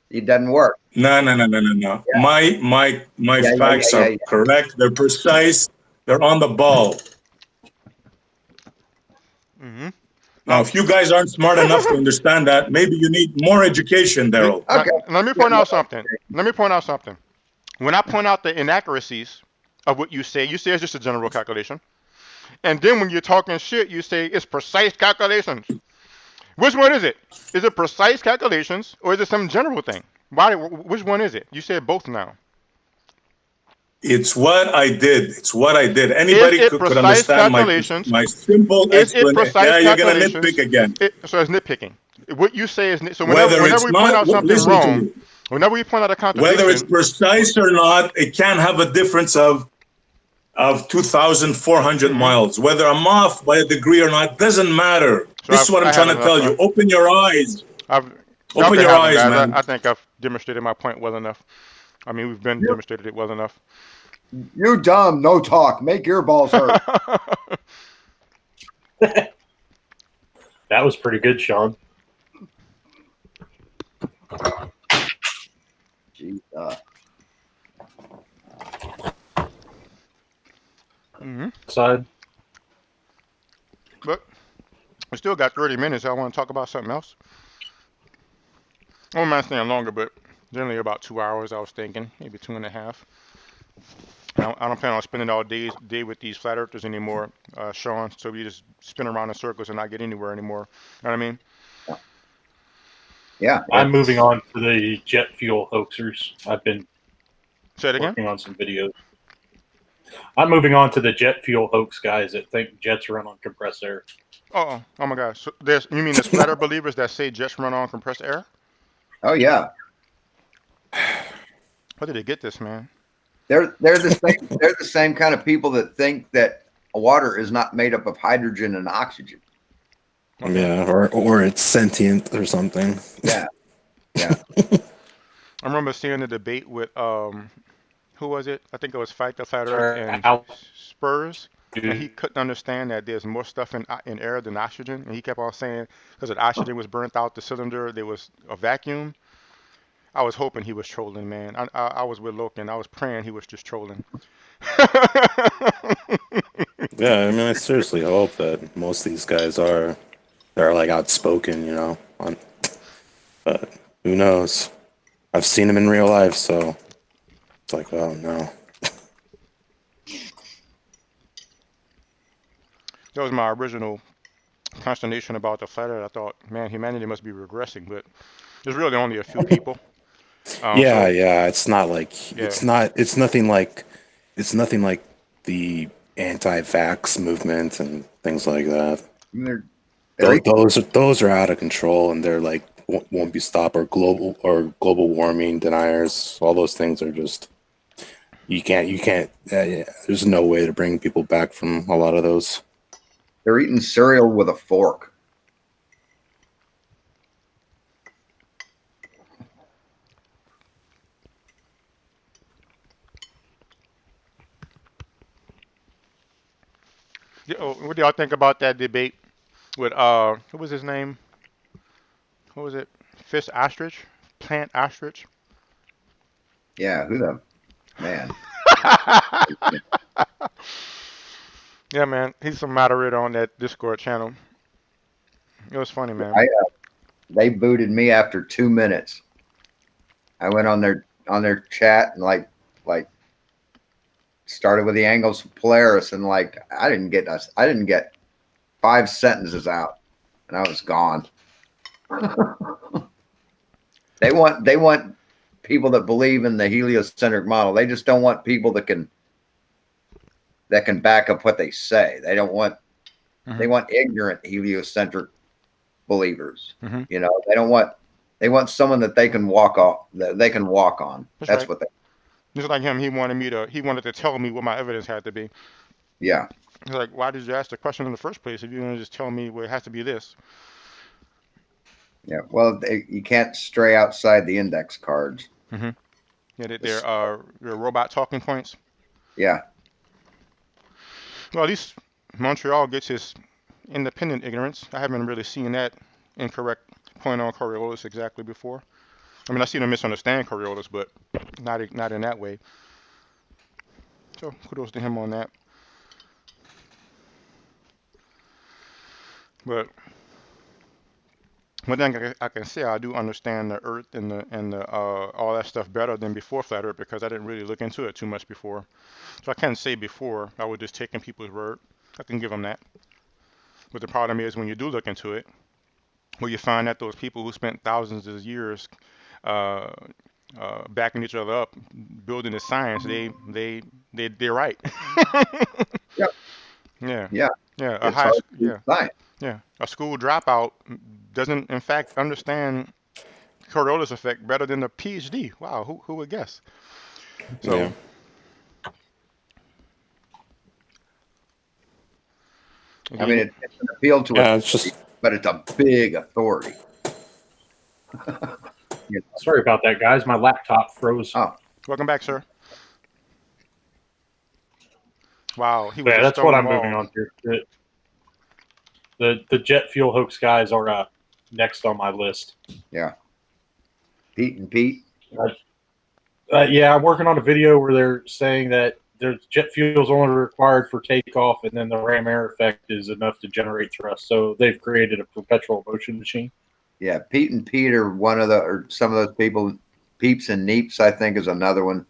It doesn't work. No. Yeah. My Yeah, facts are correct. They're precise. They're on the ball. Mm-hmm. Now, if you guys aren't smart enough to understand that, maybe you need more education, Daryl. Okay. Let me point out something. When I point out the inaccuracies of what you say it's just a general calculation. And then when you're talking shit, you say it's precise calculations. Which one is it? Is it precise calculations or is it some general thing? Which one is it? You said both now. It's what I did. Anybody could understand my simple explanation. Yeah, you're gonna nitpick again. So it's nitpicking. What you say is so Whether whenever we point out something listen to wrong, me. whenever we point out a contradiction, Whether it's precise or not, it can have a difference of 2,400 miles. Whether I'm off by a degree or not doesn't matter. So this is what I'm trying to tell you. Open your eyes. Open your eyes, man. I think I've demonstrated my point well enough. I mean, we've been demonstrated it well enough. You dumb, no talk. Make your balls hurt. That was pretty good, Sean. Jeez, Side. But we still got 30 minutes. I want to talk about something else. I don't mind staying longer, but generally about 2 hours. I was thinking maybe 2.5. I don't plan on spending all day with these flat earthers anymore, Sean. So we just spin around in circles and not get anywhere anymore. You know what I mean? Yeah. I'm moving on to the jet fuel hoaxers. I've been Say it again. working on some videos. I'm moving on to the jet fuel hoax guys that think jets run on compressed air. Oh my gosh. So you mean there's flat earth believers that say jets run on compressed air? Oh yeah. Where did they get this, man? They're the same kind of people that think that water is not made up of hydrogen and oxygen. Okay. Yeah, or it's sentient or something. Yeah. I remember seeing the debate with who was it? I think it was Fight the Flat Earth and Spurs. And he couldn't understand that there's more stuff in air than oxygen. And he kept on saying because the oxygen was burnt out the cylinder, there was a vacuum. I was hoping he was trolling, man. I was with Loken. I was praying he was just trolling. Yeah, I mean, I seriously hope that most of these guys they're like outspoken, you know. But who knows? I've seen them in real life, so it's like, oh no. That was my original consternation about the flat earth. I thought, man, humanity must be regressing, but there's really only a few people. Yeah. It's not like Yeah. it's nothing like the anti-vax movement and things like that. Those are out of control, and they're like won't be stopped. Or global warming deniers. All those things are just you can't. There's no way to bring people back from a lot of those. They're eating cereal with a fork. What do y'all think about that debate with what was his name? What was it? Fish ostrich, plant ostrich. Yeah, who the man? Yeah, man, he's a moderator on that Discord channel. It was funny, man. They booted me after 2 minutes. I went on their chat and like started with the angles of Polaris, and like I didn't get 5 sentences out, and I was gone. They want people that believe in the heliocentric model. They just don't want people that can back up what they say. They don't want they want ignorant heliocentric believers. You know, they want someone that they can walk off, that they can walk on. That's right. what they. Just like him, he wanted to tell me what my evidence had to be. Yeah. He's like, why did you ask the question in the first place if you're gonna just tell me, well, it has to be this? Yeah. Well, you can't stray outside the index cards. Yeah, they're robot talking points. Yeah. Well, at least Montreal gets his independent ignorance. I haven't really seen that incorrect point on Coriolis exactly before. I mean, I've seen him misunderstand Coriolis, but not in that way. So kudos to him on that. But one thing I can say, I do understand the Earth and the all that stuff better than before Flat Earth, because I didn't really look into it too much before. So I can't say before I was just taking people's word. I can give them that. But the problem is when you do look into it, well, you find that those people who spent thousands of years backing each other up, building the science, they're right. Yep. Yeah. Yeah. Yeah. It's hard to do science. Yeah. A school dropout doesn't, in fact, understand Coriolis effect better than a PhD. Wow. Who would guess? So. Yeah. I mean, it's an appeal to Yeah, it's just. but it's a big authority. Sorry about that, guys. My laptop froze. Oh, welcome back, sir. Wow, he was Yeah, a that's what I'm stone moving wall. on to. The jet fuel hoax guys are next on my list. Yeah. Pete. Yeah, I'm working on a video where they're saying that there's jet fuel is only required for takeoff, and then the ram air effect is enough to generate thrust. So they've created a perpetual motion machine. Yeah, Pete are or some of those people. Peeps and Neeps, I think, is another one.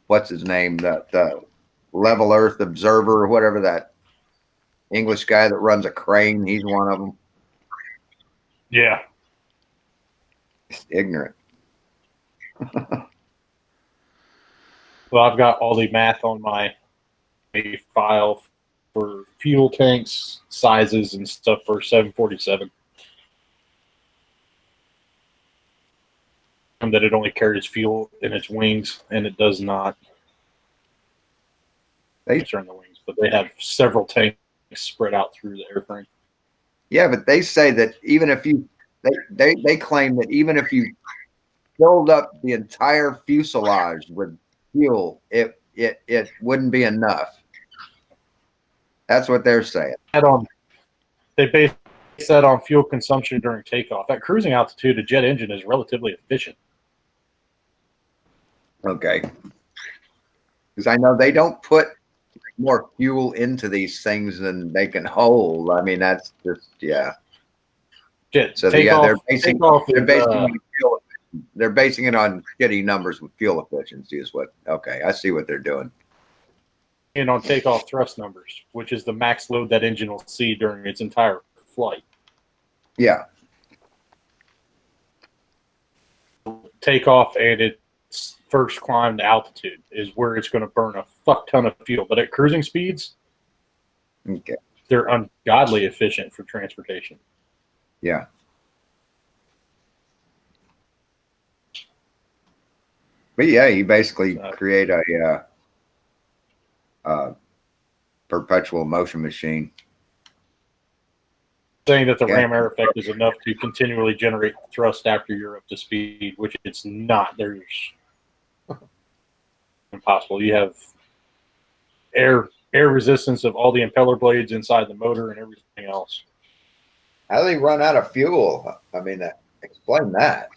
What's his name? That Level Earth Observer or whatever, that English guy that runs a crane. He's one of them. Yeah. Just ignorant. Well, I've got all the math on my file for fuel tanks, sizes, and stuff for 747. And that it only carries fuel in its wings, and it does not. They turn the wings, but they have several tanks spread out through the airframe. Yeah, but they say that even if you, they claim that even if you filled up the entire fuselage with fuel, it wouldn't be enough. That's what they're saying. They base that on fuel consumption during takeoff. At cruising altitude, a jet engine is relatively efficient. Okay. Because I know they don't put more fuel into these things than they can hold. I mean, that's just, yeah. So they're basing it on shitty numbers with fuel efficiency is what, okay, I see what they're doing. And on takeoff thrust numbers, which is the max load that engine will see during its entire flight. Yeah. Takeoff and its first climb to altitude is where it's going to burn a fuck ton of fuel. But at cruising speeds, okay, they're ungodly efficient for transportation. Yeah. But yeah, you basically create a perpetual motion machine. Saying that the ram air effect is enough to continually generate thrust after you're up to speed, which it's not. There's impossible. You have air air resistance of all the impeller blades inside the motor and everything else. How do they run out of fuel? I mean, explain that.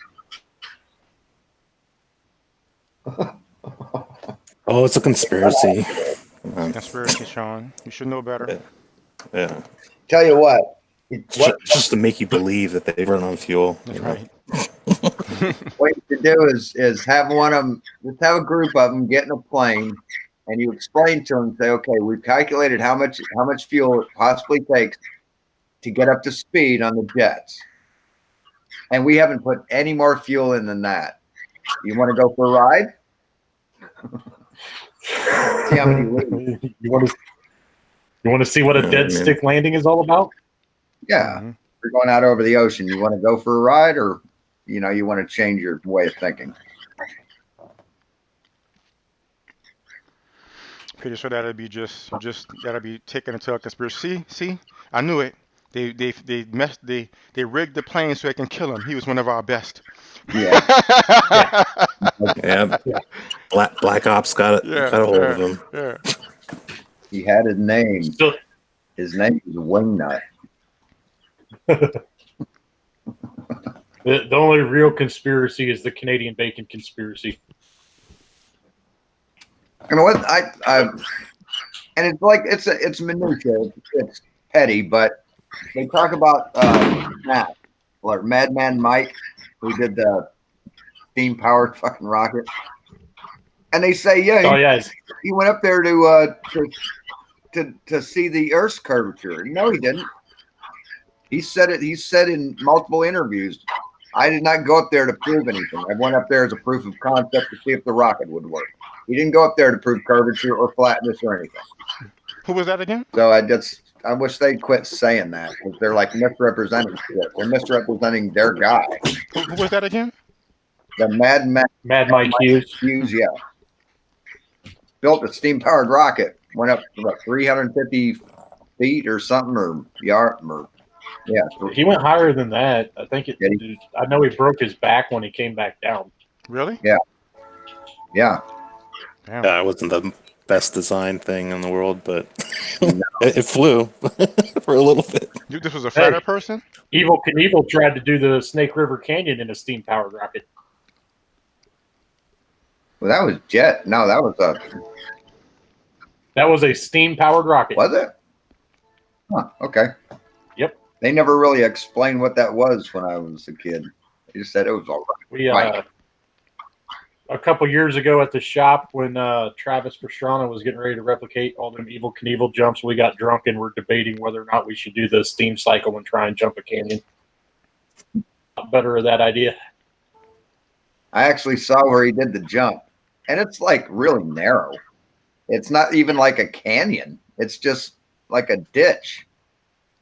Oh, it's a conspiracy. Conspiracy, Sean. You should know better. Yeah. Tell you what. It's just to make you believe that they run on fuel. That's You know? right. What you should do is have one of them, just have a group of them get in a plane, and you explain to them, say, okay, we've calculated how much fuel it possibly takes to get up to speed on the jets, and we haven't put any more fuel in than that. You want to go for a ride? See how many leave. You want to see what a dead stick landing is all about? Yeah, We're going out over the ocean. You want to go for a ride, or you want to change your way of thinking? Pretty sure that'll be just that'll be taken into a conspiracy. See, I knew it. They rigged the plane so they can kill him. He was one of our best. Yeah. Yeah. Black Ops got a hold of him. Yeah. He had his name. His name was Wingnut. The only real conspiracy is the Canadian bacon conspiracy. I mean, what and it's like it's minutia, it's petty, but they talk about Matt, or Madman Mike, who did the steam powered fucking rocket, and they say, he went up there to see the Earth's curvature. No, he didn't. He said it. He said in multiple interviews, I did not go up there to prove anything. I went up there as a proof of concept to see if the rocket would work. He didn't go up there to prove curvature or flatness or anything. Who was that again? So I wish they'd quit saying that, because they're like misrepresenting shit. They're misrepresenting their guy. Who was that again? The Mad Mike Hughes. Yeah. Built a steam powered rocket, went up to about 350 feet or something, or yard, or yeah. He went higher than that. I think I know he broke his back when he came back down. Really? Yeah. Yeah. Damn. Yeah, it wasn't the best design thing in the world, but it flew for a little bit. This was a fatter person? Evel Knievel tried to do the Snake River Canyon in a steam-powered rocket. Well, that was jet. No, that was a steam-powered rocket. Was it? Huh, okay. Yep. They never really explained what that was when I was a kid. They just said it was all right. A couple years ago at the shop, when Travis Pastrana was getting ready to replicate all them Evel Knievel jumps, we got drunk and were debating whether or not we should do the steam cycle and try and jump a canyon. Better of that idea. I actually saw where he did the jump, and it's like really narrow. It's not even like a canyon. It's just like a ditch.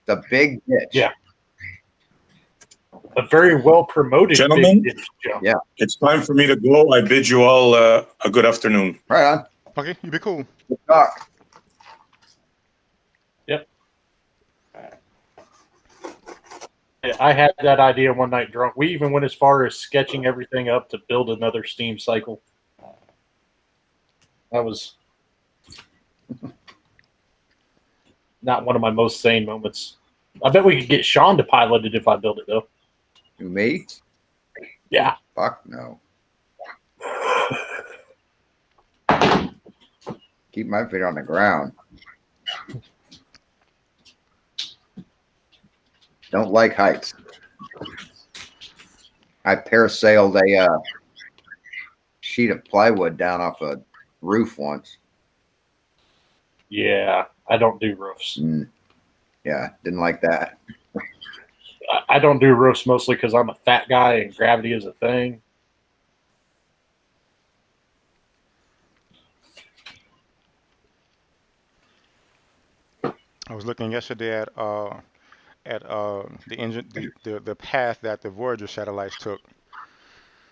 It's a big ditch. Yeah. A very well promoted Gentlemen, big ditch jump. Yeah. It's time for me to go. I bid you all a good afternoon. Right on. Okay, you be cool. Good talk. Yep. I had that idea one night drunk. We even went as far as sketching everything up to build another steam cycle. That was not one of my most sane moments. I bet we could get Sean to pilot it if I build it, though. Me? Yeah. Fuck no. Keep my feet on the ground. Don't like heights. I parasailed a sheet of plywood down off a roof once. Yeah, I don't do roofs. Yeah, didn't like that. I don't do roofs mostly because I'm a fat guy and gravity is a thing. I was looking yesterday at the engine, the path that the Voyager satellites took.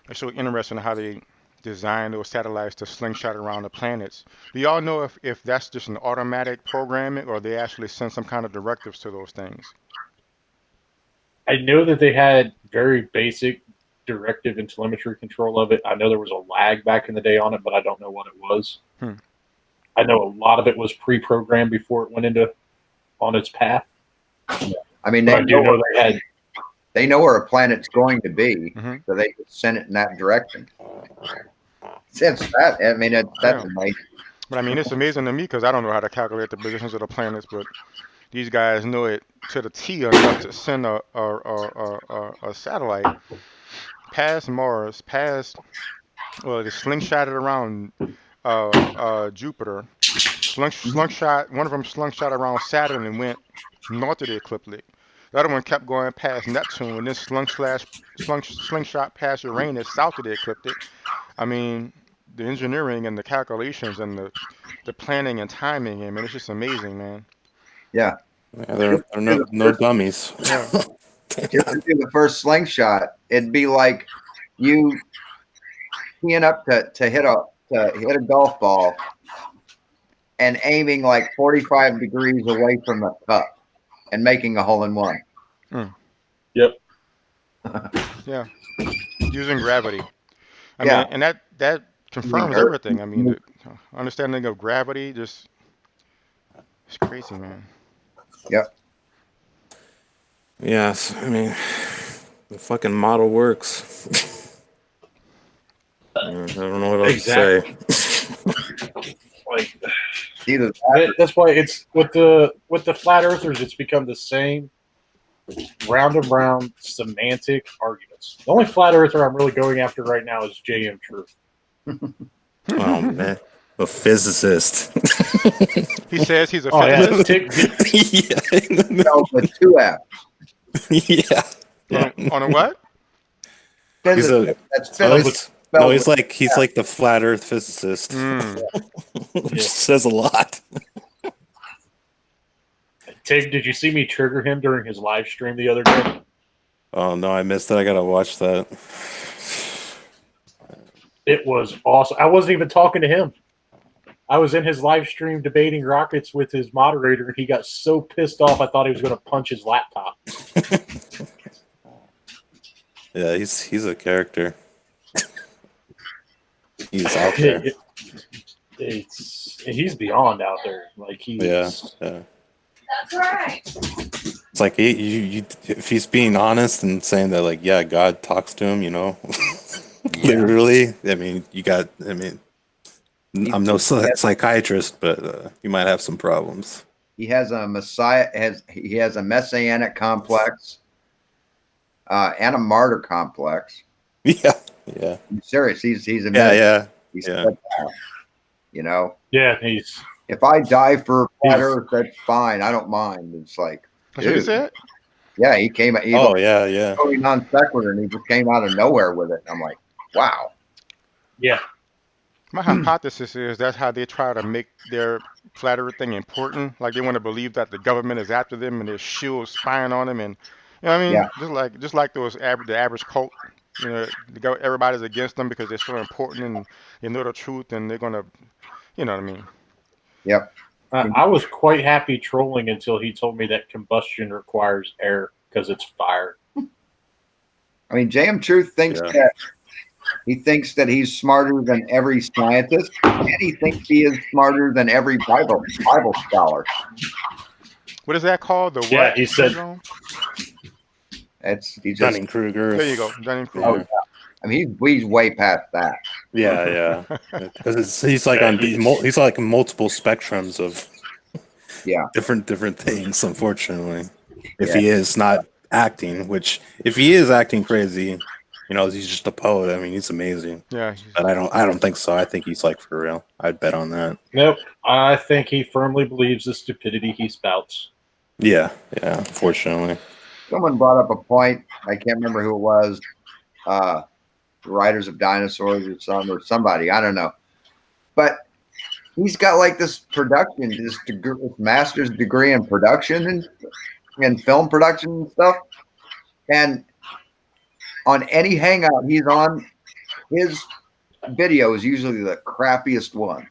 It's so interesting how they designed those satellites to slingshot around the planets. Do y'all know if that's just an automatic programming, or they actually send some kind of directives to those things? I know that they had very basic directive and telemetry control of it. I know there was a lag back in the day on it, but I don't know what it was. I know a lot of it was pre-programmed before it went on its path. I mean, But I do know they know where a planet's going to be, Mhm. so they can send it in that direction. Since that, I mean, that's Yeah. amazing. But I mean, it's amazing to me because I don't know how to calculate the positions of the planets, but these guys know it to the T enough to send a satellite past Mars, past they slingshot it around Jupiter, slingshot one of them slingshot around Saturn and went north of the ecliptic. The other one kept going past Neptune and then slingshot past Uranus south of the ecliptic. I mean, the engineering and the calculations and the planning and timing. I mean, it's just amazing, man. Yeah. Yeah, they're no dummies. Yeah. Just to do the first slingshot, it'd be like you teeing up to hit a golf ball and aiming like 45 degrees away from the cup and making a hole in one. Yep. Yeah. Using gravity. I Yeah. mean, and that confirms Earth. everything. I mean, the understanding of gravity just it's crazy, man. Yep. Yes, I mean, the fucking model works. I don't know what else to say. Like, Either that's why it's with the flat earthers, it's become the same round and round semantic arguments. The only flat earther I'm really going after right now is JM Truth. Oh man, a physicist. He says he's a yeah. physicist. with 2 F's. Yeah. On a what? He's a, That's no, physics. he's like the flat Earth physicist. Which says a lot. Tig, did you see me trigger him during his live stream the other day? Oh no, I missed it. I gotta watch that. It was awesome. I wasn't even talking to him. I was in his live stream debating rockets with his moderator, and he got so pissed off I thought he was going to punch his laptop. Yeah, he's a character. He's out there. He's beyond out there. Like he's yeah. That's right. It's like if he's being honest and saying that, like, yeah, God talks to him, you know, literally. I mean, I'm no psychiatrist, but you might have some problems. He has a he has a messianic complex and a martyr complex. Yeah. I'm serious. He's a He's you know. Yeah, if I die for flat Earth, that's fine. I don't mind. It's like, That's what he said? Yeah, he came. Totally non sequitur, and he just came out of nowhere with it. I'm like, wow. Yeah. My hypothesis is that's how they try to make their flat Earth thing important. Like they want to believe that the government is after them and there's shields spying on them, and you know what I mean? Yeah. Just like the average cult. You know, everybody's against them because they're so important and they know the truth, and they're gonna, you know what I mean? Yep. I was quite happy trolling until he told me that combustion requires air because it's fire. I mean, JM Truth thinks that he's smarter than every scientist, and he thinks he is smarter than every Bible scholar. What is that called? The Yeah, what? he said. Dunning-Kruger. There you go, Dunning-Kruger. Oh, yeah. I mean, he's way past that. Yeah, because he's like he's like multiple spectrums of different things. Unfortunately, if he is not acting, which if he is acting crazy, you know, he's just a poet. I mean, he's amazing. Yeah, but I don't think so. I think he's like for real. I'd bet on that. Nope, I think he firmly believes the stupidity he spouts. Yeah, unfortunately. Someone brought up a point. I can't remember who it was. The Writers of Dinosaurs or somebody. I don't know. But he's got like this production, this master's degree in production and film production and stuff. And on any hangout he's on, his video is usually the crappiest one.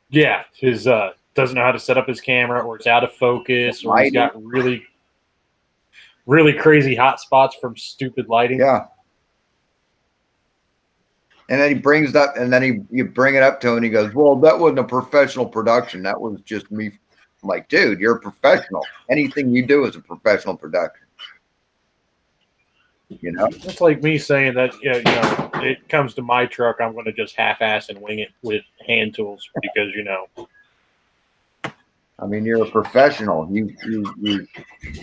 Yeah, his doesn't know how to set up his camera, or it's out of focus, or he's got really, really crazy hot spots from stupid lighting. Yeah. And then he brings it up, and then you bring it up to him, and he goes, "Well, that wasn't a professional production. That was just me." I'm like, dude, you're a professional. Anything you do is a professional production. You know, It's like me saying that it comes to my truck, I'm going to just half-ass and wing it with hand tools because I mean, you're a professional. You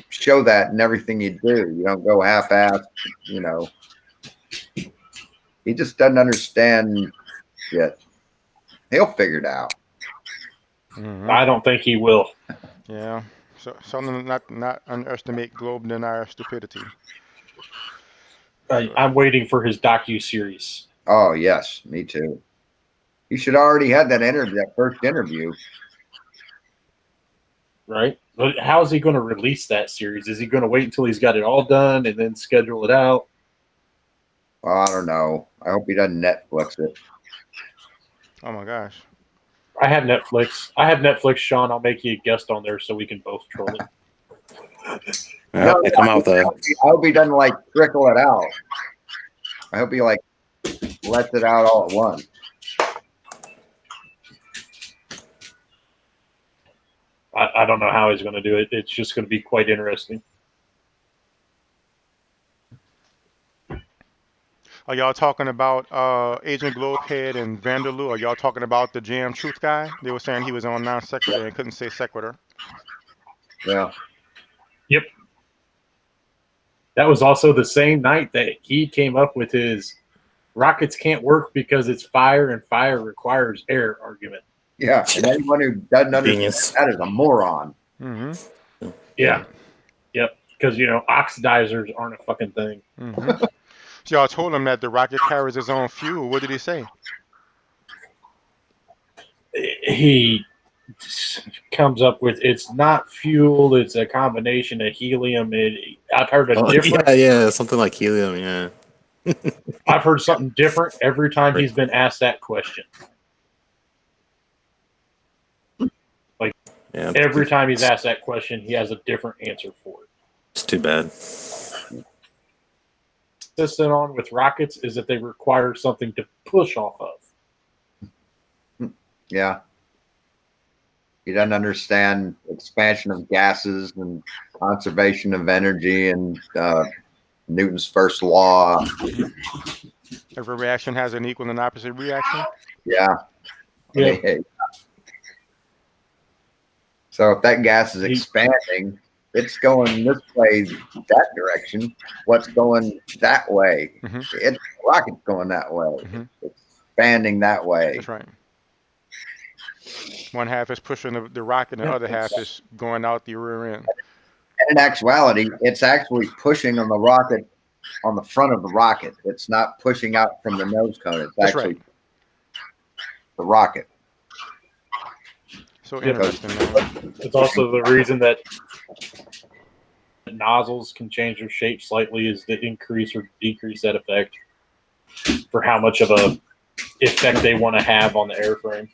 show that in everything you do. You don't go half-ass. You know, he just doesn't understand yet. He'll figure it out. I don't think he will. Yeah. So something not underestimate globe denier stupidity. I'm waiting for his docu-series. Oh yes, me too. He should already had that first interview. Right? But how is he going to release that series? Is he going to wait until he's got it all done and then schedule it out? Well, I don't know. I hope he doesn't Netflix it. Oh my gosh. I have Netflix, Sean. I'll make you a guest on there so we can both troll it. Yeah, they come out with I hope he doesn't like trickle it out. I hope he like lets it out all at once. I don't know how he's going to do it. It's just going to be quite interesting. Are y'all talking about Agent Globehead and Vanderloo? Are y'all talking about the Jam Truth guy? They were saying he was on non sequitur and couldn't say sequitur. Yeah. Yep. That was also the same night that he came up with his rockets can't work because it's fire and fire requires air argument. Yeah. And anyone who doesn't understand that is a moron. Mm-hmm. Yeah. Yep. Because, oxidizers aren't a fucking thing. Mm-hmm. So y'all told him that the rocket carries its own fuel. What did he say? He comes up with it's not fuel, it's a combination of helium. I've heard a different. Yeah, something like helium. Yeah. I've heard something different every time he's been asked that question. Like every time he's asked that question, he has a different answer for it. It's too bad. Consistent on with rockets is that they require something to push off of. Yeah. He doesn't understand expansion of gases and conservation of energy and Newton's first law. Every reaction has an equal and opposite reaction. Yeah. Yeah. So if that gas is expanding, it's going this way, that direction. What's going that way? Mm-hmm. It's rocket's going that way. Mm-hmm. It's expanding that way. That's right. One half is pushing the rocket, and the other half is going out the rear end. And in actuality, it's actually pushing on the rocket, on the front of the rocket. It's not pushing out from the nose cone. It's That's actually right. The rocket. So interesting. It's also the reason that nozzles can change their shape slightly is to increase or decrease that effect for how much of a effect they want to have on the airframe.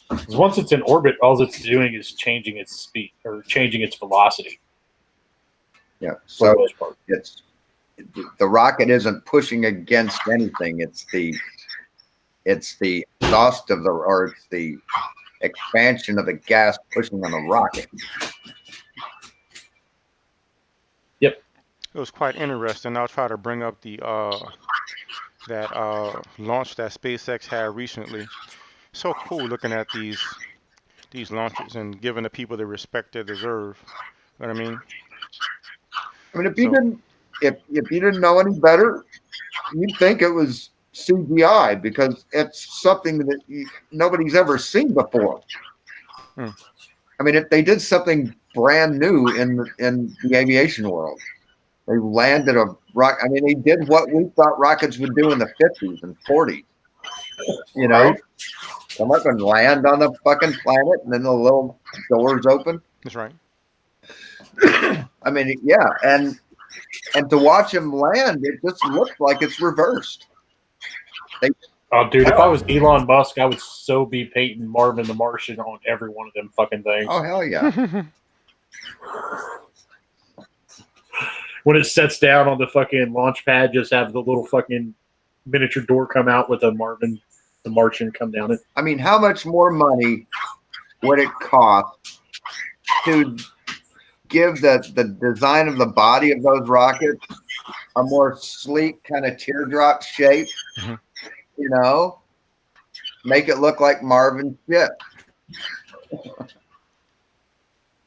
Because once it's in orbit, all it's doing is changing its speed or changing its velocity. Yeah. So it's the rocket isn't pushing against anything. It's the exhaust of it's the expansion of the gas pushing on the rocket. Yep. It was quite interesting. I'll try to bring up the that launch that SpaceX had recently. So cool looking at these launches and giving the people the respect they deserve. You know what I mean? I mean, if you didn't know any better, you'd think it was CGI because it's something that nobody's ever seen before. I mean, if they did something brand new in the aviation world, they landed a rocket. I mean, they did what we thought rockets would do in the 50s and 40s. You know, come up and land on the fucking planet, and then the little doors open. That's right. I mean, yeah, and to watch him land, it just looks like it's reversed. Dude, if I was Elon Musk, I would so be Peyton Marvin the Martian on every one of them fucking things. Oh, hell yeah. When it sets down on the fucking launch pad, just have the little fucking miniature door come out with a Marvin, the Martian come down it. I mean, how much more money would it cost to give the design of the body of those rockets a more sleek kind of teardrop shape? Mhm. You know, make it look like Marvin's ship.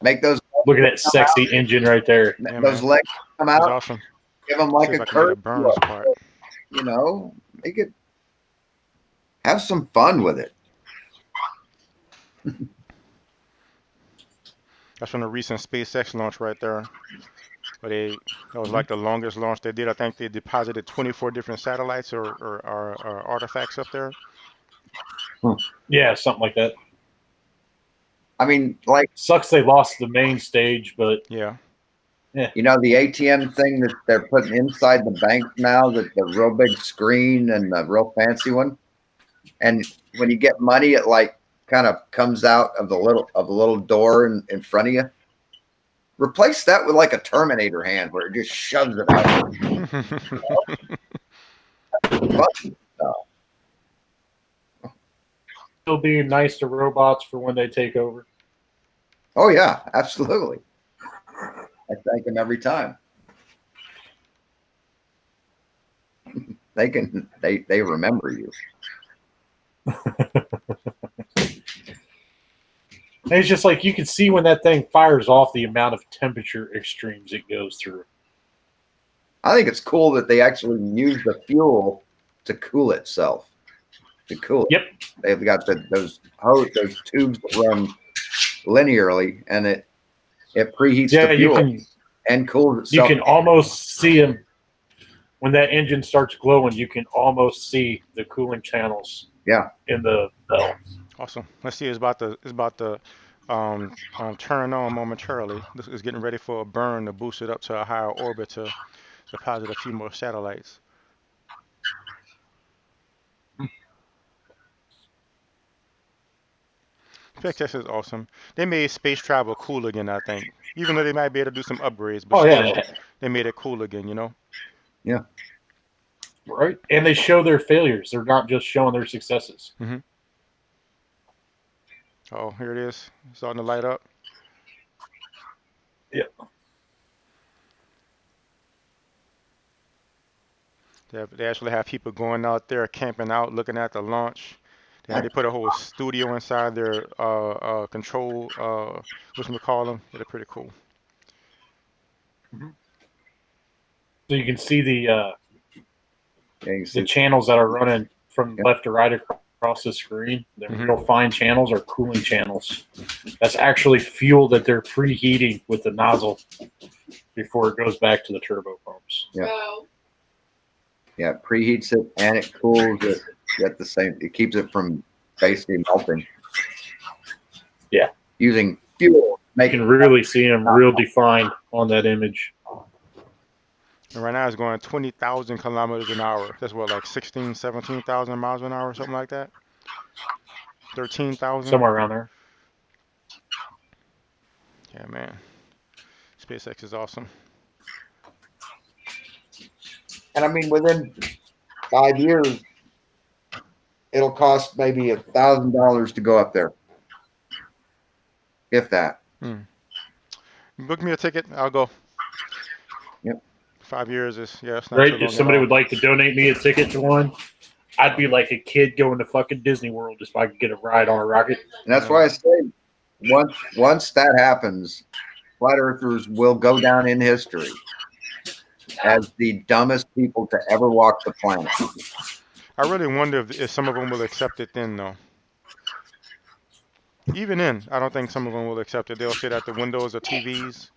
Make those Look at that sexy engine right there. Yeah, those man. legs come That's out. awesome. Give them See like if a I can get a curve. Burns part. You know, make it. Have some fun with it. That's from the recent SpaceX launch right there. But that was like the longest launch they did. I think they deposited 24 different satellites or artifacts up there. Yeah, something like that. I mean, like, Sucks they lost the main stage, but Yeah. you know, the ATM thing that they're putting inside the bank now, the real big screen and the real fancy one. And when you get money, it like kind of comes out of the little door in front of you. Replace that with like a Terminator hand where it just shoves it out. still being nice to robots for when they take over. Oh yeah, absolutely. I thank them every time. They remember you. And it's just like you can see when that thing fires off the amount of temperature extremes it goes through. I think it's cool that they actually use the fuel to cool itself. To cool it. Yep. They've got those tubes that run linearly, and it preheats the fuel and cools You itself. can almost see them when that engine starts glowing. You can almost see the cooling channels. Yeah. In the bell. Awesome. Let's see. It's about to turn on momentarily. This is getting ready for a burn to boost it up to a higher orbit to deposit a few more satellites. SpaceX is awesome. They made space travel cool again, I think. Even though they might be able to do some upgrades, but still, they made it cool again, you know? Yeah. Right. And they show their failures. They're not just showing their successes. Mm-hmm. Oh, here it is. It's starting to light up. Yep. They actually have people going out there camping out, looking at the launch. They put a whole studio inside their control, whatchamacallit them. They're pretty cool. So you can see the channels that are running from left to right across the screen. The real fine channels are cooling channels. That's actually fuel that they're preheating with the nozzle before it goes back to the turbo pumps. Yeah. Yeah, it preheats it and it cools it at the same. It keeps it from basically melting. Yeah. Using fuel. You can really see them real defined on that image. And right now it's going 20,000 kilometers an hour. That's what, like 16, 17,000 miles an hour, something like that? 13,000? Somewhere around there. Yeah, man. SpaceX is awesome. And I mean, within 5 years, it'll cost maybe $1,000 to go up there, if that. Book me a ticket. I'll go. Yep. 5 years is it's not Right. too long If somebody at all. would like to donate me a ticket to one, I'd be like a kid going to fucking Disney World just so I could get a ride on a rocket. And that's why I say once that happens, flat earthers will go down in history as the dumbest people to ever walk the planet. I really wonder if some of them will accept it then, though. Even then, I don't think some of them will accept it. They'll sit at the windows of TVs.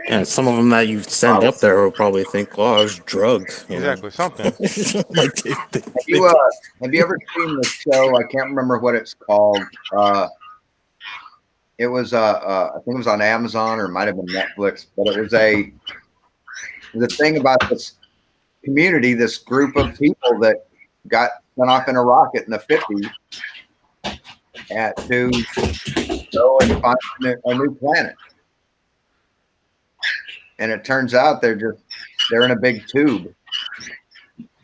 Yeah, some of them that you send up there will probably think, "Oh, I was drugged." Exactly, something. Like Have you ever seen the show? I can't remember what it's called. It was I think it was on Amazon or it might have been Netflix, but it was a thing about this community, this group of people that got sent off in a rocket in the 50s to go and find a new planet. And it turns out they're in a big tube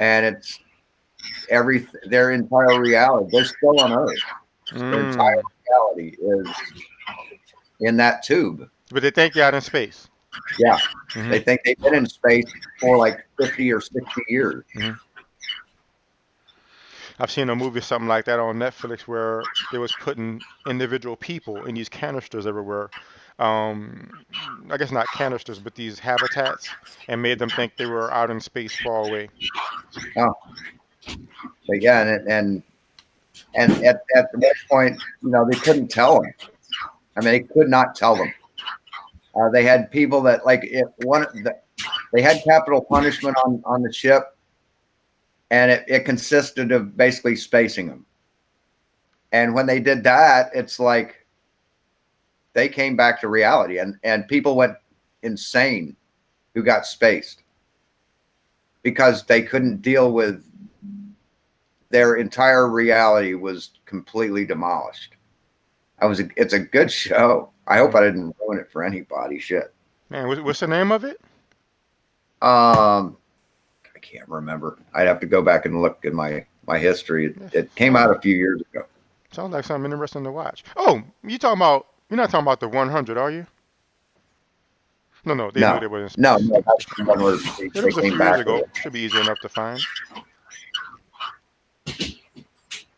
and it's their entire reality. They're still on Earth. Their entire reality is in that tube. But they think you're out in space. Yeah. They think they've been in space for like 50 or 60 years. I've seen a movie, something like that on Netflix, where they was putting individual people in these canisters everywhere. I guess not canisters, but these habitats, and made them think they were out in space far away. Oh. But yeah, and at one point, they couldn't tell them. I mean, they could not tell them. They had people that they had capital punishment on the ship, and it consisted of basically spacing them. And when they did that, it's like they came back to reality, and people went insane who got spaced because they couldn't deal with their entire reality was completely demolished. It's a good show. I hope I didn't ruin it for anybody. Shit. Man, what's the name of it? I can't remember. I'd have to go back and look at my history. It came out a few years ago. Sounds like something interesting to watch. Oh, you're not talking about the 100, are you? No, they knew they were in space. No, that's the one where It was a few years ago. Should be easy enough to find.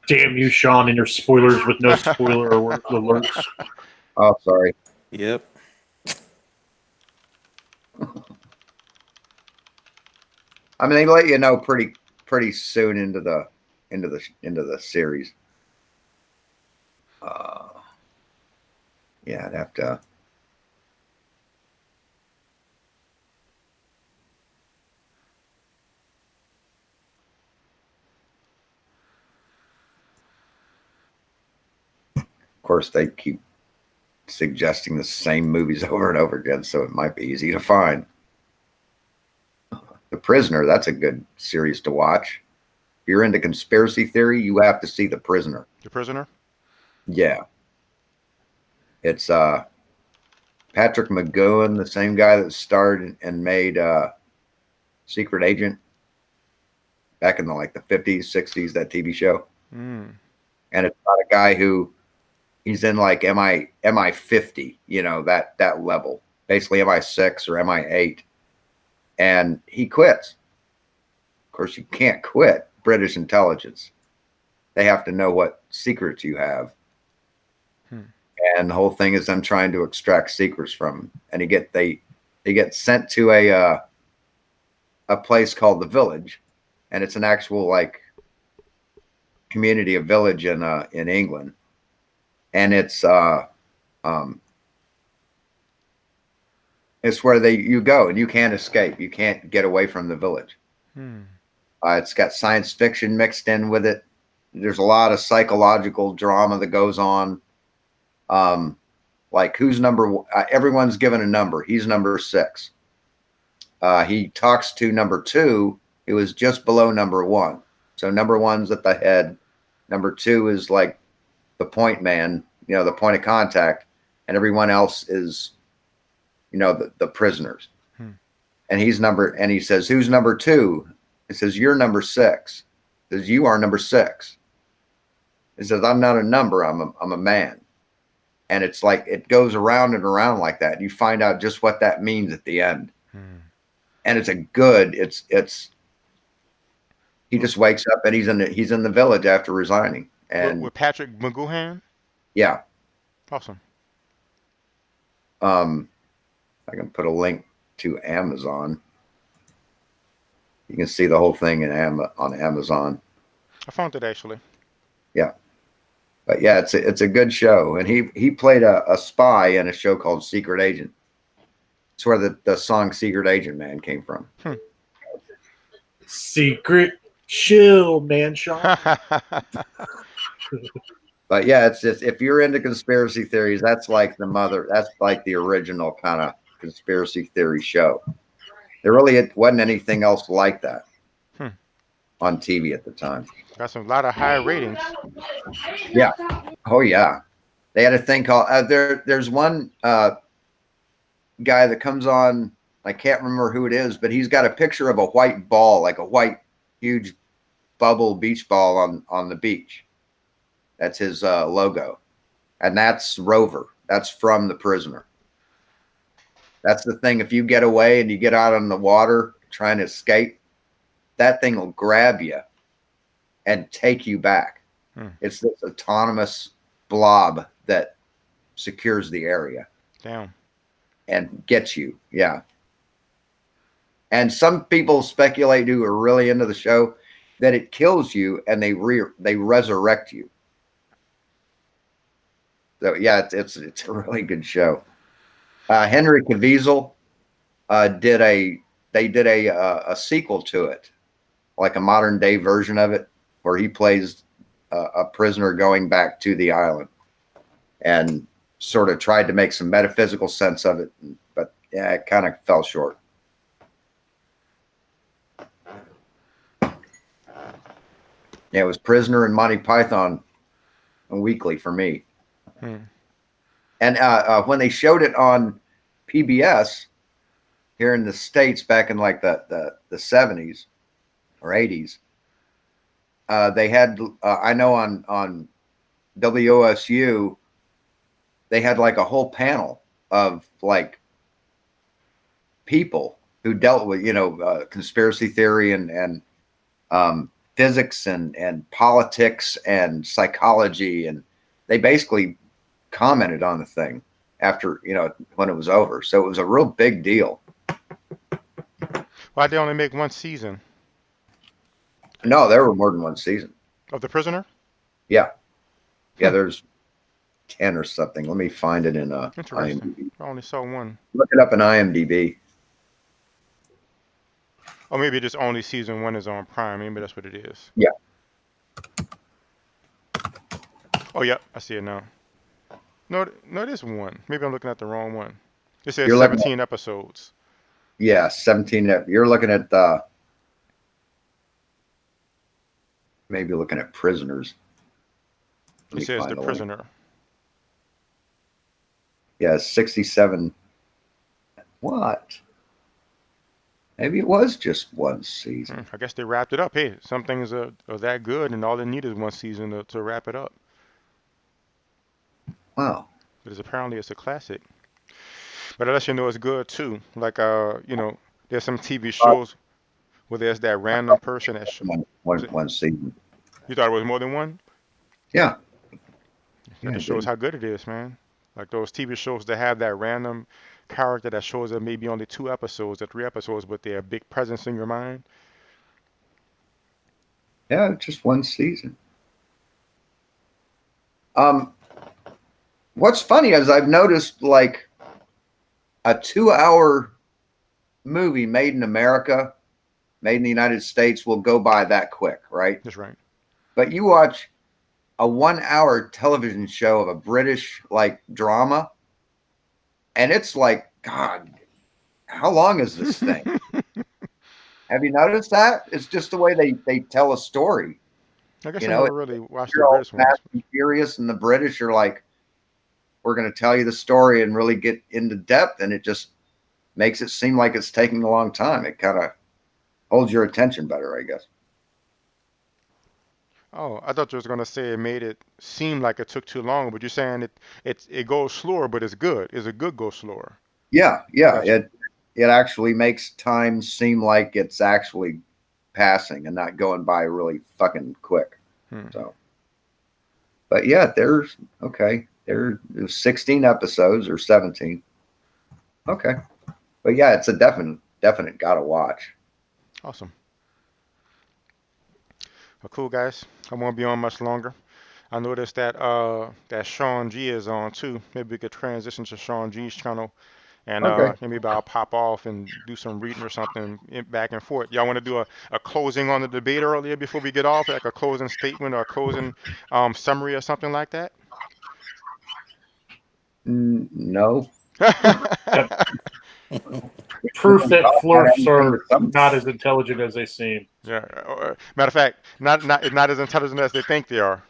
Damn you, Sean, and your spoilers with no spoiler alerts. Oh, sorry. Yep. I mean, they let you know pretty soon into the series. Yeah, I'd have to. Of course, they keep suggesting the same movies over and over again, so it might be easy to find. The Prisoner, that's a good series to watch. If you're into conspiracy theory, you have to see The Prisoner. The Prisoner? Yeah. It's Patrick McGowan, the same guy that starred and made Secret Agent back in the 50s, 60s, that TV show. And it's about a guy who he's in MI50, that level, basically MI6 or MI8, and he quits. Of course, you can't quit British intelligence. They have to know what secrets you have. And the whole thing is them trying to extract secrets from him. And they get sent to a place called the Village, and it's an actual community, a village in England. And it's where you go and you can't escape. You can't get away from the village. It's got science fiction mixed in with it. There's a lot of psychological drama that goes on. Who's number one? Everyone's given a number. He's number 6. He talks to number 2, who is just below number 1. So number 1's at the head. Number 2 is like the point man, the point of contact, and everyone else is, the prisoners. And he says, who's number 2? He says, you're number 6. He says, you are number 6. He says, I'm not a number. I'm a man. And it's it goes around and around like that. And you find out just what that means at the end. And it's he just wakes up and he's in the village after resigning. And with Patrick McGoohan? Yeah. Awesome. I can put a link to Amazon. You can see the whole thing on Amazon. I found it actually. Yeah. But yeah, it's a good show. And he played a spy in a show called Secret Agent. It's where the song Secret Agent Man came from. Secret chill, man, Sean. But yeah, it's just, if you're into conspiracy theories, that's the original kind of conspiracy theory show. There really wasn't anything else like that on TV at the time. Got a lot of high ratings. Yeah. Oh yeah. They had a thing called there's one guy that comes on, I can't remember who it is, but he's got a picture of a white ball, like a white huge bubble beach ball on the beach. That's his logo, and that's Rover. That's from The Prisoner. That's the thing. If you get away and you get out on the water trying to escape, that thing will grab you and take you back. It's this autonomous blob that secures the area. Damn. And gets you. Yeah. And some people speculate who are really into the show that it kills you and they resurrect you. So yeah, it's a really good show. Henry Caviezel did a sequel to it, like a modern day version of it, where he plays a prisoner going back to the island, and sort of tried to make some metaphysical sense of it, but yeah, it kind of fell short. Yeah, it was Prisoner and Monty Python weekly for me. And when they showed it on PBS here in the States back in like the 70s or 80s, they had I know on WOSU they had like a whole panel of like people who dealt with conspiracy theory and physics and politics and psychology, and they basically commented on the thing after when it was over. So it was a real big deal. Why'd they only make one season? No, there were more than one season Of The Prisoner? Yeah, there's 10 or something. Let me find it in Interesting. IMDb. I only saw one. Look it up in IMDb. Or maybe just only season 1 is on Prime. Maybe that's what it is. Yeah. Oh, yep. I see it now. No, there's one. Maybe I'm looking at the wrong one. It says You're looking 17 episodes. Yeah, 17. You're looking at maybe looking at Prisoners. It says The Prisoner. Yeah, 67. What? Maybe it was just one season. I guess they wrapped it up. Hey, some things are that good, and all they need is one season to wrap it up. Wow. Because apparently it's a classic. But it lets you know it's good too. Like there's some TV shows where there's that random person that one season. You thought it was more than one? Yeah. That just shows how good it is, man. Like those TV shows that have that random character that shows up maybe only 2 episodes or 3 episodes, but they're a big presence in your mind. Yeah, just one season. What's funny is I've noticed like a 2-hour movie made in America, made in the United States will go by that quick, right? That's right. But you watch a 1-hour television show of a British like drama, and it's like, God, how long is this thing? Have you noticed that? It's just the way they tell a story. I guess I never really watched the all British ones. Fast and Furious, and the British are like, we're going to tell you the story and really get into depth, and it just makes it seem like it's taking a long time. It kind of holds your attention better, I guess. Oh, I thought you was gonna say it made it seem like it took too long, but you're saying it goes slower, but it's good. It's a good go slower. Yeah. Gotcha. It actually makes time seem like it's actually passing and not going by really fucking quick. So, but yeah, there's 16 episodes or 17. Okay, but yeah, it's a definite gotta watch. Awesome. Well, cool guys. I won't be on much longer. I noticed that that Shawn G is on too. Maybe we could transition to Shawn G's channel, and Okay. maybe I'll pop off and do some reading or something back and forth. Y'all want to do a closing on the debate earlier before we get off, like a closing statement or a closing summary or something like that? No. Proof that flurfs are not as intelligent as they seem. Yeah. Matter of fact, not as intelligent as they think they are.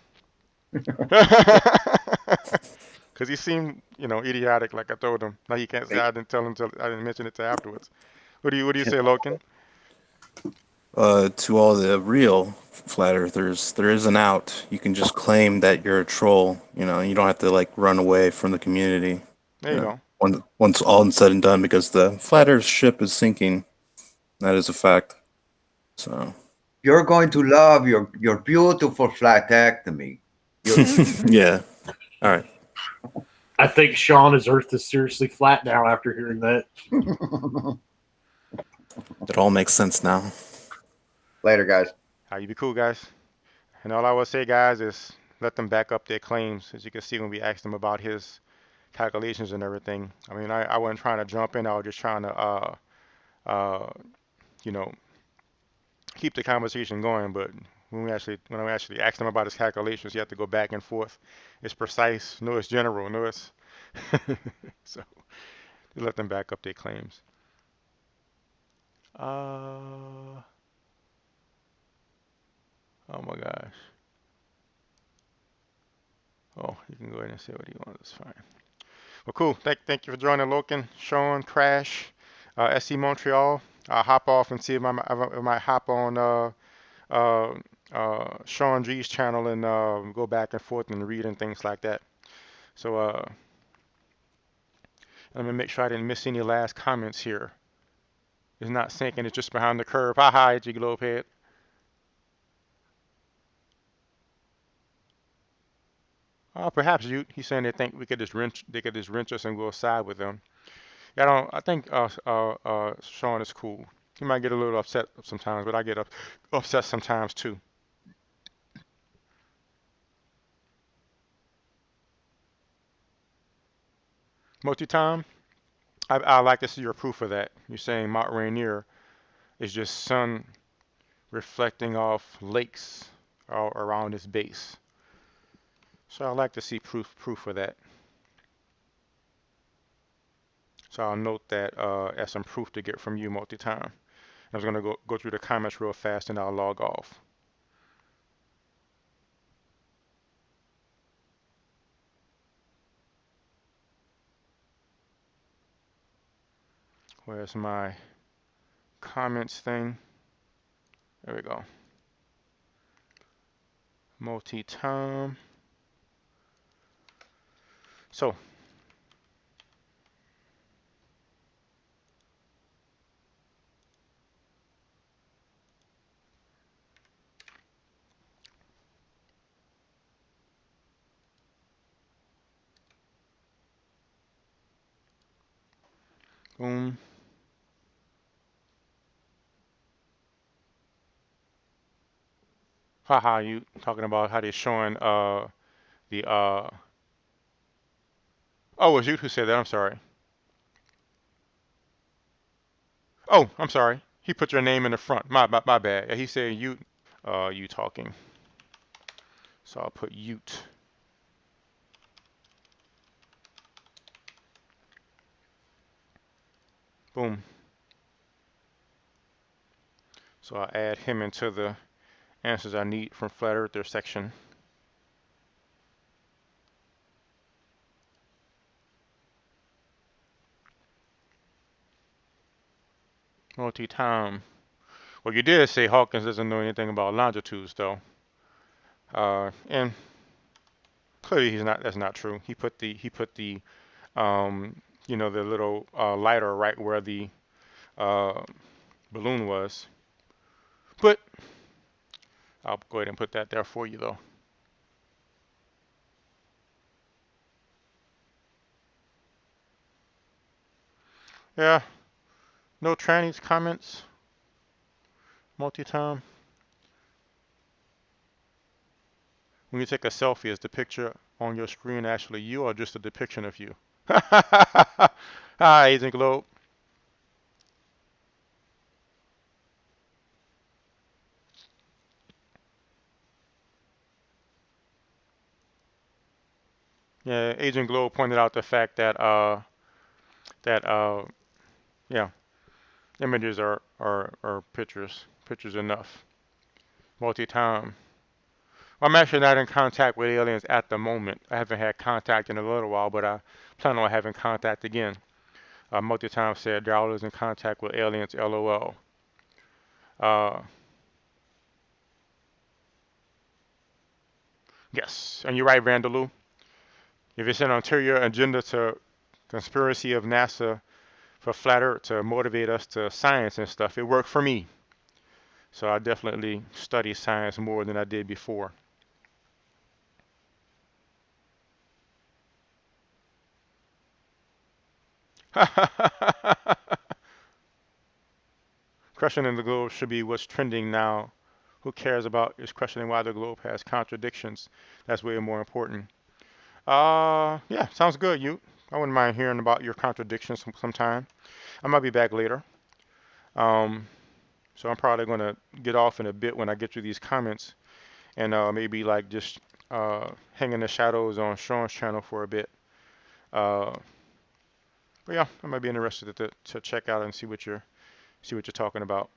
Because he seemed, idiotic, like I told him. Now he can't say I didn't tell him I didn't mention it to afterwards. What do you say, Loken? To all the real flat earthers, there is an out. You can just claim that you're a troll. You know, you don't have to like run away from the community. There you go. Once all is said and done, because the flat Earth ship is sinking. That is a fact. So You're going to love your beautiful flatectomy. yeah. All right. I think Shawn, his Earth is seriously flat now after hearing that. It all makes sense now. Later, guys. How you be cool, guys? And all I will say, guys, is let them back up their claims. As you can see when we asked him about his calculations and everything. I mean, I wasn't trying to jump in. I was just trying to, you know, keep the conversation going. But when I actually asked him about his calculations, you have to go back and forth. It's precise. No, it's general. No, it's so let them back up their claims. Oh my gosh. Oh, you can go ahead and say what you want. That's fine. Well, cool. Thank you for joining, Loken, Shawn, Crash, SC Montreal. I'll hop off and see if I might hop on Sean G's channel and go back and forth and read and things like that. So let me make sure I didn't miss any last comments here. It's not sinking. It's just behind the curve. Hi, G Globehead. Perhaps he's saying they think we could just they could just wrench us and go aside with them. Yeah, I think Sean is cool. He might get a little upset sometimes, but I get upset sometimes too. Multi-time, I like to see your proof of that. You're saying Mount Rainier is just sun reflecting off lakes all around its base. So I'd like to see proof of that. So I'll note that as some proof to get from you multi-time. I was going to go through the comments real fast and I'll log off. Where's my comments thing? There we go. Multi-time. So boom. Haha, you talking about how they're showing the oh, it was you who said that. I'm sorry. Oh, I'm sorry. He put your name in the front. My bad. Yeah, he said you you talking. So I'll put Ute. Boom. So I'll add him into the answers I need from Flat Earther section. Multi-time. Well, you did say Hawkins doesn't know anything about longitudes, though. And clearly he's not. That's not true. He put the you know, the little lighter right where the balloon was. But I'll go ahead and put that there for you, though. Yeah. No trannies comments. Multi-time. When you take a selfie, is the picture on your screen actually you or just a depiction of you? Hi, Agent Globe. Yeah, Agent Globe pointed out the fact that yeah, images are pictures enough. Multi-time. Well, I'm actually not in contact with aliens at the moment. I haven't had contact in a little while, but I plan on having contact again. Multi-time said Darrell is in contact with aliens. LOL. Yes, and you're right, Vandaloo. If it's an ulterior agenda to conspiracy of NASA for flat Earth to motivate us to science and stuff, it worked for me. So I definitely study science more than I did before. Questioning the globe should be what's trending now. Who cares about is questioning why the globe has contradictions. That's way more important. Yeah, sounds good, you. I wouldn't mind hearing about your contradictions sometime. I might be back later. Um, so I'm probably gonna get off in a bit when I get through these comments, and maybe like just hang in the shadows on Sean's channel for a bit. Uh, but yeah, I might be interested to check out and see what you're talking about.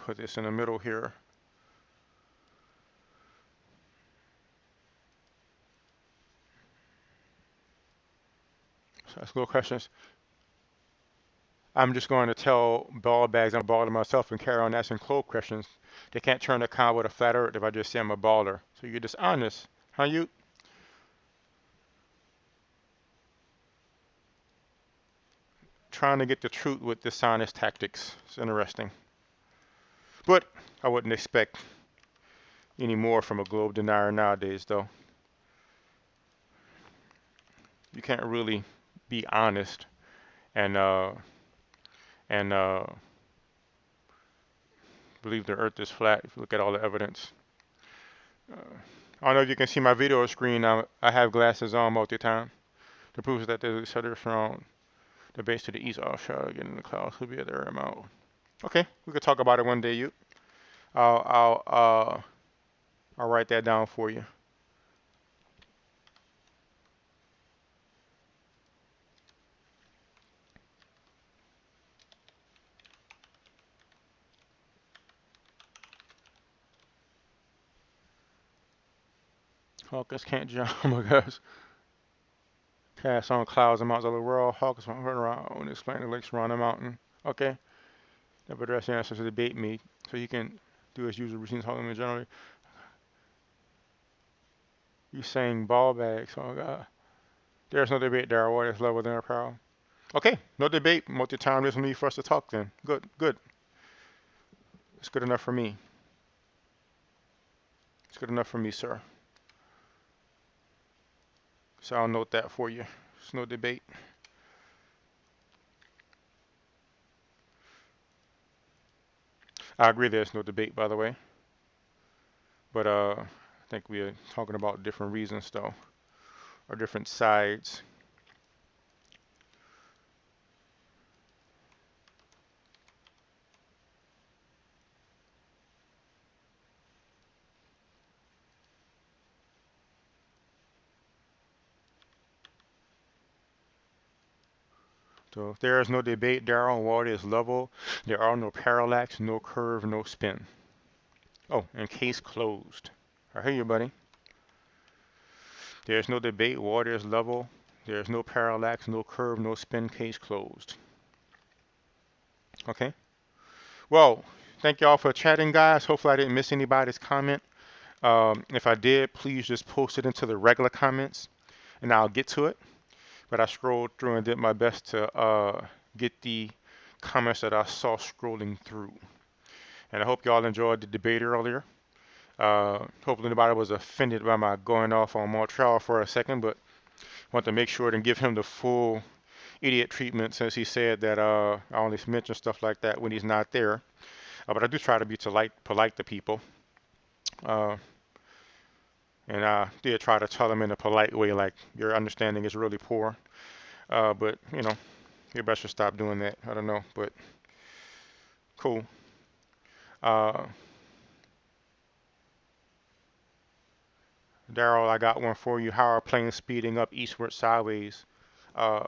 Put this in the middle here. So ask little questions. I'm just going to tell ball bags I'm a baller myself and carry on asking clothes questions. They can't turn the con with a flat earth if I just say I'm a baller. So you're dishonest, huh, you? Trying to get the truth with dishonest tactics. It's interesting. But I wouldn't expect any more from a globe denier nowadays, though. You can't really be honest and and believe the earth is flat if you look at all the evidence. I don't know if you can see my video screen now. I have glasses on multi-time to prove that there's a setter from the base to the east. I'll try to get in the clouds. Will be at their amount. Okay, we could talk about it one day, you. I'll write that down for you. Hawkins can't jump. Oh my gosh. Cast on clouds and mountains of the world. Hawkins won't run around and explain the lakes around the mountain. Okay. Never address the answers to debate me, so he can do his usual routines. Hawkins generally. You saying ball bags. Oh god. There's no debate there. What is level than a proud? Okay, no debate. Multi-time this me for us to talk then. Good, good. It's good enough for me. It's good enough for me, sir. So I'll note that for you. It's no debate. I agree there's no debate, by the way. But I think we are talking about different reasons, though, or different sides. So if there is no debate, Daryl, water is level. There are no parallax, no curve, no spin. Oh, and case closed. I hear you, buddy. There's no debate, water is level. There's no parallax, no curve, no spin, case closed. Okay. Well, thank y'all for chatting, guys. Hopefully I didn't miss anybody's comment. If I did, please just post it into the regular comments, and I'll get to it. But I scrolled through and did my best to get the comments that I saw scrolling through. And I hope y'all enjoyed the debate earlier. Hopefully nobody was offended by my going off on Montreal for a second, but I want to make sure to give him the full idiot treatment since he said that I only mention stuff like that when he's not there. But I do try to be polite to people. And I did try to tell him in a polite way, like, your understanding is really poor. But, you know, maybe I should stop doing that. I don't know, but cool. Daryl, I got one for you. How are planes speeding up eastward sideways?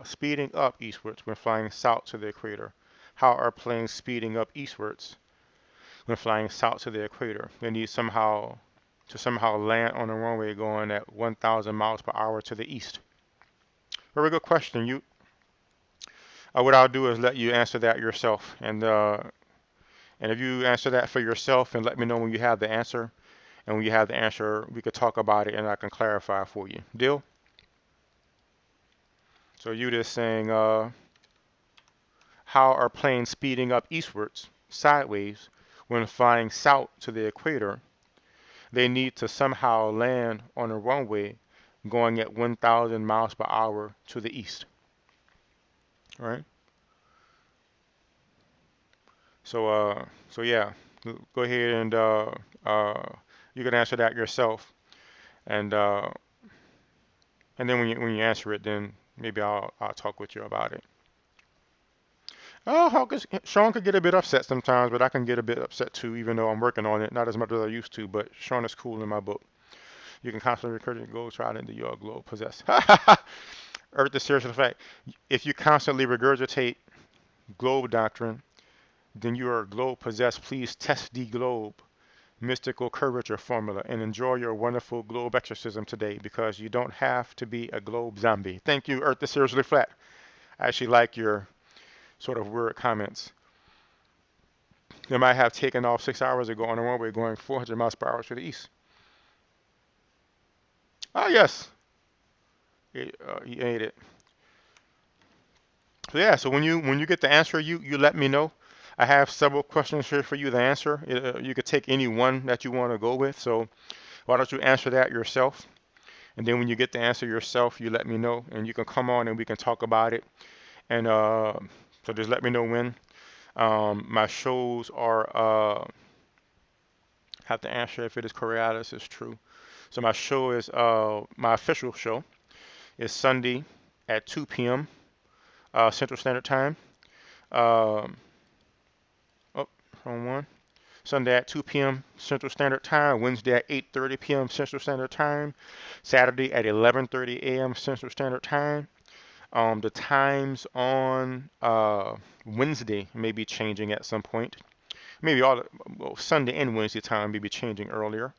Speeding up eastwards when flying south to the equator. How are planes speeding up eastwards when flying south to the equator? They need somehow land on a runway going at 1,000 miles per hour to the east. Very good question, you. what I'll do is let you answer that yourself, and if you answer that for yourself, and let me know when you have the answer, and when you have the answer, we could talk about it, and I can clarify for you. Deal? So you just saying, how are planes speeding up eastwards, sideways, when flying south to the equator? They need to somehow land on a runway going at 1,000 miles per hour to the east. All right. So yeah, go ahead and you can answer that yourself, and then when you answer it, then maybe I'll talk with you about it. Oh, Hawkins, Sean could get a bit upset sometimes, but I can get a bit upset too, even though I'm working on it. Not as much as I used to, but Sean is cool in my book. You can constantly recur to globe tried into your globe possess. Earth is serious fact. If you constantly regurgitate globe doctrine, then you are globe possessed. Please test the globe mystical curvature formula and enjoy your wonderful globe exorcism today, because you don't have to be a globe zombie. Thank you, Earth is seriously flat. I actually like your sort of weird comments. They might have taken off 6 hours ago on a runway going 400 miles per hour to the east. Ah, yes. He ate it. So yeah, so when you get the answer, you let me know. I have several questions here for you to answer. You could take any one that you want to go with. So why don't you answer that yourself? And then when you get the answer yourself, you let me know, and you can come on and we can talk about it. And so just let me know when. My shows are have to answer if it is Coriolis is true. So my show is my official show is Sunday at 2 p.m. Central Standard Time. Um, oh, wrong one. Sunday at 2 p.m. Central Standard Time. Wednesday at 8:30 p.m. Central Standard Time. Saturday at 11:30 a.m. Central Standard Time. The times on Wednesday may be changing at some point. Maybe Sunday and Wednesday time may be changing earlier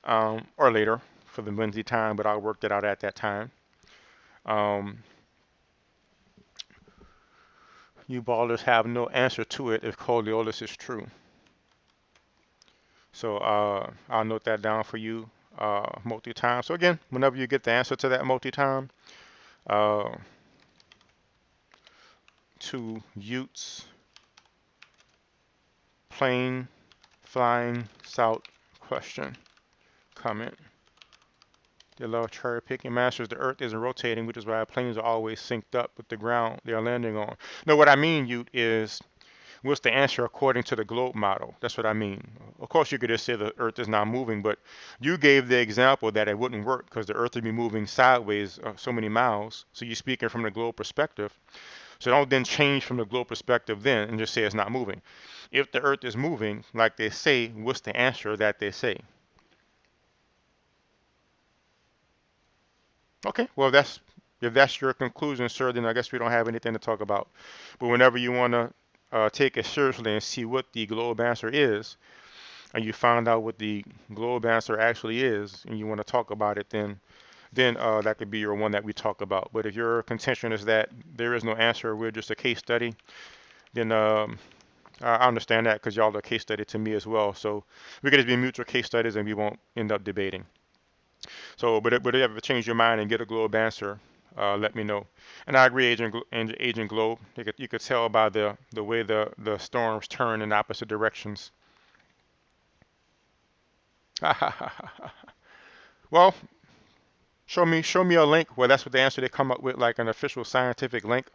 or later for the Wednesday time, but I'll work that out at that time. You ballers have no answer to it if Coriolis is true. So I'll note that down for you multi-time. So again, whenever you get the answer to that multi-time, to Utes, plane, flying, south, question, comment. They love cherry picking. Masters, the earth isn't rotating, which is why planes are always synced up with the ground they are landing on. No, what I mean, Ute, is what's the answer according to the globe model? That's what I mean. Of course, you could just say the earth is not moving, but you gave the example that it wouldn't work because the earth would be moving sideways so many miles. So you're speaking from the globe perspective. So don't then change from the globe perspective then and just say it's not moving. If the earth is moving, like they say, what's the answer that they say? Okay, well, if that's your conclusion, sir, then I guess we don't have anything to talk about. But whenever you want to take it seriously and see what the globe answer is, and you find out what the globe answer actually is, and you want to talk about it, then that could be your one that we talk about. But if your contention is that there is no answer, we're just a case study, then I understand that, because y'all are a case study to me as well. So we could just be mutual case studies and we won't end up debating. So, but if you ever change your mind and get a globe answer, let me know. And I agree, Agent Globe. You could tell by the way the storms turn in opposite directions. Well, show me a link where that's what the answer they come up with, like an official scientific link.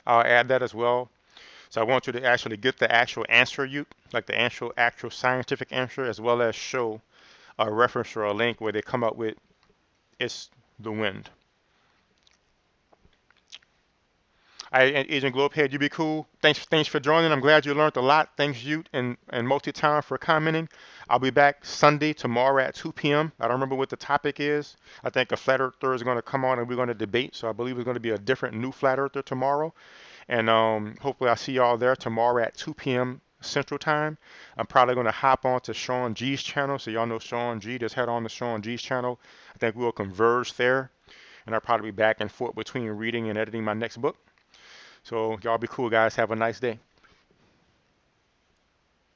I'll add that as well. So I want you to actually get the actual answer, like the actual scientific answer, as well as show a reference or a link where they come up with it's the wind. Agent Globehead, you be cool. Thanks for joining. I'm glad you learned a lot. Thanks, Ute and Multi-Time, for commenting. I'll be back Sunday, tomorrow at 2 p.m. I don't remember what the topic is. I think a flat earther is going to come on and we're going to debate. So I believe it's going to be a different new flat earther tomorrow. And hopefully I'll see y'all there tomorrow at 2 p.m. Central Time. I'm probably going to hop on to Shawn G's channel. So y'all know Shawn G. Just head on to Shawn G's channel. I think we'll converge there. And I'll probably be back and forth between reading and editing my next book. So y'all be cool, guys. Have a nice day.